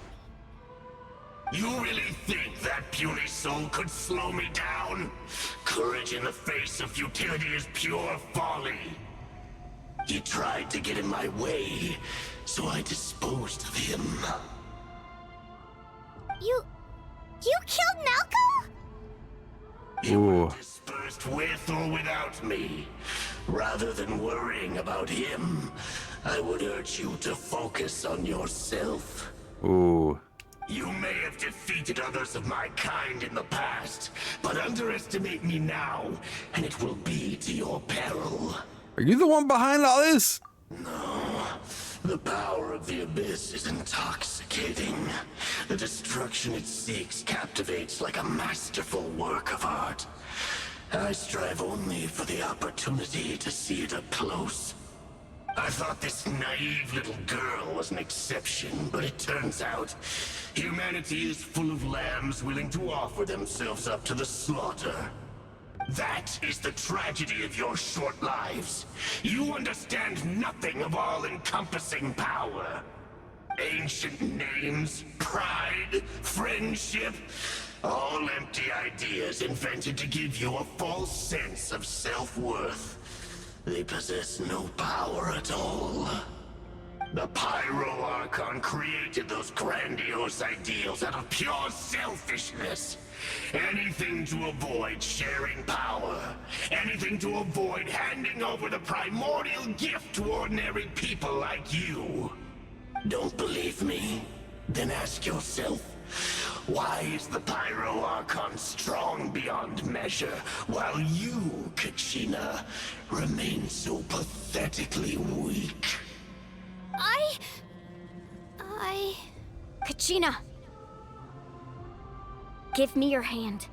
You really think that puny soul could slow me down? Courage in the face of futility is pure folly. He tried to get in my way, so I disposed of him. You killed Malco? You were dispersed with or without me. Rather than worrying about him, I would urge you to focus on yourself. Ooh. You may have defeated others of my kind in the past, but underestimate me now, and it will be to your peril. Are you the one behind all this? No. The power of the Abyss is intoxicating. The destruction it seeks captivates like a masterful work of art. I strive only for the opportunity to see it up close. I thought this naive little girl was an exception, but it turns out humanity is full of lambs willing to offer themselves up to the slaughter. That is the tragedy of your short lives. You understand nothing of all-encompassing power. Ancient names, pride, friendship, all empty ideas invented to give you a false sense of self-worth. They possess no power at all. The Pyro Archon created those grandiose ideals out of pure selfishness. Anything to avoid sharing power. Anything to avoid handing over the primordial gift to ordinary people like you. Don't believe me? Then ask yourself, why is the Pyro Archon strong beyond measure, while you, Kachina, remain so pathetically weak? Kachina! Give me your hand.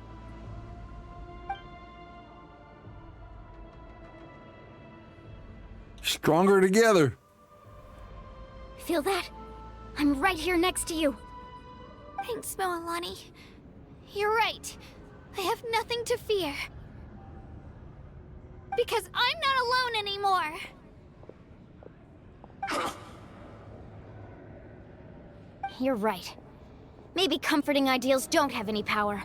Stronger together. Feel that? I'm right here next to you. Thanks, Moalani. You're right. I have nothing to fear. Because I'm not alone anymore. You're right. Maybe comforting ideals don't have any power.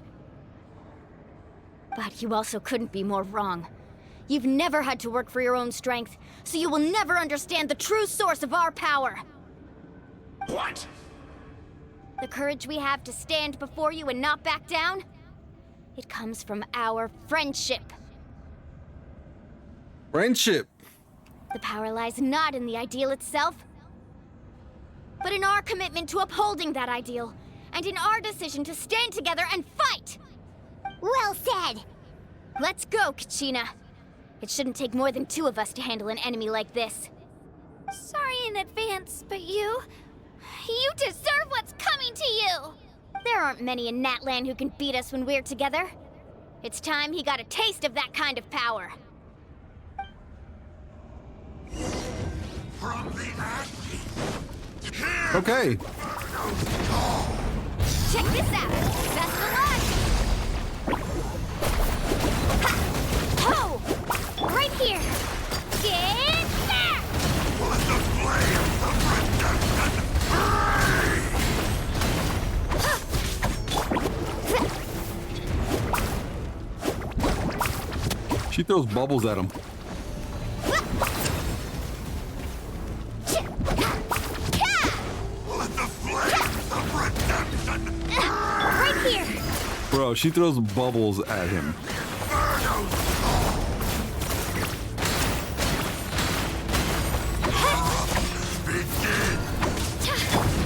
But you also couldn't be more wrong. You've never had to work for your own strength, so you will never understand the true source of our power. What? The courage we have to stand before you and not back down? It comes from our friendship. Friendship. The power lies not in the ideal itself, but in our commitment to upholding that ideal, and in our decision to stand together and fight! Well said! Let's go, Kachina. It shouldn't take more than 2 of us to handle an enemy like this. Sorry in advance, but you deserve what's coming to you! There aren't many in Natlan who can beat us when we're together. It's time he got a taste of that kind of power. From the ashes. Okay. Check this out! Best of luck! Ha! Ho! Right here! Get back! Let the flames of redemption She throws bubbles at him. Right here! Bro, she throws bubbles at him.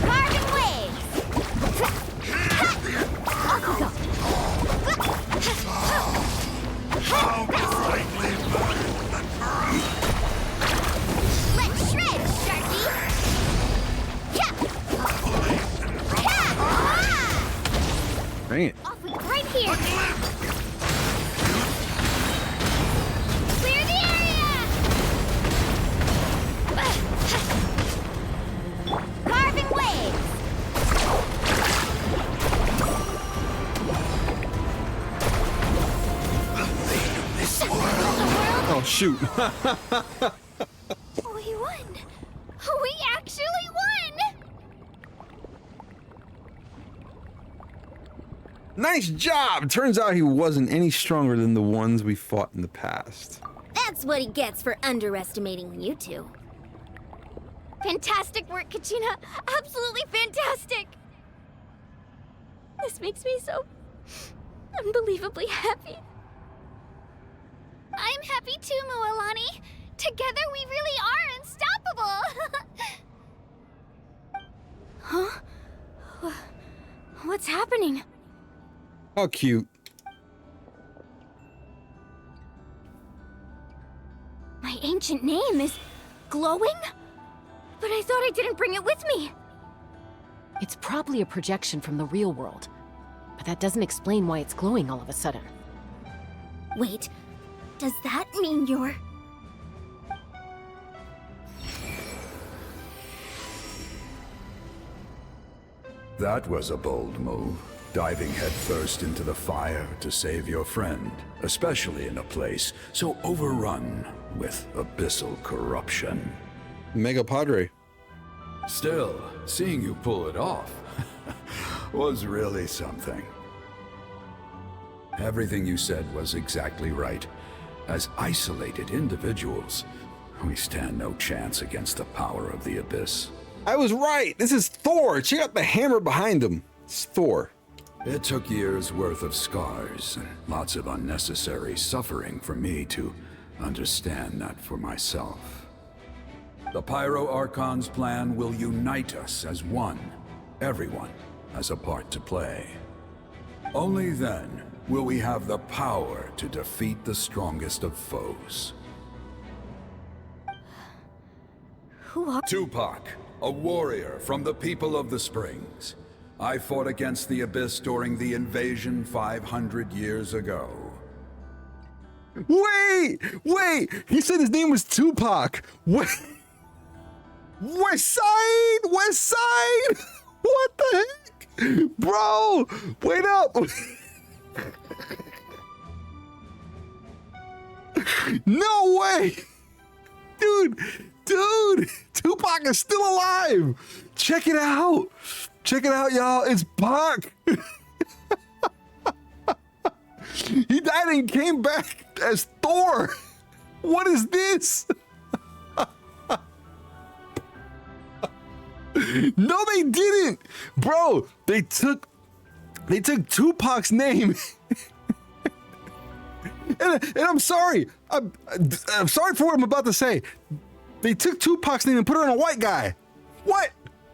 Garden waves! Off we go! How brightly burned and shoot. We won! We actually won! Nice job! Turns out he wasn't any stronger than the ones we fought in the past. That's what he gets for underestimating you two. Fantastic work, Kachina! Absolutely fantastic! This makes me so unbelievably happy. I'm happy too, Mualani. Together we really are unstoppable! Huh? What's happening? How cute. My ancient name is glowing? But I thought I didn't bring it with me. It's probably a projection from the real world, but that doesn't explain why it's glowing all of a sudden. Wait, does that mean you're... That was a bold move, diving headfirst into the fire to save your friend, especially in a place so overrun with abyssal corruption. Mega Pawdre. Still, seeing you pull it off was really something. Everything you said was exactly right. As isolated individuals, we stand no chance against the power of the Abyss. I was right! This is Thor! Check out the hammer behind him. It's Thor. It took years' worth of scars and lots of unnecessary suffering for me to understand that for myself. The Pyro Archon's plan will unite us as one. Everyone has a part to play. Only then will we have the power to defeat the strongest of foes. Who are... Tupac, a warrior from the people of the Springs. I fought against the Abyss during the invasion 500 years ago. Wait! He said his name was Tupac. Wait. West Side! What the heck? Bro, wait up! No way! Dude! Tupac is still alive! Check it out, y'all. It's Pac! He died and came back as Thor! What is this? No, they didn't, bro. They took Tupac's name, and I'm sorry. I'm sorry for what I'm about to say. They took Tupac's name and put it on a white guy. What?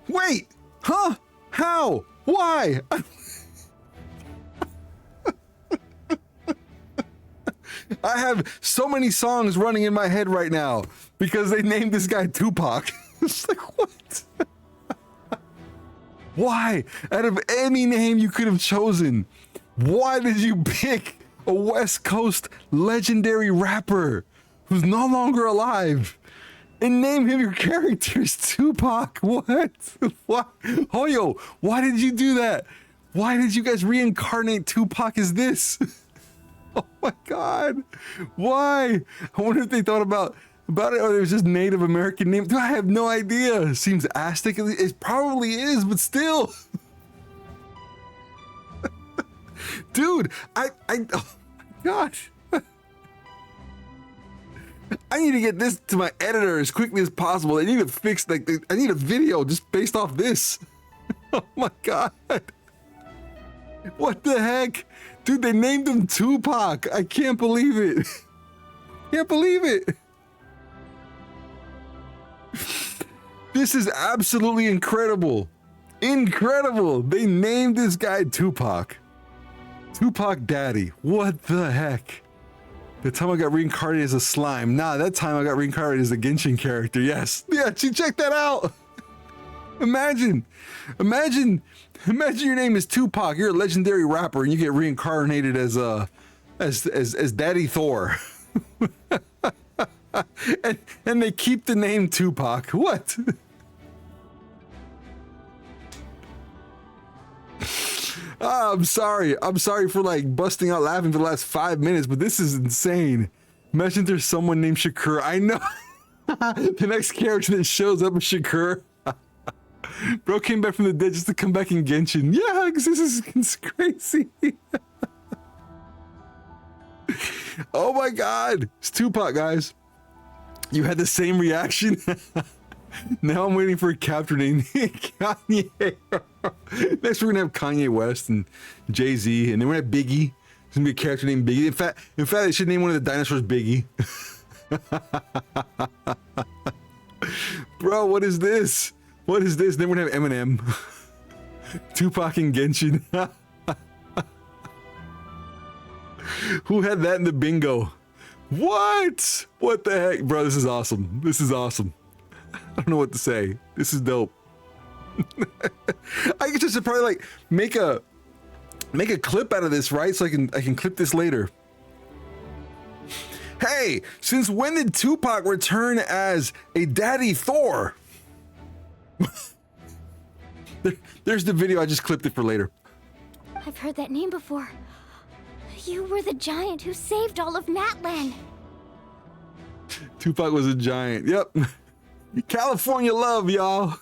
Wait, huh? How? Why? I have so many songs running in my head right now because they named this guy Tupac. It's like, what? Why? Out of any name you could have chosen, why did you pick a West Coast legendary rapper who's no longer alive and name him your character as Tupac? What? What? Hoyo, why did you do that? Why did you guys reincarnate Tupac as this? Oh my God. Why? I wonder if they thought about it, or it was just Native American name. Dude, I have no idea. Seems Aztec. It probably is, but still. Dude, oh my gosh. I need to get this to my editor as quickly as possible. I need to fix, I need a video just based off this. Oh my God. What the heck? Dude, they named him Tupac. I can't believe it. Can't believe it. This is absolutely incredible. Incredible. They named this guy Tupac. Tupac Daddy. What the heck? The time I got reincarnated as a slime. Nah, that time I got reincarnated as a Genshin character. Yes. Yeah, check that out. Imagine your name is Tupac. You're a legendary rapper and you get reincarnated as Daddy Thor. and they keep the name Tupac. What? I'm sorry for like busting out laughing for the last 5 minutes, but this is insane. Imagine there's someone named Shakur. I know. The next character that shows up is Shakur. Bro came back from the dead just to come back in Genshin. Yeah, this is crazy. Oh my god. It's Tupac, guys. You had the same reaction. Now I'm waiting for a capture name. Kanye. Next we're gonna have Kanye West and Jay-Z, and then we're gonna have Biggie. There's gonna be a character named Biggie. In fact, they should name one of the dinosaurs Biggie. Bro, what is this? What is this? Then we're gonna have Eminem. Tupac and Genshin. Who had that in the bingo? What? What the heck? Bro, this is awesome. This is awesome. I don't know what to say. This is dope. I could just probably like make a clip out of this, right? So I can clip this later. Hey, since when did Tupac return as a daddy Thor? There's the video. I just clipped it for later. I've heard that name before. You were the giant who saved all of Natlan. Tupac was a giant. Yep. California love, y'all.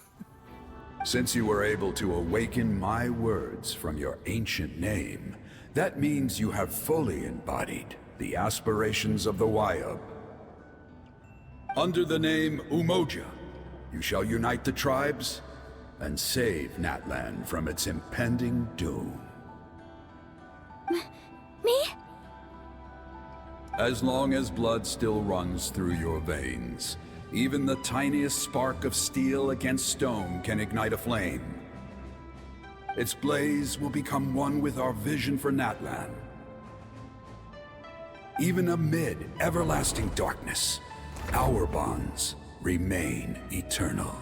Since you were able to awaken my words from your ancient name, that means you have fully embodied the aspirations of the Wayub. Under the name Umoja, you shall unite the tribes and save Natlan from its impending doom. Me? As long as blood still runs through your veins, even the tiniest spark of steel against stone can ignite a flame. Its blaze will become one with our vision for Natlan. Even amid everlasting darkness, our bonds remain eternal.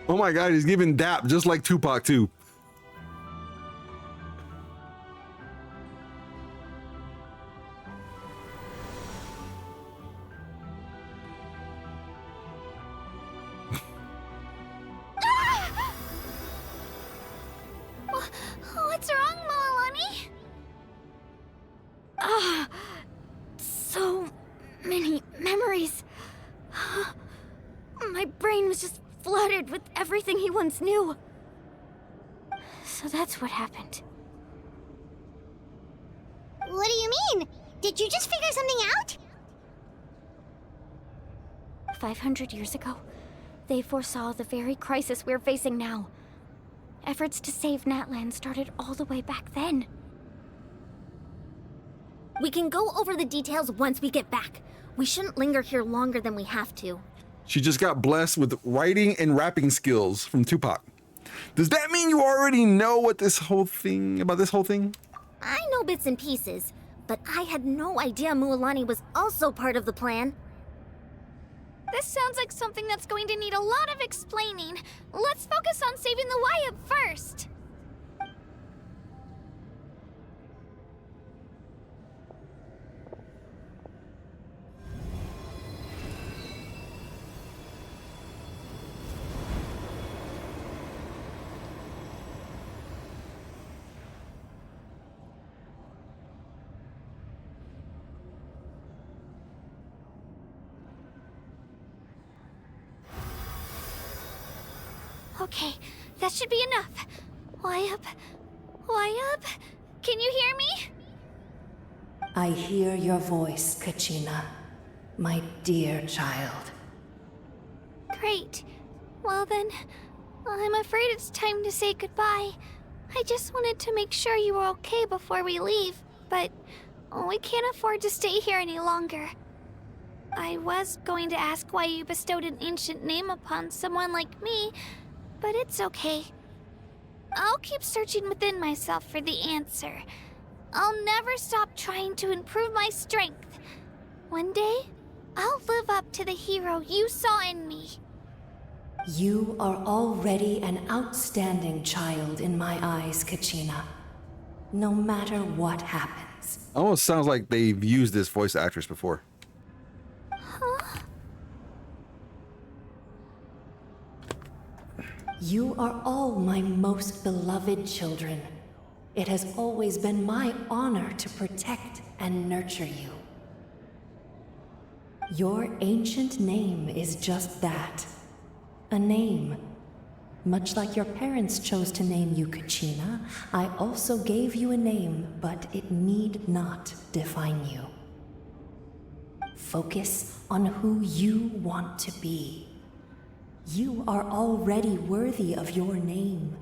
Oh my god, he's giving dap just like Tupac too. What's wrong, Moalani? So many memories. My brain was just flooded with everything he once knew. So that's what happened. What do you mean? Did you just figure something out? 500 years ago, they foresaw the very crisis we're facing now. Efforts to save Natlan started all the way back then. We can go over the details once we get back. We shouldn't linger here longer than we have to. She just got blessed with writing and rapping skills from Tupac. Does that mean you already know about this whole thing? I know bits and pieces, but I had no idea Mualani was also part of the plan. This sounds like something that's going to need a lot of explaining. Let's focus on saving the Wayub first. Okay, that should be enough. Wayub? Can you hear me? I hear your voice, Kachina, my dear child. Great. Well then, I'm afraid it's time to say goodbye. I just wanted to make sure you were okay before we leave, but we can't afford to stay here any longer. I was going to ask why you bestowed an ancient name upon someone like me, but it's okay. I'll keep searching within myself for the answer. I'll never stop trying to improve my strength. One day, I'll live up to the hero you saw in me. You are already an outstanding child in my eyes, Kachina. No matter what happens. Almost sounds like they've used this voice actress before. Huh? You are all my most beloved children. It has always been my honor to protect and nurture you. Your ancient name is just that. A name. Much like your parents chose to name you Kachina, I also gave you a name, but it need not define you. Focus on who you want to be. You are already worthy of your name.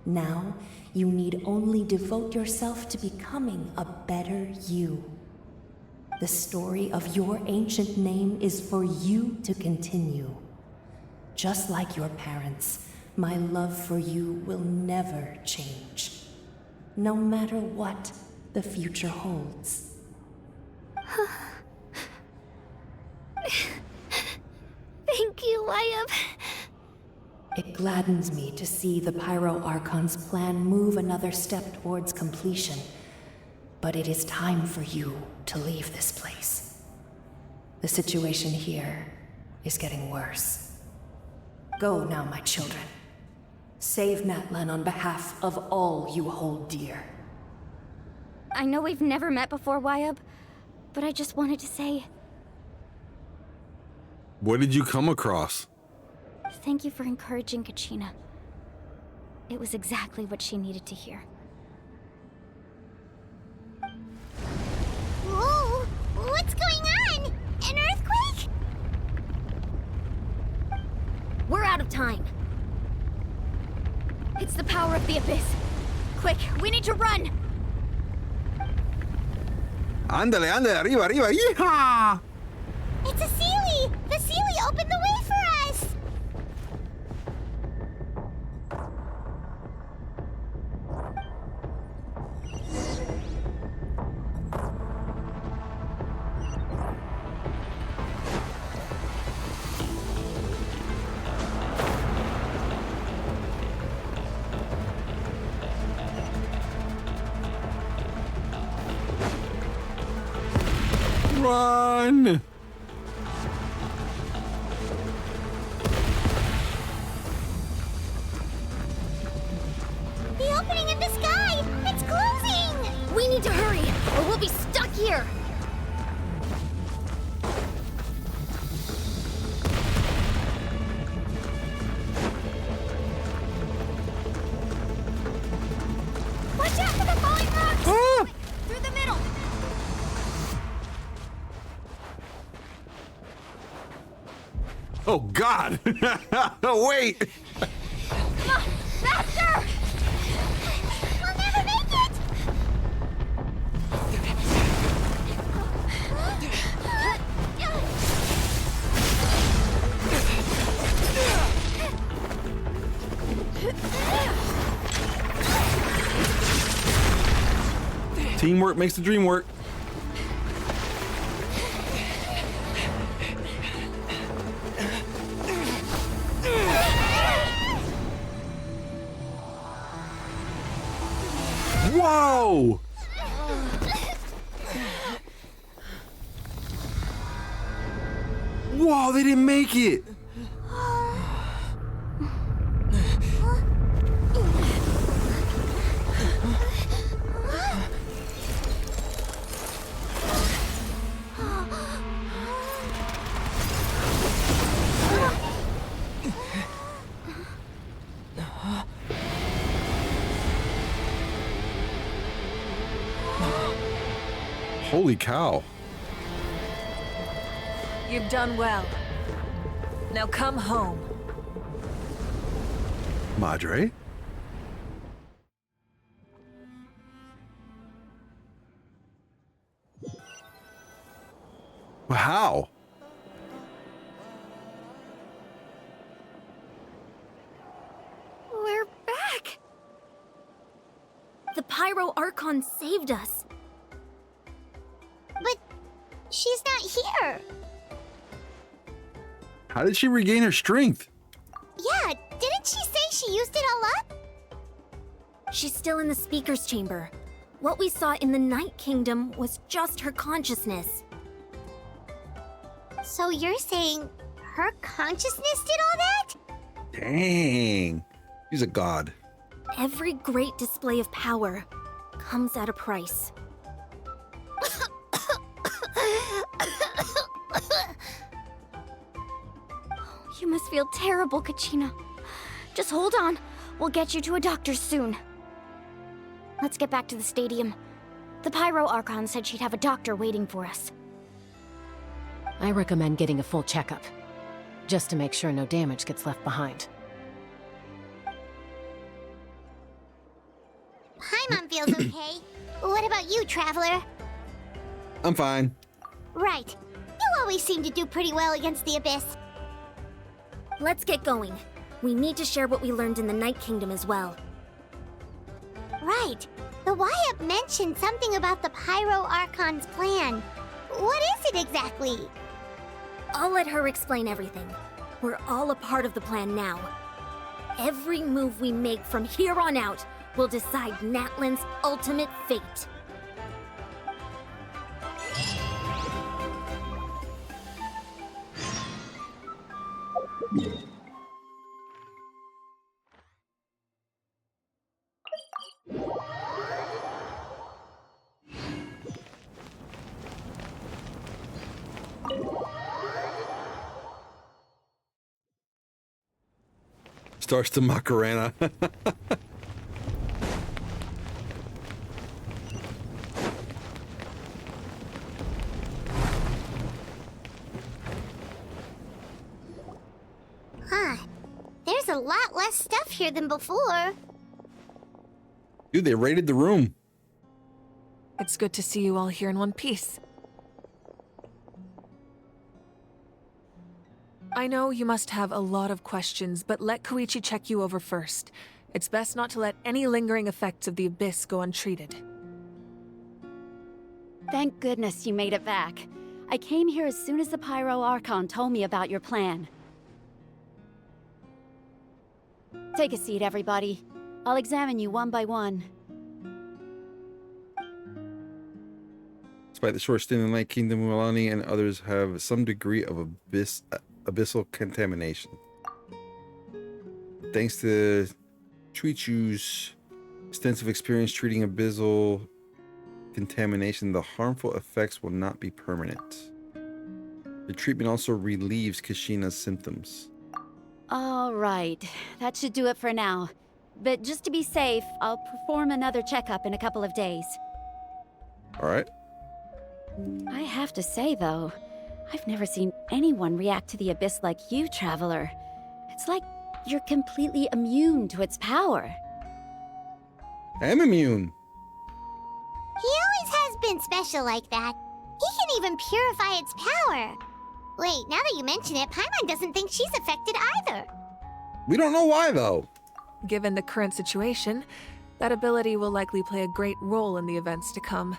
Now, you need only devote yourself to becoming a better you. The story of your ancient name is for you to continue. Just like your parents, my love for you will never change, no matter what the future holds. Thank you, Wyatt. It gladdens me to see the Pyro Archon's plan move another step towards completion, but it is time for you to leave this place. The situation here is getting worse. Go now, my children. Save Natlan on behalf of all you hold dear. I know we've never met before, Wyatt, but I just wanted to say What did you come across? thank you for encouraging Kachina. It was exactly what she needed to hear. Whoa! What's going on? An earthquake? We're out of time. It's the power of the Abyss. Quick, we need to run! Ándale, ándale, arriba, arriba, ¡hija! It's a Sealy! The Sealy opened the way for us! Run! The opening in the sky! It's closing! We need to hurry, or we'll be stuck here! Watch out for the falling rocks! Ah! Through the middle! Oh God! Wait! Come on! Faster! We'll never make it! Teamwork makes the dream work. Whoa! Whoa, they didn't make it! Holy cow. You've done well. Now come home. Madre? Well, how? We're back! The Pyro Archon saved us. But she's not here. How did she regain her strength? Yeah, didn't she say she used it all up? She's still in the Speaker's Chamber. What we saw in the Night Kingdom was just her consciousness. So you're saying her consciousness did all that? Dang. She's a god. Every great display of power comes at a price. You must feel terrible, Kachina. Just hold on. We'll get you to a doctor soon. Let's get back to the stadium. The Pyro Archon said she'd have a doctor waiting for us. I recommend getting a full checkup, just to make sure no damage gets left behind. Paimon feels okay. What about you, Traveler? I'm fine. Right. You always seem to do pretty well against the Abyss. Let's get going. We need to share what we learned in the Night Kingdom as well. Right. The Wyatt mentioned something about the Pyro Archon's plan. What is it exactly? I'll let her explain everything. We're all a part of the plan now. Every move we make from here on out will decide Natlan's ultimate fate. Starts to Macarena. Huh. There's a lot less stuff here than before. Dude, they raided the room. It's good to see you all here in one piece. I know you must have a lot of questions, but let Koichi check you over first. It's best not to let any lingering effects of the Abyss go untreated. Thank goodness you made it back. I came here as soon as the Pyro Archon told me about your plan. Take a seat, everybody. I'll examine you one by one. Despite the short stint in the Night Kingdom, Mualani and others have some degree of abyssal contamination. Thanks to Chuichu's extensive experience treating abyssal contamination, the harmful effects will not be permanent. The treatment also relieves Kashina's symptoms. All right, that should do it for now. But just to be safe, I'll perform another checkup in a couple of days. All right. I have to say, though, I've never seen anyone react to the Abyss like you, Traveler. It's like you're completely immune to its power. I am immune. He always has been special like that. He can even purify its power. Wait, now that you mention it, Paimon doesn't think she's affected either. We don't know why, though. Given the current situation, that ability will likely play a great role in the events to come.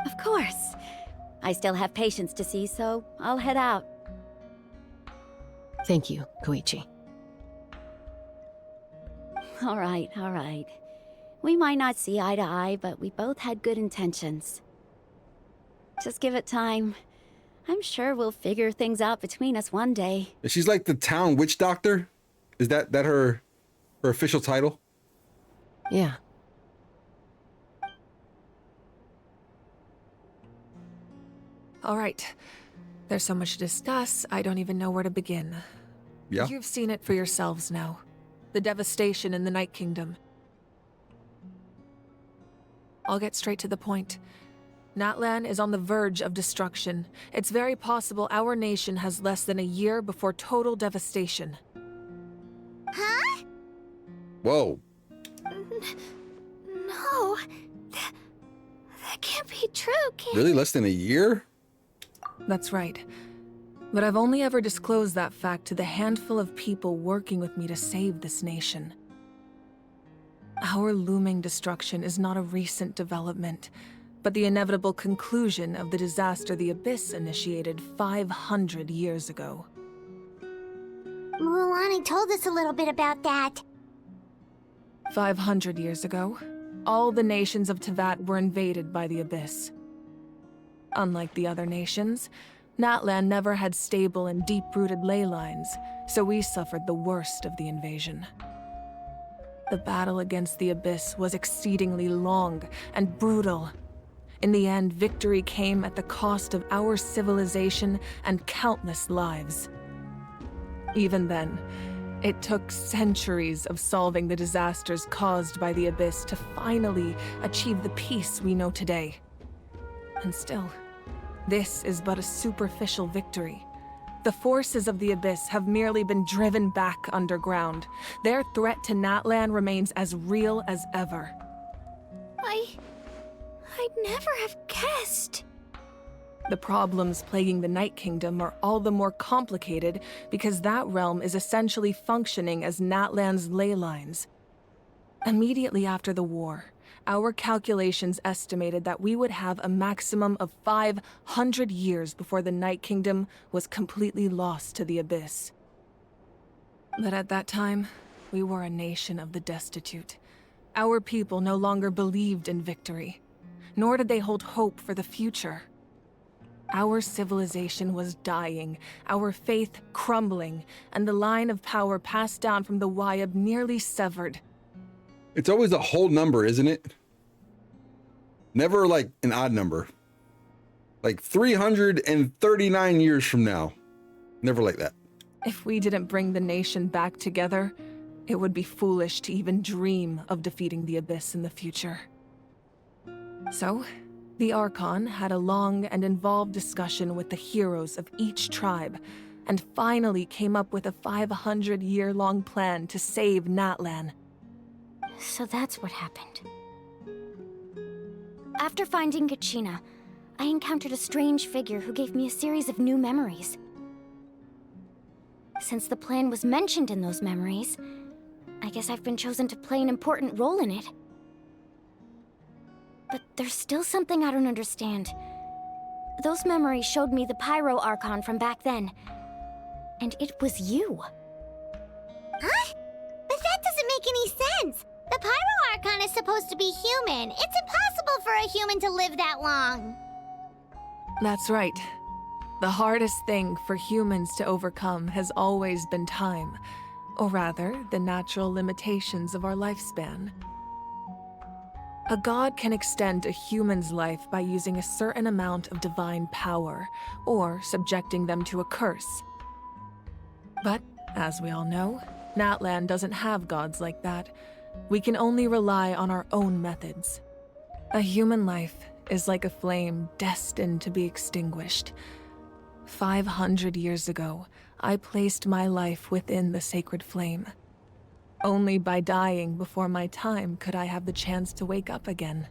Of course. I still have patients to see, so I'll head out. Thank you, Koichi. All right, all right. We might not see eye to eye, but we both had good intentions. Just give it time. I'm sure we'll figure things out between us one day. She's like the town witch doctor. Is that her official title? Yeah. All right. There's so much to discuss, I don't even know where to begin. Yeah. You've seen it for yourselves now. The devastation in the Night Kingdom. I'll get straight to the point. Natlan is on the verge of destruction. It's very possible our nation has less than a year before total devastation. Huh? Whoa. No. That can't be true, can Really? Less than a year? That's right. But I've only ever disclosed that fact to the handful of people working with me to save this nation. Our looming destruction is not a recent development, but the inevitable conclusion of the disaster the Abyss initiated 500 years ago. Mualani told us a little bit about that. 500 years ago, all the nations of Teyvat were invaded by the Abyss. Unlike the other nations, Natlan never had stable and deep-rooted ley lines, so we suffered the worst of the invasion. The battle against the Abyss was exceedingly long and brutal. In the end, victory came at the cost of our civilization and countless lives. Even then, it took centuries of solving the disasters caused by the Abyss to finally achieve the peace we know today. And still, this is but a superficial victory. The forces of the Abyss have merely been driven back underground. Their threat to Natlan remains as real as ever. I'd never have guessed. The problems plaguing the Night Kingdom are all the more complicated because that realm is essentially functioning as Natlan's ley lines. Immediately after the war, our calculations estimated that we would have a maximum of 500 years before the Night Kingdom was completely lost to the Abyss. But at that time, we were a nation of the destitute. Our people no longer believed in victory, nor did they hold hope for the future. Our civilization was dying, our faith crumbling, and the line of power passed down from the Wyab nearly severed. It's always a whole number, isn't it? Never like an odd number. Like 339 years from now. Never like that. If we didn't bring the nation back together, it would be foolish to even dream of defeating the Abyss in the future. So, the Archon had a long and involved discussion with the heroes of each tribe, and finally came up with a 500-year-long plan to save Natlan. So that's what happened. After finding Kachina, I encountered a strange figure who gave me a series of new memories. Since the plan was mentioned in those memories, I guess I've been chosen to play an important role in it. But there's still something I don't understand. Those memories showed me the Pyro Archon from back then. And it was you. Huh? But that doesn't make any sense. The Pyro Archon is supposed to be human. It's impossible for a human to live that long. That's right. The hardest thing for humans to overcome has always been time, or rather, the natural limitations of our lifespan. A god can extend a human's life by using a certain amount of divine power, or subjecting them to a curse. But, as we all know, Natlan doesn't have gods like that. We can only rely on our own methods. A human life is like a flame destined to be extinguished. 500 years ago, I placed my life within the sacred flame. Only by dying before my time could I have the chance to wake up again.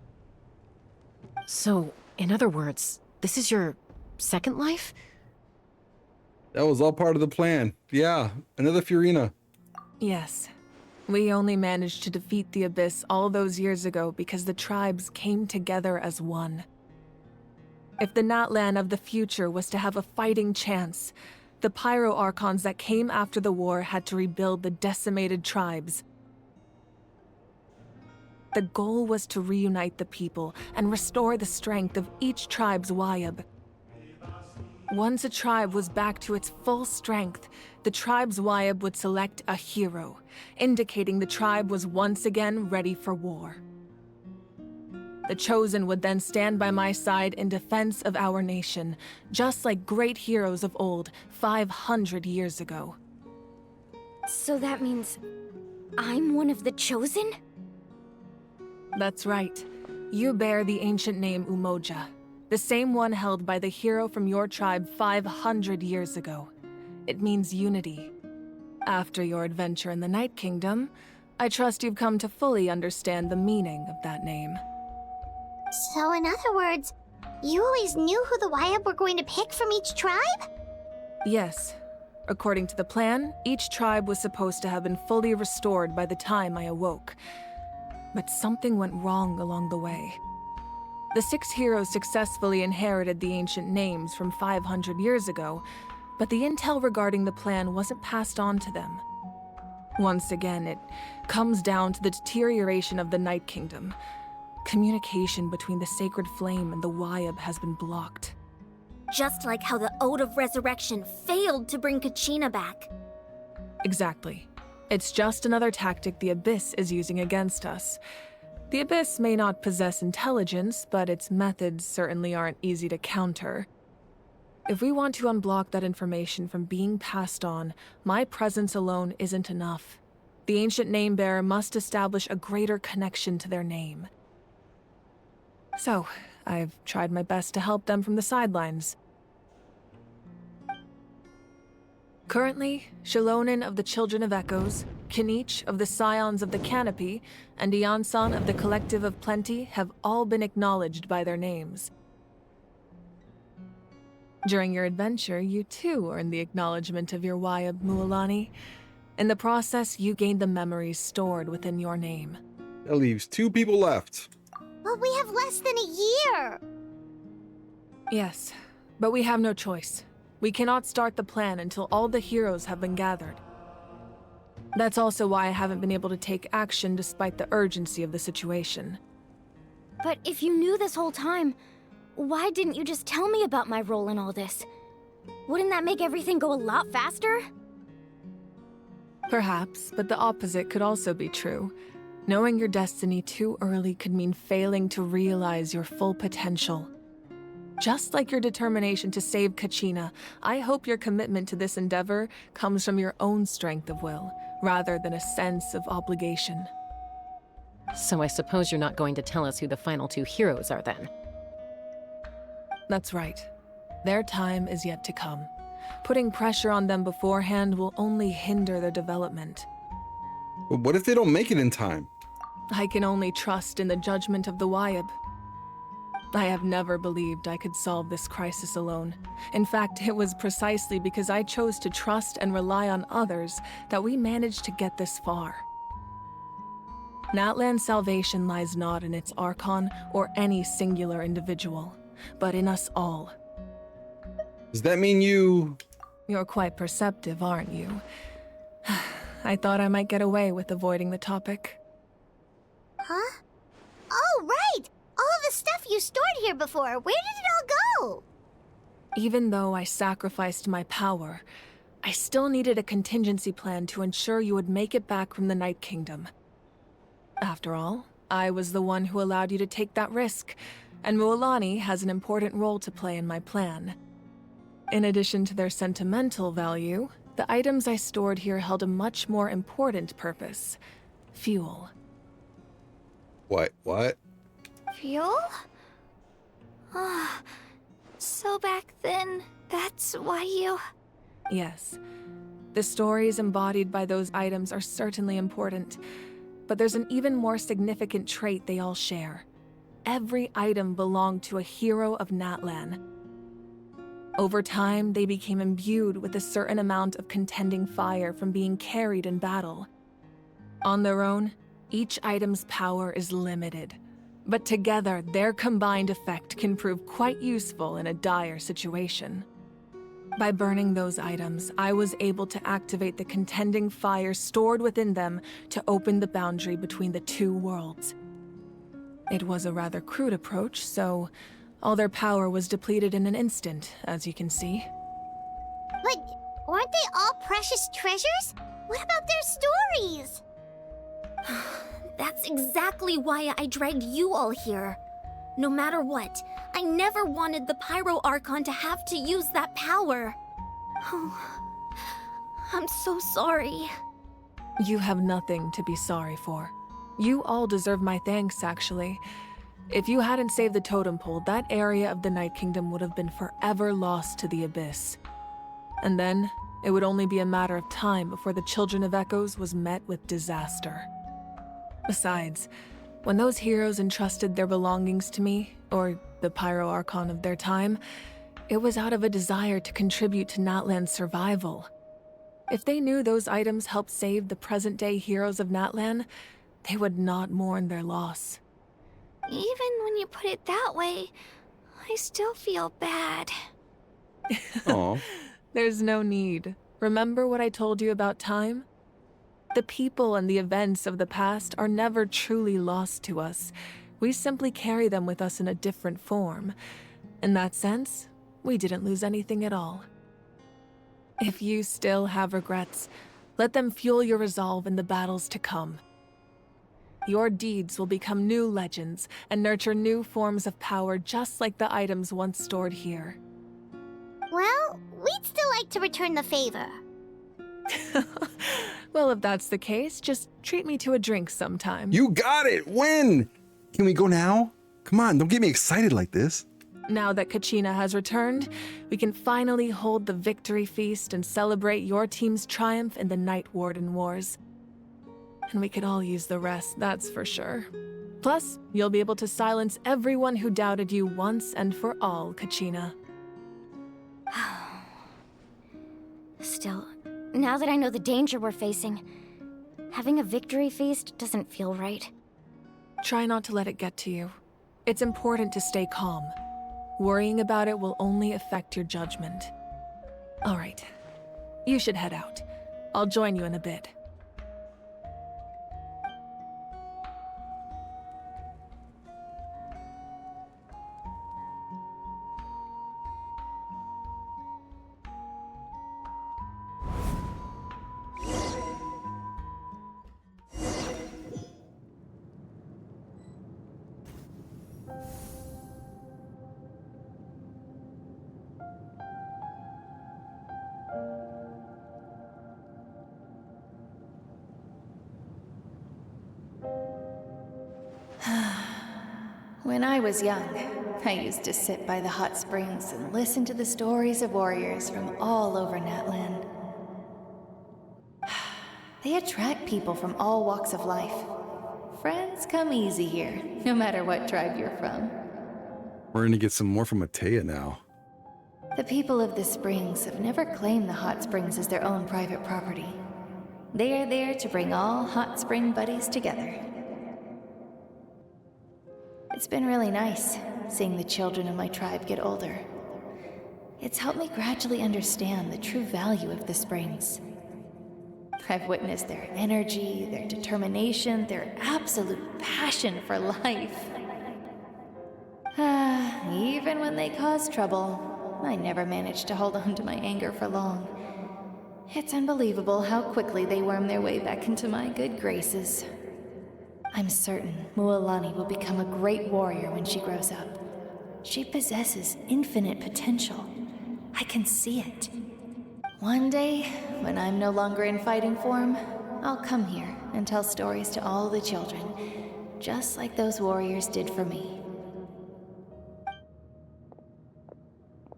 So, in other words, this is your second life? That was all part of the plan. Yeah, another Furina. Yes. We only managed to defeat the Abyss all those years ago because the tribes came together as one. If the Natlan of the future was to have a fighting chance, the Pyro Archons that came after the war had to rebuild the decimated tribes. The goal was to reunite the people and restore the strength of each tribe's Wyab. Once a tribe was back to its full strength, the tribe's Wyab would select a hero, indicating the tribe was once again ready for war. The Chosen would then stand by my side in defense of our nation, just like great heroes of old 500 years ago. So that means I'm one of the Chosen? That's right. You bear the ancient name Umoja, the same one held by the hero from your tribe 500 years ago. It means unity. After your adventure in the Night Kingdom, I trust you've come to fully understand the meaning of that name. So in other words, you always knew who the Wyab were going to pick from each tribe? Yes. According to the plan, each tribe was supposed to have been fully restored by the time I awoke. But something went wrong along the way. The 6 heroes successfully inherited the ancient names from 500 years ago, but the intel regarding the plan wasn't passed on to them. Once again, it comes down to the deterioration of the Night Kingdom. Communication between the Sacred Flame and the Wyab has been blocked. Just like how the Ode of Resurrection failed to bring Kachina back. Exactly. It's just another tactic the Abyss is using against us. The Abyss may not possess intelligence, but its methods certainly aren't easy to counter. If we want to unblock that information from being passed on, my presence alone isn't enough. The ancient name-bearer must establish a greater connection to their name. So, I've tried my best to help them from the sidelines. Currently, Shilonen of the Children of Echoes, Kinich of the Scions of the Canopy, and Iansan of the Collective of Plenty have all been acknowledged by their names. During your adventure, you too earned the acknowledgement of your Wayab Mualani. In the process, you gained the memories stored within your name. That leaves 2 people left. But we have less than a year! Yes, but we have no choice. We cannot start the plan until all the heroes have been gathered. That's also why I haven't been able to take action despite the urgency of the situation. But if you knew this whole time, why didn't you just tell me about my role in all this? Wouldn't that make everything go a lot faster? Perhaps, but the opposite could also be true. Knowing your destiny too early could mean failing to realize your full potential. Just like your determination to save Kachina, I hope your commitment to this endeavor comes from your own strength of will, rather than a sense of obligation. So I suppose you're not going to tell us who the final 2 heroes are then? That's right. Their time is yet to come. Putting pressure on them beforehand will only hinder their development. But what if they don't make it in time? I can only trust in the judgment of the Wayab. I have never believed I could solve this crisis alone. In fact, it was precisely because I chose to trust and rely on others that we managed to get this far. Natlan's salvation lies not in its Archon or any singular individual, but in us all. Does that mean you... You're quite perceptive, aren't you? I thought I might get away with avoiding the topic. Huh? Oh, right! All the stuff you stored here before, where did it all go? Even though I sacrificed my power, I still needed a contingency plan to ensure you would make it back from the Night Kingdom. After all, I was the one who allowed you to take that risk, and Mualani has an important role to play in my plan. In addition to their sentimental value, the items I stored here held a much more important purpose: fuel. What? Fuel? So back then, that's why you... Yes. The stories embodied by those items are certainly important, but there's an even more significant trait they all share. Every item belonged to a hero of Natlan. Over time, they became imbued with a certain amount of contending fire from being carried in battle. On their own, each item's power is limited, but together, their combined effect can prove quite useful in a dire situation. By burning those items, I was able to activate the contending fire stored within them to open the boundary between the 2 worlds. It was a rather crude approach, so all their power was depleted in an instant, as you can see. But weren't they all precious treasures? What about their stories? That's exactly why I dragged you all here. No matter what, I never wanted the Pyro Archon to have to use that power. Oh, I'm so sorry. You have nothing to be sorry for. You all deserve my thanks, actually. If you hadn't saved the totem pole, that area of the Night Kingdom would have been forever lost to the Abyss. And then, it would only be a matter of time before the Children of Echoes was met with disaster. Besides, when those heroes entrusted their belongings to me, or the Pyro Archon of their time, it was out of a desire to contribute to Natlan's survival. If they knew those items helped save the present-day heroes of Natlan, they would not mourn their loss. Even when you put it that way, I still feel bad. Aw. There's no need. Remember what I told you about time? The people and the events of the past are never truly lost to us. We simply carry them with us in a different form. In that sense, we didn't lose anything at all. If you still have regrets, let them fuel your resolve in the battles to come. your deeds will become new legends and nurture new forms of power just like the items once stored here. Well, we'd still like to return the favor. Well, if that's the case, just treat me to a drink sometime. You got it! When? Can we go now? Come on, don't get me excited like this. Now that Kachina has returned, we can finally hold the victory feast and celebrate your team's triumph in the Night Warden Wars. And we could all use the rest, that's for sure. Plus, you'll be able to silence everyone who doubted you once and for all, Kachina. Still, now that I know the danger we're facing, having a victory feast doesn't feel right. Try not to let it get to you. It's important to stay calm. Worrying about it will only affect your judgment. All right, you should head out. I'll join you in a bit. When I was young, I used to sit by the hot springs and listen to the stories of warriors from all over Natlan. They attract people from all walks of life. Friends come easy here, no matter what tribe you're from. We're gonna get some more from Matea now. The people of the springs have never claimed the hot springs as their own private property. They are there to bring all hot spring buddies together. It's been really nice, seeing the children of my tribe get older. It's helped me gradually understand the true value of the springs. I've witnessed their energy, their determination, their absolute passion for life. Even when they cause trouble, I never managed to hold on to my anger for long. It's unbelievable how quickly they worm their way back into my good graces. I'm certain Mualani will become a great warrior when she grows up. She possesses infinite potential. I can see it. One day, when I'm no longer in fighting form, I'll come here and tell stories to all the children, just like those warriors did for me.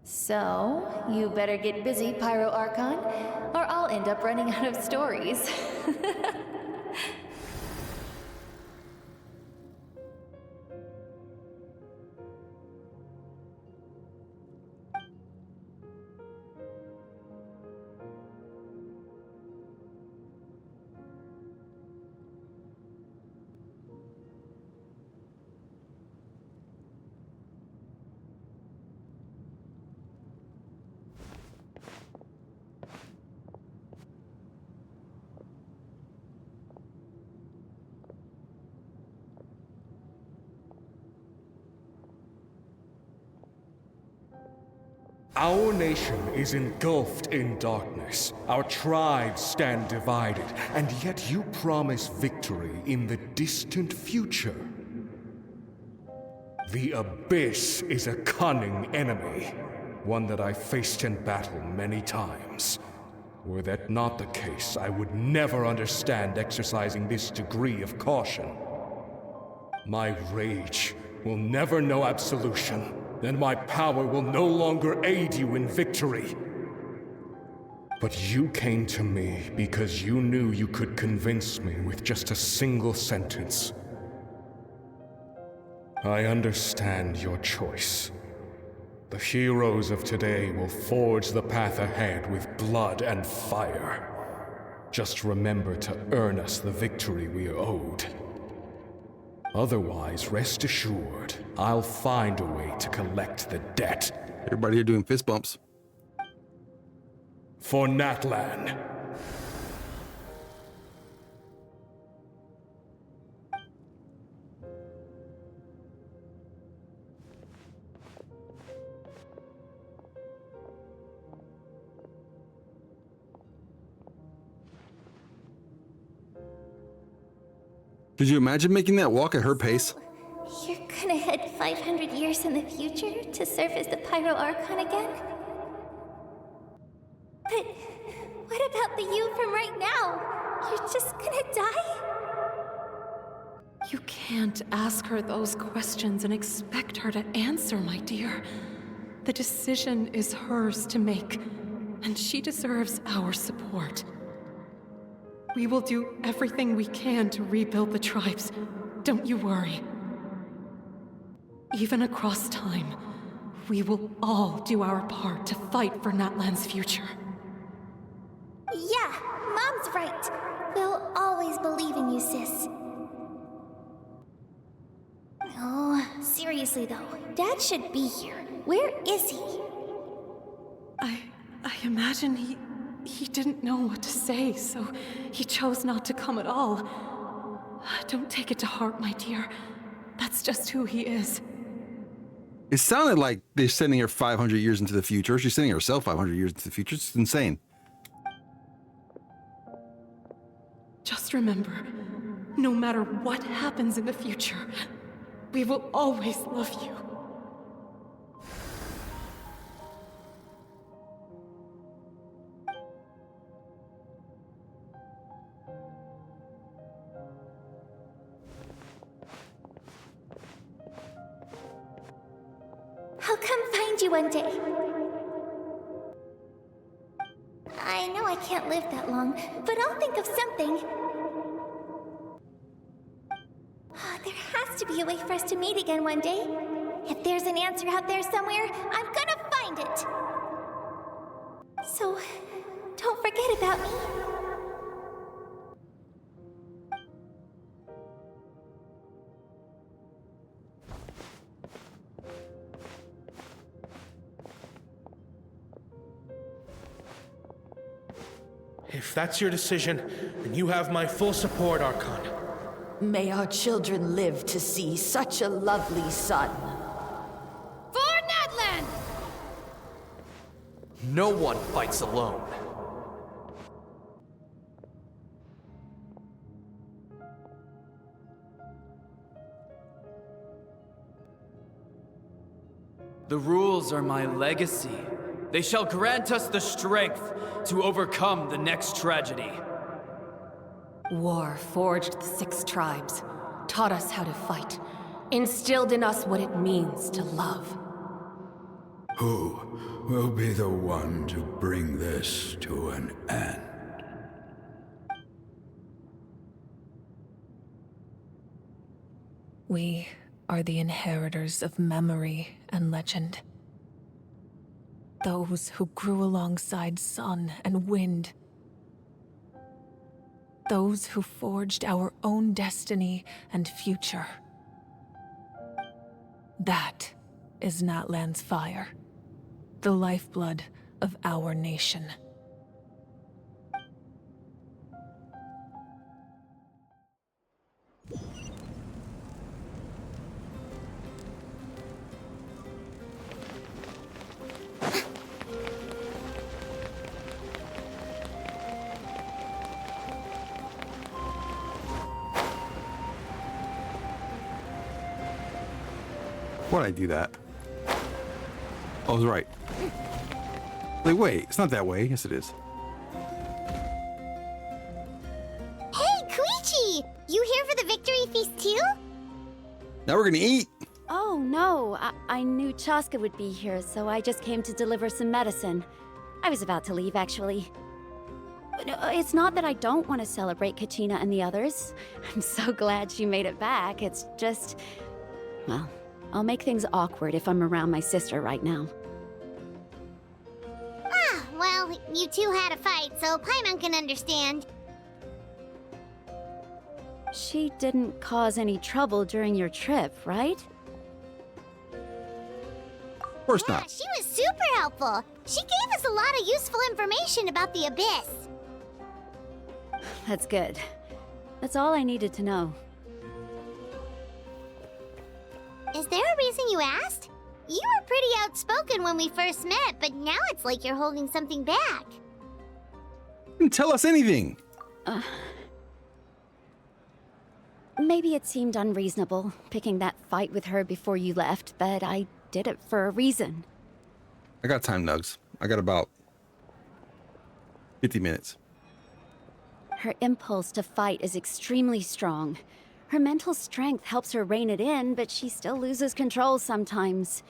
So, you better get busy, Pyro Archon, or I'll end up running out of stories. Our nation is engulfed in darkness. Our tribes stand divided, and yet you promise victory in the distant future. The Abyss is a cunning enemy, one that I faced in battle many times. Were that not the case, I would never understand exercising this degree of caution. My rage will never know absolution. Then my power will no longer aid you in victory. But you came to me because you knew you could convince me with just a single sentence. I understand your choice. The heroes of today will forge the path ahead with blood and fire. Just remember to earn us the victory we are owed. Otherwise, rest assured, I'll find a way to collect the debt. Everybody here doing fist bumps. For Natlan. Could you imagine making that walk at her pace? You're gonna head 500 years in the future to serve as the Pyro Archon again? But what about the you from right now? You're just gonna die? You can't ask her those questions and expect her to answer, my dear. The decision is hers to make, and she deserves our support. We will do everything we can to rebuild the tribes. Don't you worry. Even across time, we will all do our part to fight for Natlan's future. Yeah, Mom's right. We'll always believe in you, sis. No, seriously though, Dad should be here. Where is he? I imagine he didn't know what to say, so he chose not to come at all. Don't take it to heart, my dear. That's just who he is. It sounded like they're sending her 500 years into the future. She's sending herself 500 years into the future. It's insane. Just remember, no matter what happens in the future, we will always love you. I'll come find you one day. I know I can't live that long, but I'll think of something. There has to be a way for us to meet again one day. If there's an answer out there somewhere, I'm gonna find it. So, don't forget about me. If that's your decision, then you have my full support, Archon. May our children live to see such a lovely son. For Natlan! No one fights alone. The rules are my legacy. They shall grant us the strength to overcome the next tragedy. War forged the 6 tribes, taught us how to fight, instilled in us what it means to love. Who will be the one to bring this to an end? We are the inheritors of memory and legend. Those who grew alongside sun and wind. Those who forged our own destiny and future. That is Natlan's fire, the lifeblood of our nation. Why'd I do that? Oh, I was right. Like, wait, it's not that way. Yes, it is. Hey, Koichi! You here for the victory feast too? Now we're gonna eat. Oh, no. I knew Chaska would be here, so I just came to deliver some medicine. I was about to leave, actually. It's not that I don't want to celebrate Kachina and the others. I'm so glad she made it back. It's just... well, I'll make things awkward if I'm around my sister right now. Ah, well, you two had a fight, so Paimon can understand. She didn't cause any trouble during your trip, right? Of course not. Yeah, she was super helpful. She gave us a lot of useful information about the Abyss. That's good. That's all I needed to know. Is there a reason you asked? You were pretty outspoken when we first met, but now it's like you're holding something back. You didn't tell us anything. Maybe it seemed unreasonable, picking that fight with her before you left, but I did it for a reason. I got time, Nugs. I got about 50 minutes. Her impulse to fight is extremely strong. Her mental strength helps her rein it in, but she still loses control sometimes.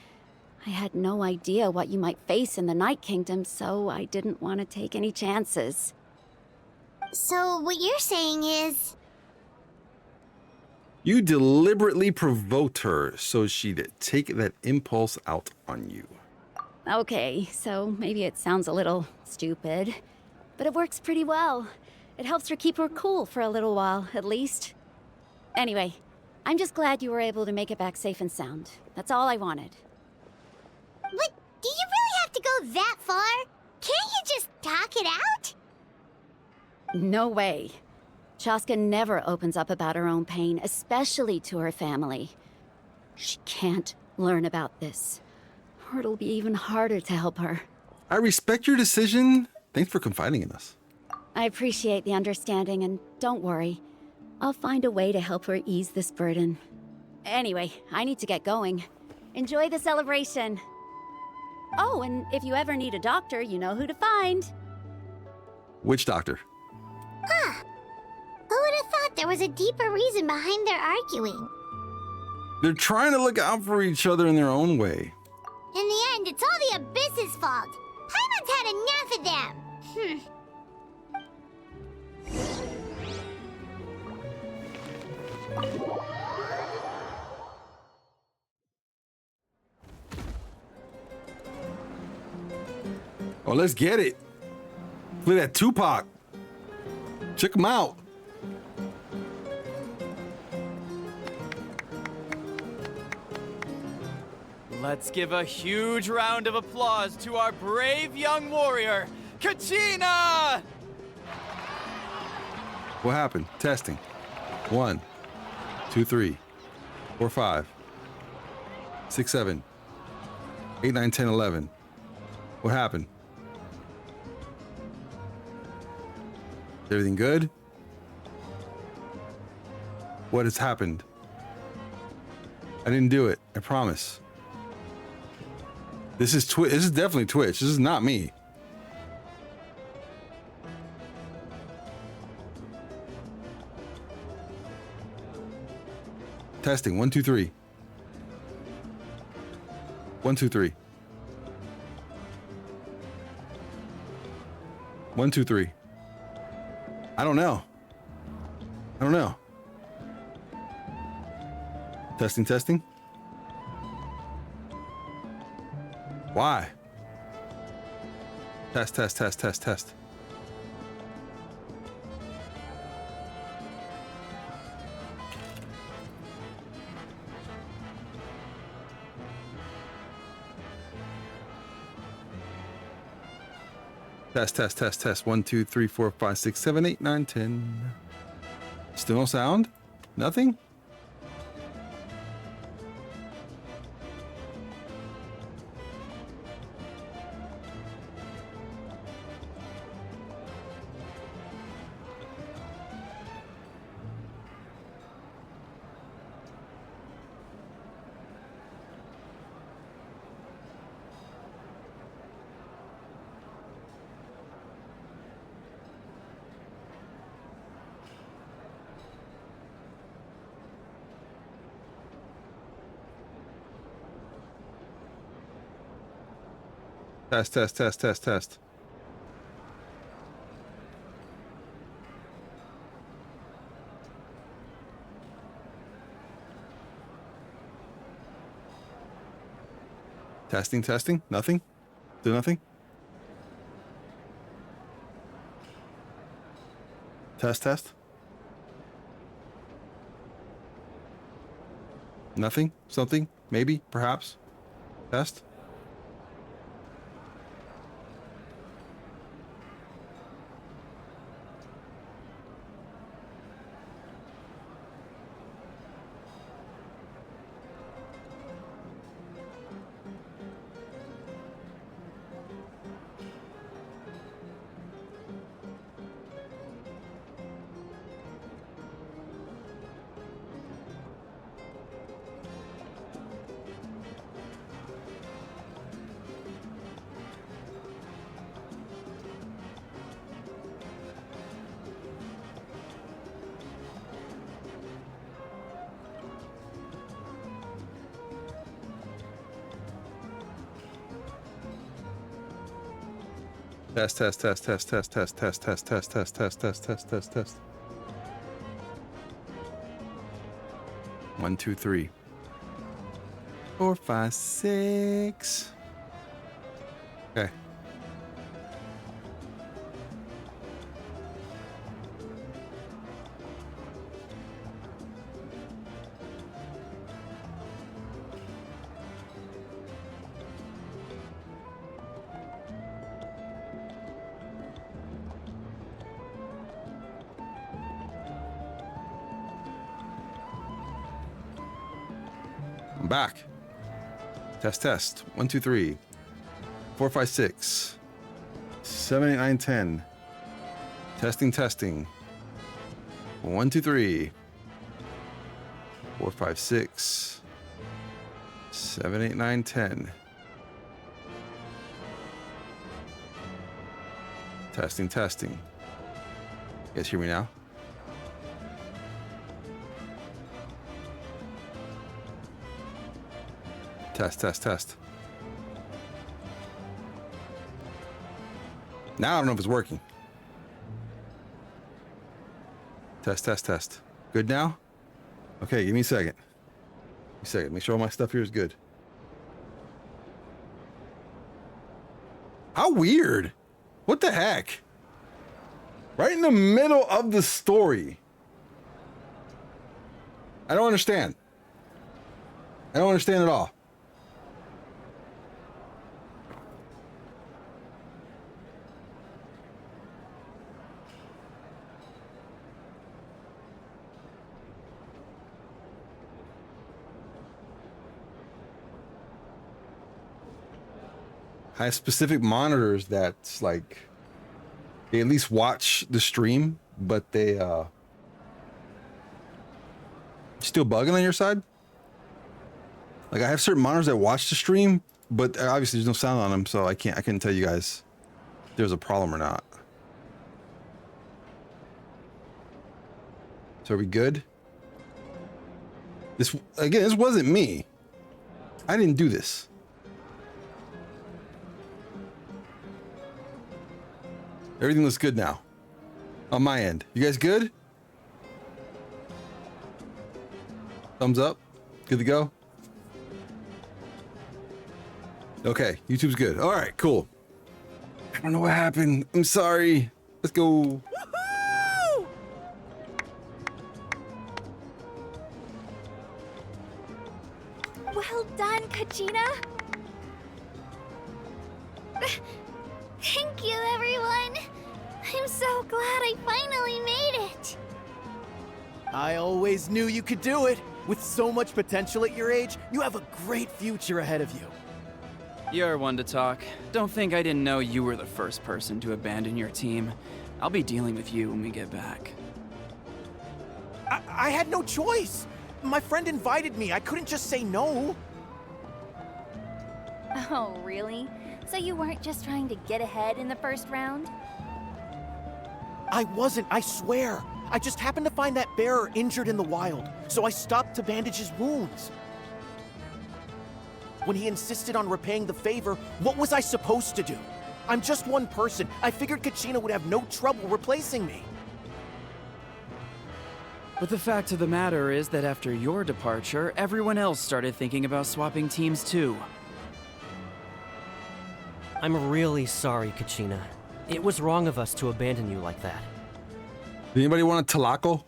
I had no idea what you might face in the Night Kingdom, so I didn't want to take any chances. So what you're saying is... You deliberately provoked her so she'd take that impulse out on you. Okay, so maybe it sounds a little stupid, but it works pretty well. It helps her keep her cool for a little while, at least. Anyway, I'm just glad you were able to make it back safe and sound. That's all I wanted. But do you really have to go that far? Can't you just talk it out? No way. Chaska never opens up about her own pain, especially to her family. She can't learn about this, or it'll be even harder to help her. I respect your decision. Thanks for confiding in us. I appreciate the understanding, and don't worry. I'll find a way to help her ease this burden. Anyway, I need to get going. Enjoy the celebration. Oh, and if you ever need a doctor, you know who to find. Which doctor? Huh. Who would have thought there was a deeper reason behind their arguing? They're trying to look out for each other in their own way. In the end, it's all the Abyss's fault. Paimon's had enough of them. Oh, let's get it. Look at that Tupac. Check him out. Let's give a huge round of applause to our brave young warrior, Kachina! What happened? Testing. 1, 2, 3, 4, 5, 6, 7, 8, 9, 10, 11. What happened? Is everything good? What has happened? I didn't do it. I promise. This is Twitch. This is definitely Twitch. This is not me. Testing. 1, 2, 3. 1, 2, 3. 1, 2, 3. I don't know. I don't know. Testing, testing. Why? Test, test, test, test, test. Test, test, test, test. 1, 2, 3, 4, 5, 6, 7, 8, 9, 10. Still no sound? Nothing? Test, test, test, test, test. Testing, testing. Nothing? Do nothing? Test, test. Nothing? Something? Maybe? Perhaps? Test? Test, test, test, test, test, test, test, test, test, test, test, test, test, test, test. 1, 2, 3, 4, 5, 6. Okay. I'm back. Test, test. 1, 2, 3, 4, 5, 6, 7, 8, 9, 10. Testing, testing. 1, 2, 3, 4, 5, 6, 7, 8, 9, 10. Testing, testing. You guys hear me now? Test, test, test. Now I don't know if it's working. Test, test, test. Good now? Okay, give me a second. Make sure all my stuff here is good. How weird. What the heck? Right in the middle of the story. I don't understand. I don't understand at all. I have specific monitors that's like they at least watch the stream, but they still bugging on your side. Like I have certain monitors that watch the stream, but obviously there's no sound on them, so I couldn't tell you guys if there's a problem or not. So are we good? This wasn't me. I didn't do this. Everything looks good now. On my end. You guys good? Thumbs up. Good to go? Okay, YouTube's good. All right, cool. I don't know what happened. I'm sorry. Let's go. Well done, Kachina. Thank you, everyone. I'm so glad I finally made it. I always knew you could do it. With so much potential at your age, you have a great future ahead of you. You're one to talk. Don't think I didn't know you were the first person to abandon your team. I'll be dealing with you when we get back. I had no choice. My friend invited me. I couldn't just say no. Oh, really? So you weren't just trying to get ahead in the first round? I wasn't, I swear. I just happened to find that bearer injured in the wild, so I stopped to bandage his wounds. When he insisted on repaying the favor, what was I supposed to do? I'm just one person. I figured Kachina would have no trouble replacing me. But the fact of the matter is that after your departure, everyone else started thinking about swapping teams too. I'm really sorry, Kachina. It was wrong of us to abandon you like that. Anybody want a talaco?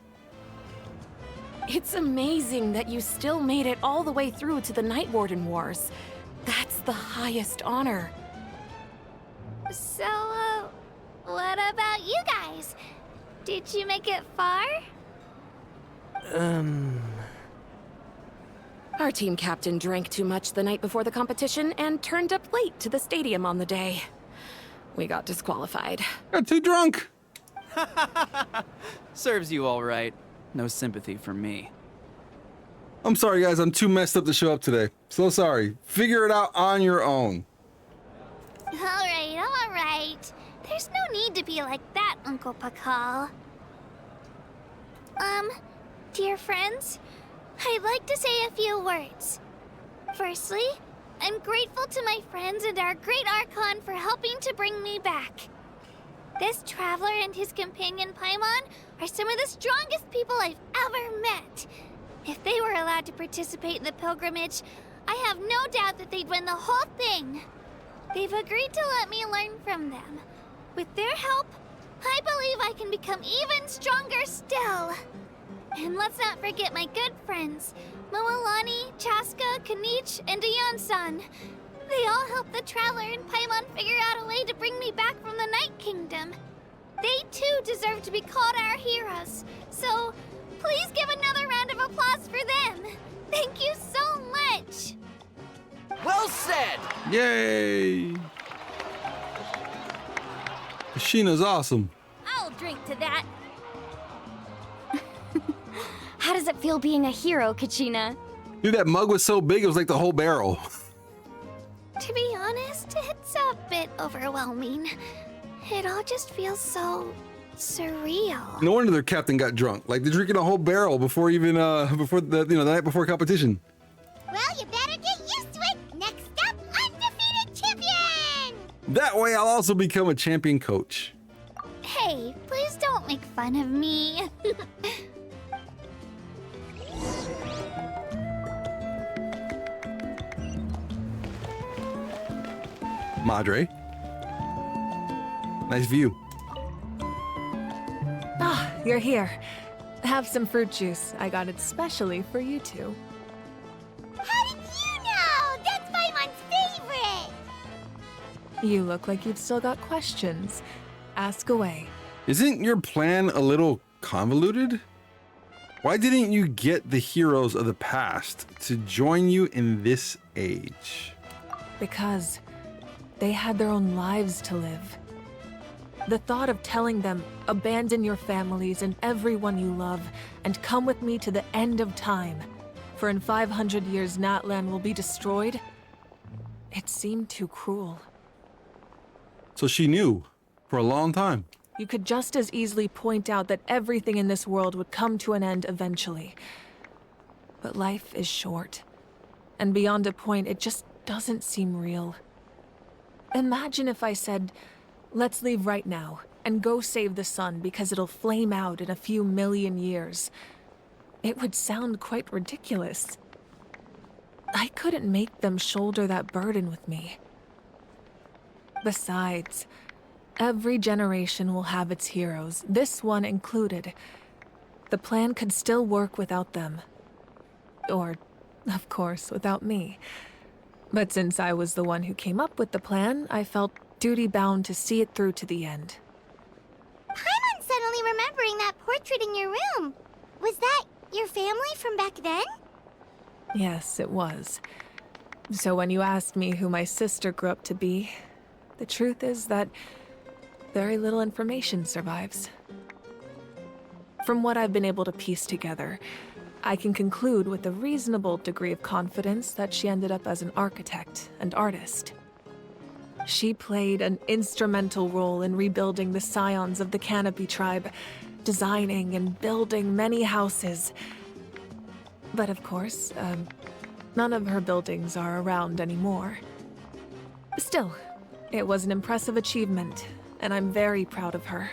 It's amazing that you still made it all the way through to the Night Warden Wars. That's the highest honor. So, what about you guys? Did you make it far? Our team captain drank too much the night before the competition and turned up late to the stadium on the day. We got disqualified. Got too drunk. Serves you all right. No sympathy for me. I'm sorry, guys. I'm too messed up to show up today. So sorry. Figure it out on your own. All right. There's no need to be like that, Uncle Pakal. Dear friends, I'd like to say a few words. Firstly, I'm grateful to my friends and our great Archon for helping to bring me back. This traveler and his companion Paimon are some of the strongest people I've ever met. If they were allowed to participate in the pilgrimage, I have no doubt that they'd win the whole thing. They've agreed to let me learn from them. With their help, I believe I can become even stronger still. And let's not forget my good friends, Moalani, Chaska, Kanich, and Dion-san. They all helped the Traveler and Paimon figure out a way to bring me back from the Night Kingdom. They too deserve to be called our heroes. So, please give another round of applause for them. Thank you so much. Well said! Yay! Ashina's awesome. I'll drink to that. How does it feel being a hero, Kachina? Dude, that mug was so big, it was like the whole barrel. To be honest, it's a bit overwhelming. It all just feels so surreal. No wonder their captain got drunk. Like, they're drinking a whole barrel before even, before the night before competition. Well, you better get used to it. Next up, undefeated champion! That way I'll also become a champion coach. Hey, please don't make fun of me. Pawdre. Nice view. Ah, you're here. Have some fruit juice. I got it specially for you two. How did you know? That's Paimon's favorite! You look like you've still got questions. Ask away. Isn't your plan a little convoluted? Why didn't you get the heroes of the past to join you in this age? Because they had their own lives to live. The thought of telling them, abandon your families and everyone you love, and come with me to the end of time, for in 500 years Natlan will be destroyed, it seemed too cruel. So she knew for a long time. You could just as easily point out that everything in this world would come to an end eventually. But life is short, and beyond a point, it just doesn't seem real. Imagine if I said, let's leave right now and go save the sun because it'll flame out in a few million years. It would sound quite ridiculous. I couldn't make them shoulder that burden with me. Besides, every generation will have its heroes, this one included. The plan could still work without them. Or, of course, without me. But since I was the one who came up with the plan, I felt duty-bound to see it through to the end. Paimon's suddenly remembering that portrait in your room. Was that your family from back then? Yes, it was. So when you asked me who my sister grew up to be, the truth is that very little information survives. From what I've been able to piece together, I can conclude with a reasonable degree of confidence that she ended up as an architect and artist. She played an instrumental role in rebuilding the scions of the Canopy tribe, designing and building many houses. But of course, none of her buildings are around anymore. Still, it was an impressive achievement, and I'm very proud of her.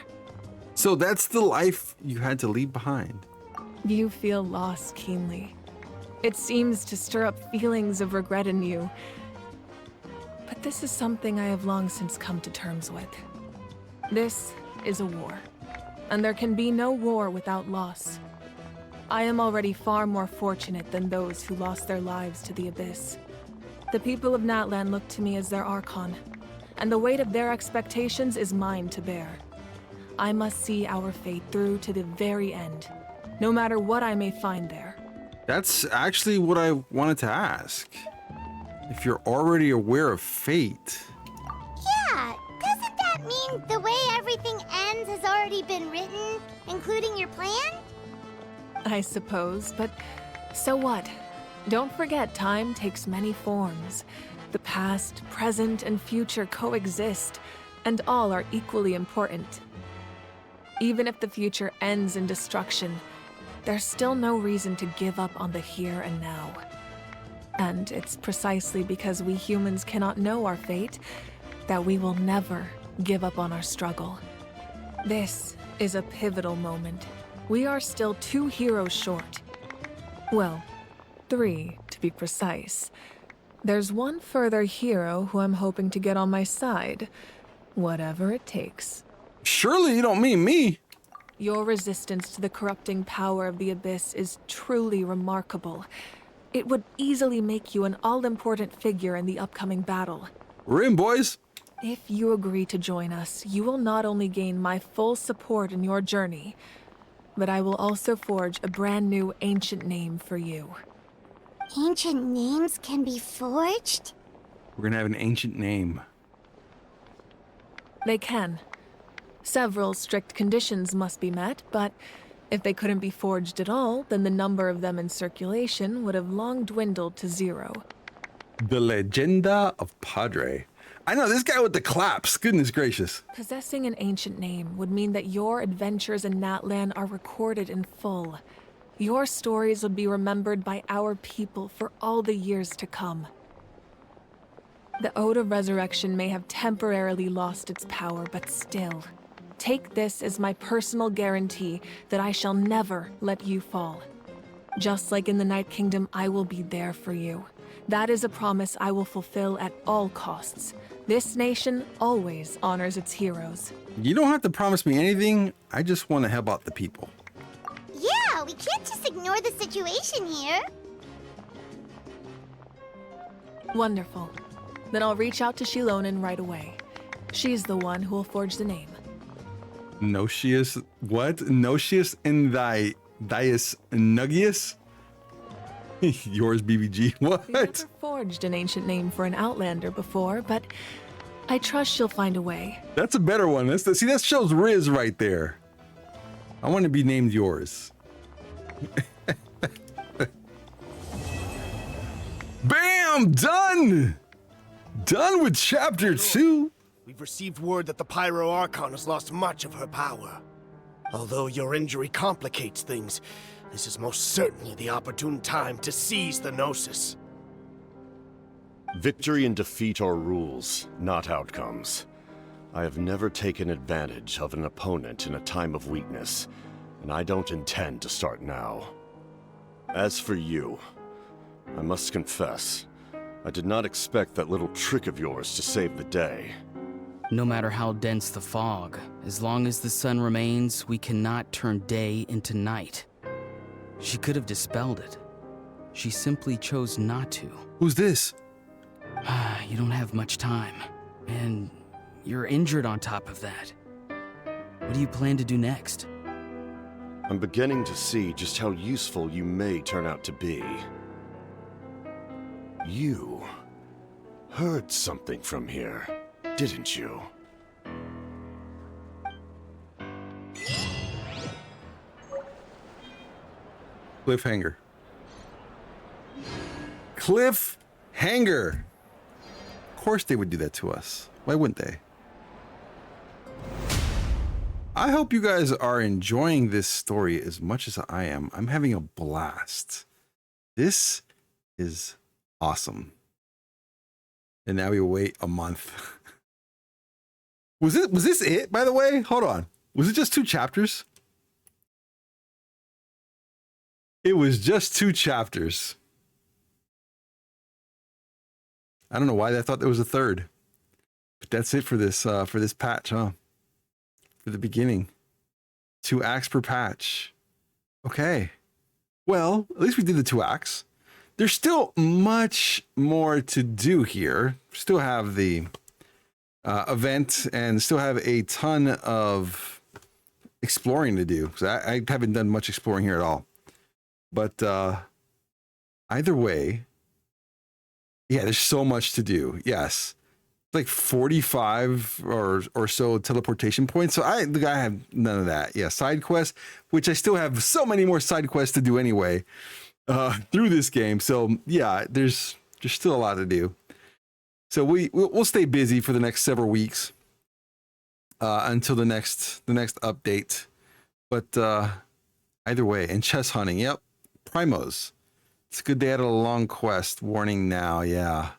So that's the life you had to leave behind. You feel loss keenly. It seems to stir up feelings of regret in you. But this is something I have long since come to terms with. This is a war, and there can be no war without loss. I am already far more fortunate than those who lost their lives to the Abyss. The people of Natlan look to me as their Archon, and the weight of their expectations is mine to bear. I must see our fate through to the very end, no matter what I may find there. That's actually what I wanted to ask. If you're already aware of fate. Yeah, doesn't that mean the way everything ends has already been written, including your plan? I suppose, but so what? Don't forget, time takes many forms. The past, present, and future coexist, and all are equally important. Even if the future ends in destruction, there's still no reason to give up on the here and now. And it's precisely because we humans cannot know our fate that we will never give up on our struggle. This is a pivotal moment. We are still 2 heroes short. Well, 3 to be precise. There's one further hero who I'm hoping to get on my side, whatever it takes. Surely you don't mean me. Your resistance to the corrupting power of the Abyss is truly remarkable. It would easily make you an all-important figure in the upcoming battle. We're in, boys. If you agree to join us, you will not only gain my full support in your journey, but I will also forge a brand new ancient name for you. Ancient names can be forged? We're gonna have an ancient name. They can. Several strict conditions must be met, but if they couldn't be forged at all, then the number of them in circulation would have long dwindled to 0. The Legenda of Pawdre. I know, this guy with the claps. Goodness gracious. Possessing an ancient name would mean that your adventures in Natlan are recorded in full. Your stories would be remembered by our people for all the years to come. The Ode of Resurrection may have temporarily lost its power, but still, take this as my personal guarantee that I shall never let you fall. Just like in the Night Kingdom, I will be there for you. That is a promise I will fulfill at all costs. This nation always honors its heroes. You don't have to promise me anything. I just want to help out the people. Yeah, we can't just ignore the situation here. Wonderful. Then I'll reach out to Shilonen right away. She's the one who will forge the name. Nocius, what? Nocius in thy Dias Nuggius? Yours, BBG. What? We've never forged an ancient name for an Outlander before, but I trust she'll find a way. That's a better one. See, that shows Riz right there. I want to be named yours. Bam! Done! Done with chapter 2. We've received word that the Pyro Archon has lost much of her power. Although your injury complicates things, this is most certainly the opportune time to seize the Gnosis. Victory and defeat are rules, not outcomes. I have never taken advantage of an opponent in a time of weakness, and I don't intend to start now. As for you, I must confess, I did not expect that little trick of yours to save the day. No matter how dense the fog, as long as the sun remains, we cannot turn day into night. She could have dispelled it. She simply chose not to. Who's this? You don't have much time, and you're injured on top of that. What do you plan to do next? I'm beginning to see just how useful you may turn out to be. You heard something from here, didn't you? Cliffhanger. Cliffhanger. Of course they would do that to us. Why wouldn't they? I hope you guys are enjoying this story as much as I am. I'm having a blast. This is awesome. And now we wait a month. Was this it, by the way? Hold on. Was it just 2 chapters? It was just 2 chapters. I don't know why I thought there was a 3rd. But that's it for this patch, huh? For the beginning. 2 acts per patch. Okay. Well, at least we did the 2 acts. There's still much more to do here. Still have the event and still have a ton of exploring to do. So I haven't done much exploring here at all. But either way, yeah, there's so much to do. Yes. Like 45 or so teleportation points. So I have none of that. Yeah, side quests, which I still have so many more side quests to do anyway through this game. So yeah, there's still a lot to do. So we'll stay busy for the next several weeks until the next update. But either way, and chess hunting. Yep, primos. It's good they added a long quest. Warning now. Yeah.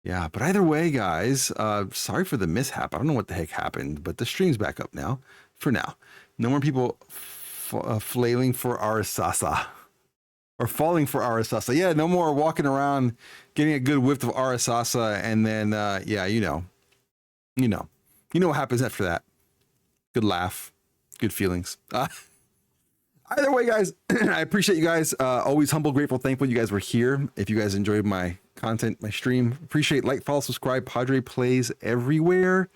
Yeah, but either way, guys, sorry for the mishap. I don't know what the heck happened, but the stream's back up now. For now. No more people flailing for Arasasa. Or falling for Arasasa. Yeah, no more walking around getting a good whiff of Arasasa and then, yeah, you know what happens after that. Good laugh, good feelings. Either way, guys, I appreciate you guys. Always humble, grateful, thankful you guys were here. If you guys enjoyed my content, my stream, appreciate, like, follow, subscribe, PawdrePlays everywhere.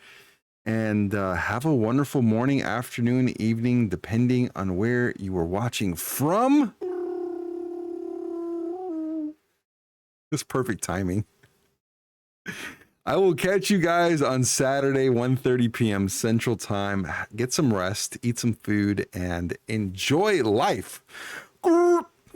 And have a wonderful morning, afternoon, evening, depending on where you are watching from. This perfect timing. I will catch you guys on Saturday, 1:30 p.m. Central Time. Get some rest, eat some food, and enjoy life.